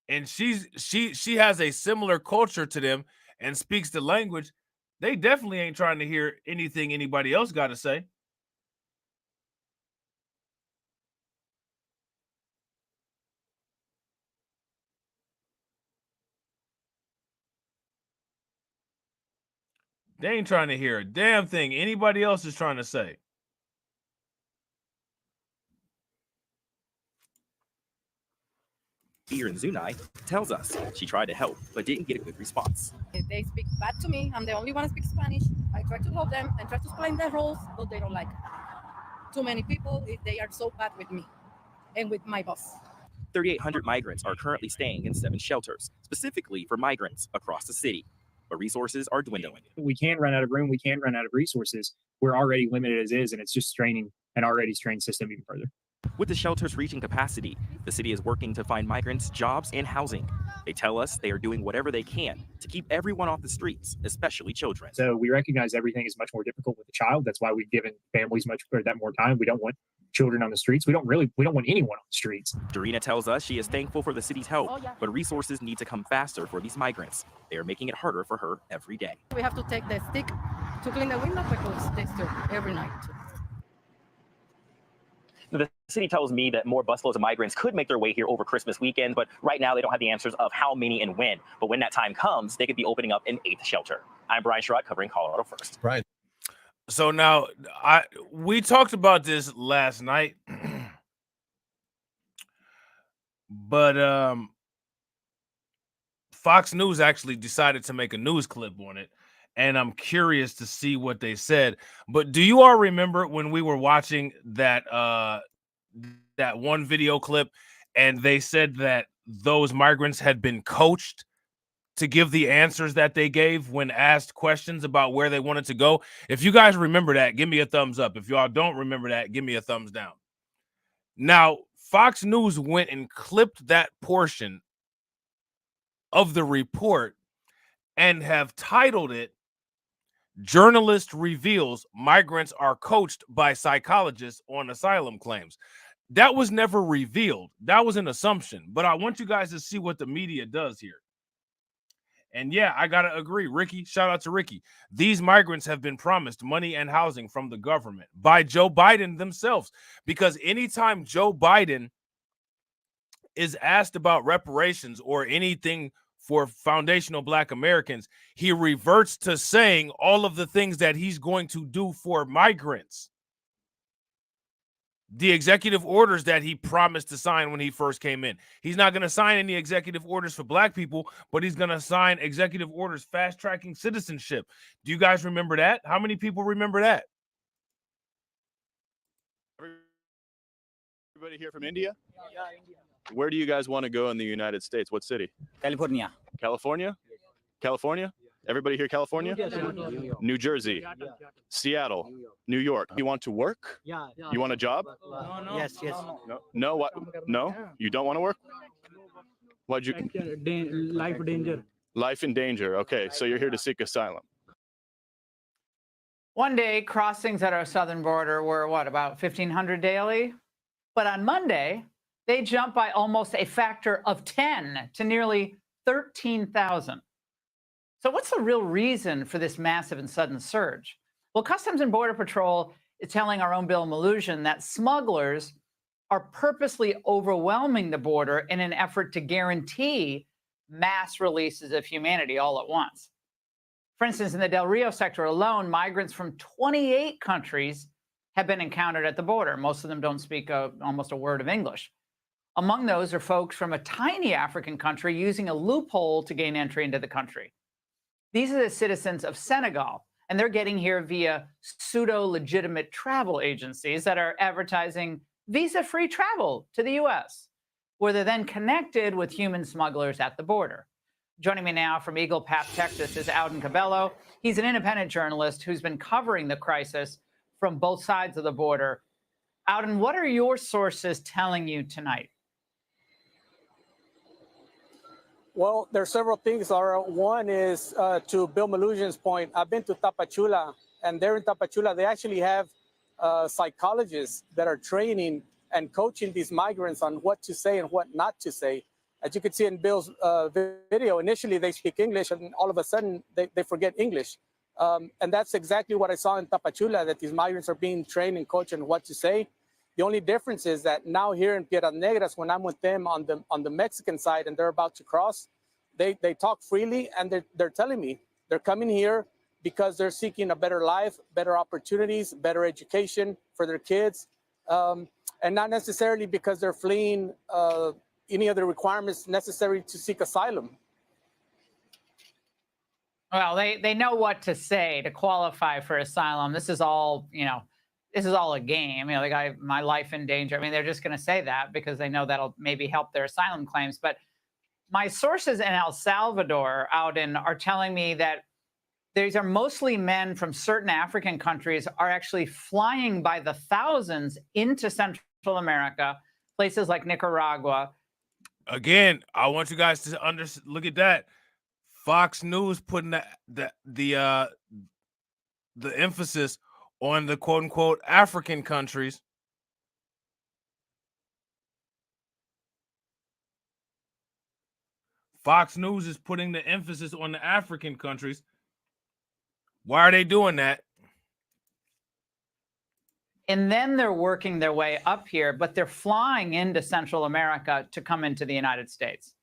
and she has a similar culture to them and speaks the language, they definitely ain't trying to hear anything anybody else got to say. They ain't trying to hear a damn thing anybody else is trying to say. Here in Zunai tells us she tried to help, but didn't get a good response. They speak bad to me. I'm the only one who speaks Spanish. I try to help them and try to explain the rules, but they don't like it. Too many people, they are so bad with me and with my boss. 3,800 migrants are currently staying in 7 shelters, specifically for migrants across the city. But resources are dwindling. We can run out of room. We can run out of resources. We're already limited as is, and it's just straining an already strained system even further. With the shelters reaching capacity, the city is working to find migrants jobs and housing. They tell us they are doing whatever they can to keep everyone off the streets, especially children. So we recognize everything is much more difficult with a child. That's why we've given families that more time. We don't want children on the streets. We don't want anyone on the streets. Jarena tells us she is thankful for the city's help, but resources need to come faster for these migrants. They are making it harder for her every day. We have to take the stick to clean the window because they still every night. The city tells me that more busloads of migrants could make their way here over Christmas weekend, but right now they don't have the answers of how many and when. But when that time comes, they could be opening up an 8th shelter. I'm Brian Sherrod covering Colorado First. Right. So now we talked about this last night, but Fox News actually decided to make a news clip on it. And I'm curious to see what they said. But do you all remember when we were watching that that one video clip and they said that those migrants had been coached to give the answers that they gave when asked questions about where they wanted to go? If you guys remember that, give me a thumbs up. If y'all don't remember that, give me a thumbs down. Now, Fox News went and clipped that portion of the report and have titled it, "Journalist Reveals Migrants Are Coached by Psychologists on Asylum Claims." That was never revealed. That was an assumption. But I want you guys to see what the media does here. And yeah, I got to agree. Ricky, shout out to Ricky. These migrants have been promised money and housing from the government by Joe Biden themselves. Because anytime Joe Biden is asked about reparations or anything for foundational Black Americans, he reverts to saying all of the things that he's going to do for migrants. The executive orders that he promised to sign when he first came in. He's not going to sign any executive orders for Black people, but he's going to sign executive orders fast-tracking citizenship. Do you guys remember that? How many people remember that? Everybody here from India? Yeah, India. Where do you guys want to go in the United States? What city? California. California? California? Everybody here, California? New Jersey, Seattle, New York. You want to work? Yeah. You want a job? Yes. No. What? No. You don't want to work? Why'd you? Life danger. Life in danger. Okay, so you're here to seek asylum. One day, crossings at our southern border were what, about 1,500 daily? But on Monday, they jumped by almost a factor of 10 to nearly 13,000. So what's the real reason for this massive and sudden surge? Well, Customs and Border Patrol is telling our own Bill Mallusian that smugglers are purposely overwhelming the border in an effort to guarantee mass releases of humanity all at once. For instance, in the Del Rio sector alone, migrants from 28 countries have been encountered at the border. Most of them don't speak almost a word of English. Among those are folks from a tiny African country using a loophole to gain entry into the country. These are the citizens of Senegal, and they're getting here via pseudo-legitimate travel agencies that are advertising visa-free travel to the U.S., where they're then connected with human smugglers at the border. Joining me now from Eagle Pass, Texas, is Auden Cabello. He's an independent journalist who's been covering the crisis from both sides of the border. Auden, what are your sources telling you tonight? Well, there are several things, Laura. One is to Bill Mallusian's point. I've been to Tapachula, and there in Tapachula, they actually have psychologists that are training and coaching these migrants on what to say and what not to say. As you can see in Bill's video, initially they speak English, and all of a sudden they forget English. And that's exactly what I saw in Tapachula, that these migrants are being trained and coached on what to say. The only difference is that now here in Piedras Negras, when I'm with them on the Mexican side and they're about to cross, they talk freely, and they're telling me they're coming here because they're seeking a better life, better opportunities, better education for their kids, and not necessarily because they're fleeing any of the requirements necessary to seek asylum. Well, they know what to say to qualify for asylum. This is all, this is all a game. Like my life in danger. I mean, they're just going to say that because they know that'll maybe help their asylum claims. But my sources in El Salvador, Auden, are telling me that these are mostly men from certain African countries are actually flying by the thousands into Central America, places like Nicaragua. Again, I want you guys to look at that. Fox News putting the emphasis on the quote unquote African countries. Fox News is putting the emphasis on the African countries. Why are they doing that? And then they're working their way up here, but they're flying into Central America to come into the United States.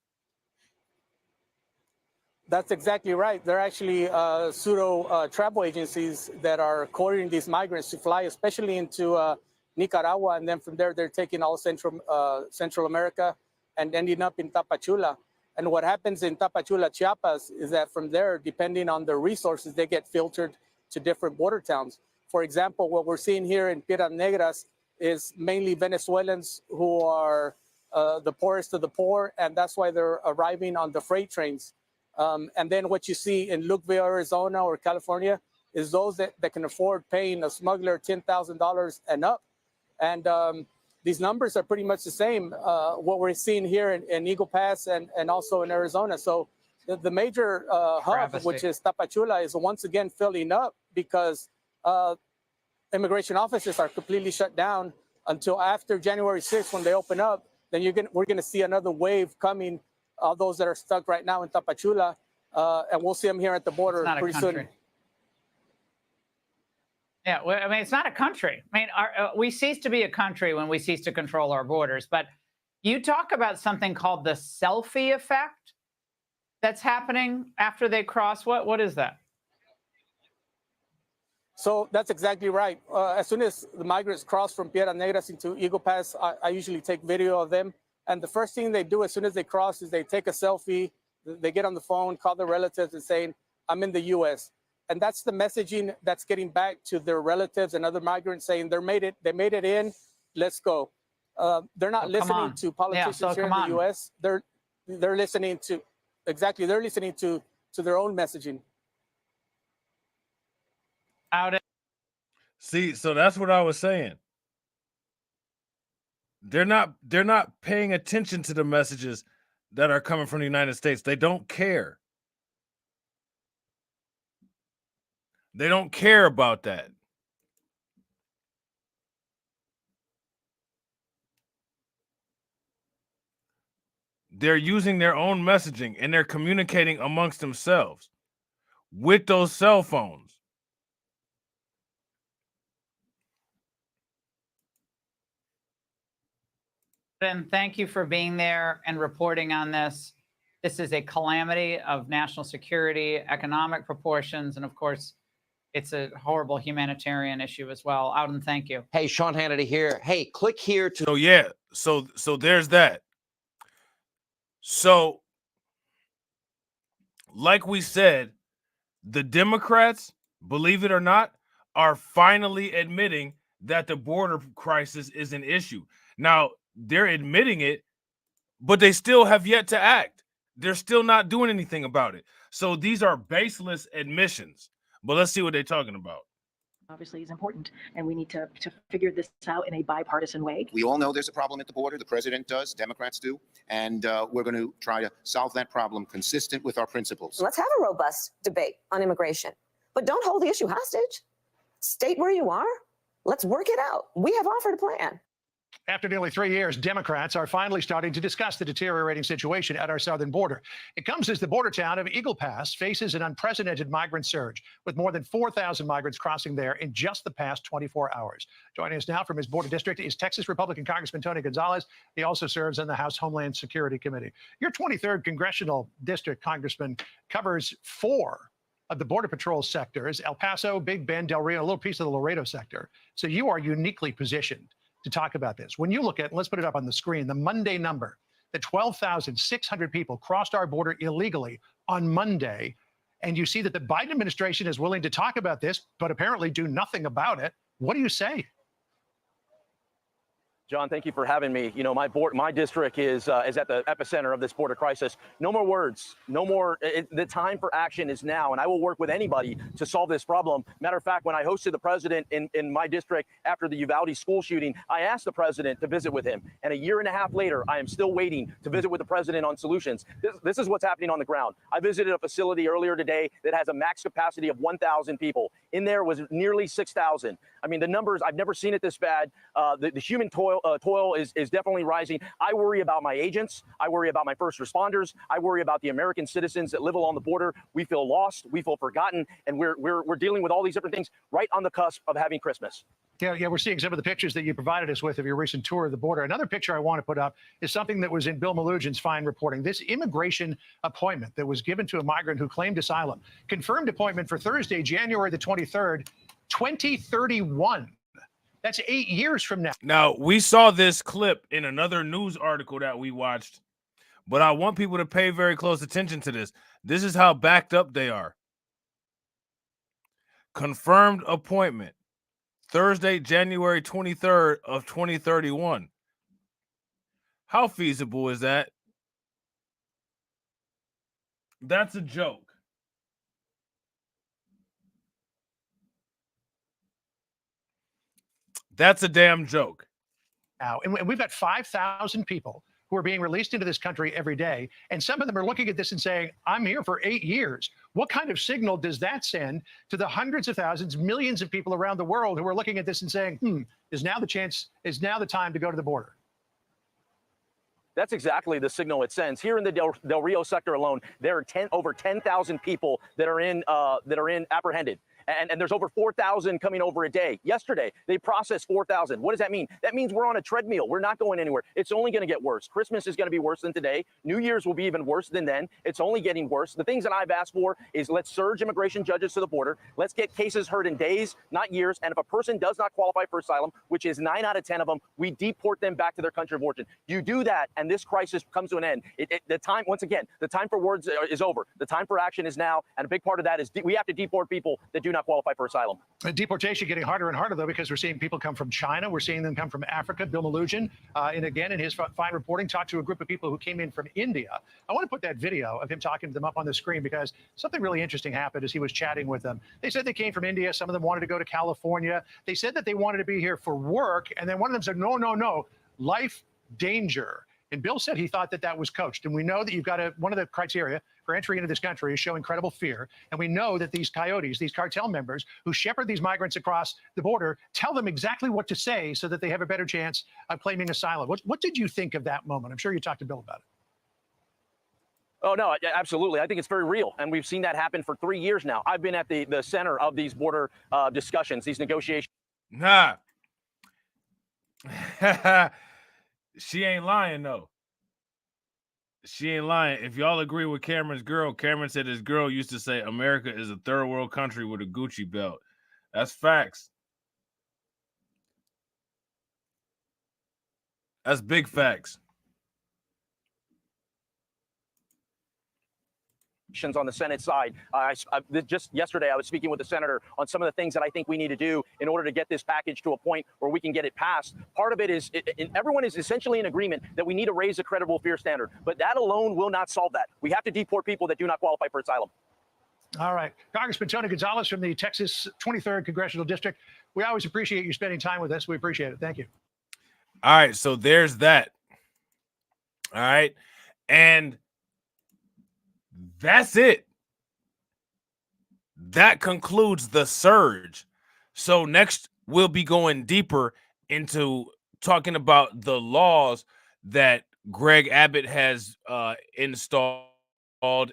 That's exactly right. They're actually pseudo travel agencies that are courting these migrants to fly, especially into Nicaragua, and then from there they're taking all Central America and ending up in Tapachula. And what happens in Tapachula, Chiapas, is that from there, depending on the resources, they get filtered to different border towns. For example, what we're seeing here in Piedras Negras is mainly Venezuelans who are the poorest of the poor, and that's why they're arriving on the freight trains. And then what you see in Lukeville, Arizona or California is those that can afford paying a smuggler $10,000 and up. And these numbers are pretty much the same, what we're seeing here in Eagle Pass and also in Arizona. So the major hub, which is Tapachula, is once again filling up because immigration offices are completely shut down until after January 6th when they open up. Then we're going to see another wave coming. Those that are stuck right now in Tapachula, and we'll see them here at the border pretty soon. Yeah, well, I mean, it's not a country. I mean, we cease to be a country when we cease to control our borders. But you talk about something called the selfie effect that's happening after they cross. What is that? So that's exactly right. As soon as the migrants cross from Piedras Negras into Eagle Pass, I usually take video of them. And the first thing they do as soon as they cross is they take a selfie. They get on the phone, call their relatives and saying, I'm in the U.S. And that's the messaging that's getting back to their relatives and other migrants saying they made it in, let's go. They're not listening to politicians here in the U.S. They're listening to, they're listening to their own messaging. See, so that's what I was saying. They're not paying attention to the messages that are coming from the United States. They don't care. They don't care about that. They're using their own messaging and they're communicating amongst themselves with those cell phones. Ben, thank you for being there and reporting on this. This is a calamity of national security, economic proportions, and of course, it's a horrible humanitarian issue as well. Alden, thank you. Hey, Sean Hannity here. Hey, click here to. So yeah, so there's that. So, like we said, the Democrats, believe it or not, are finally admitting that the border crisis is an issue. Now, they're admitting it, but they still have yet to act. They're still not doing anything about it. So these are baseless admissions. But let's see what they're talking about. Obviously is important, and we need to figure this out in a bipartisan way. We all know there's a problem at the border. The president does, Democrats do, and we're going to try to solve that problem consistent with our principles. Let's have a robust debate on immigration, but don't hold the issue hostage. State where you are. Let's work it out. We have offered a plan. After nearly 3 years, Democrats are finally starting to discuss the deteriorating situation at our southern border. It comes as the border town of Eagle Pass faces an unprecedented migrant surge, with more than 4,000 migrants crossing there in just the past 24 hours. Joining us now from his border district is Texas Republican Congressman Tony Gonzalez. He also serves on the House Homeland Security Committee. Your 23rd congressional district, Congressman, covers 4 of the Border Patrol sectors: El Paso, Big Bend, Del Rio, a little piece of the Laredo sector. So you are uniquely positioned to talk about this. When you look at, let's put it up on the screen, the Monday number, that 12,600 people crossed our border illegally on Monday, and you see that the Biden administration is willing to talk about this, but apparently do nothing about it. What do you say? John, thank you for having me. You know, my district is at the epicenter of this border crisis. No more words, no more. The time for action is now, and I will work with anybody to solve this problem. Matter of fact, when I hosted the president in my district after the Uvalde school shooting, I asked the president to visit with him. And a year and a half later, I am still waiting to visit with the president on solutions. This is what's happening on the ground. I visited a facility earlier today that has a max capacity of 1,000 people. In there was nearly 6,000. I mean, the numbers, I've never seen it this bad. The human toil is definitely rising. I worry about my agents. I worry about my first responders. I worry about the American citizens that live along the border. We feel lost. We feel forgotten. And we're dealing with all these different things right on the cusp of having Christmas. Yeah, we're seeing some of the pictures that you provided us with of your recent tour of the border. Another picture I want to put up is something that was in Bill Malugin's fine reporting. This immigration appointment that was given to a migrant who claimed asylum. Confirmed appointment for Thursday, January the 23rd, 2031. That's 8 years from now. Now, we saw this clip in another news article that we watched, but I want people to pay very close attention to this. This is how backed up they are. Confirmed appointment, Thursday, January 23rd of 2031. How feasible is that? That's a joke. That's a damn joke. Now, and we've got 5,000 people who are being released into this country every day. And some of them are looking at this and saying, I'm here for 8 years. What kind of signal does that send to the hundreds of thousands, millions of people around the world who are looking at this and saying, is now the time to go to the border? That's exactly the signal it sends. Here in the Del Rio sector alone, there are over 10,000 people that are in apprehended. And there's over 4,000 coming over a day. Yesterday, they processed 4,000. What does that mean? That means we're on a treadmill. We're not going anywhere. It's only going to get worse. Christmas is going to be worse than today. New Year's will be even worse than then. It's only getting worse. The things that I've asked for is let's surge immigration judges to the border. Let's get cases heard in days, not years. And if a person does not qualify for asylum, which is 9 out of 10 of them, we deport them back to their country of origin. You do that, and this crisis comes to an end. The time, once again, the time for words is over. The time for action is now. And a big part of that is we have to deport people that do not qualify for asylum. Deportation getting harder and harder, though, because we're seeing people come from China. We're seeing them come from Africa. Bill Malugin, and again, in his fine reporting, talked to a group of people who came in from India. I want to put that video of him talking to them up on the screen because something really interesting happened as he was chatting with them. They said they came from India. Some of them wanted to go to California. They said that they wanted to be here for work. And then one of them said, no, life danger And Bill said he thought that that was coached. And we know that you've got one of the criteria for entry into this country is showing credible fear. And we know that these coyotes, these cartel members who shepherd these migrants across the border, tell them exactly what to say so that they have a better chance of claiming asylum. What did you think of that moment? I'm sure you talked to Bill about it. Oh, no, absolutely. I think it's very real. And we've seen that happen for 3 years now. I've been at the center of these border discussions, these negotiations. Nah. She ain't lying, though. She ain't lying. If y'all agree with Cameron's girl, Cameron said his girl used to say America is a third world country with a Gucci belt. That's facts. That's big facts. On the Senate side. Just yesterday, I was speaking with the senator on some of the things that I think we need to do in order to get this package to a point where we can get it passed. Part of it is everyone is essentially in agreement that we need to raise a credible fear standard, but that alone will not solve that. We have to deport people that do not qualify for asylum. All right. Congressman Tony Gonzalez from the Texas 23rd Congressional District. We always appreciate you spending time with us. We appreciate it. Thank you. All right. So there's that. All right. And that's it. That concludes the surge. So next we'll be going deeper into talking about the laws that Greg Abbott has installed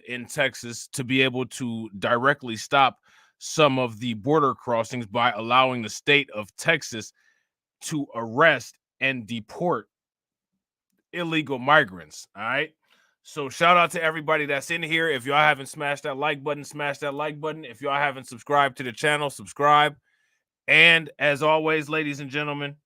in Texas to be able to directly stop some of the border crossings by allowing the state of Texas to arrest and deport illegal migrants. All right. So shout out to everybody that's in here. If y'all haven't smashed that like button, smash that like button. If y'all haven't subscribed to the channel, subscribe. And as always, ladies and gentlemen,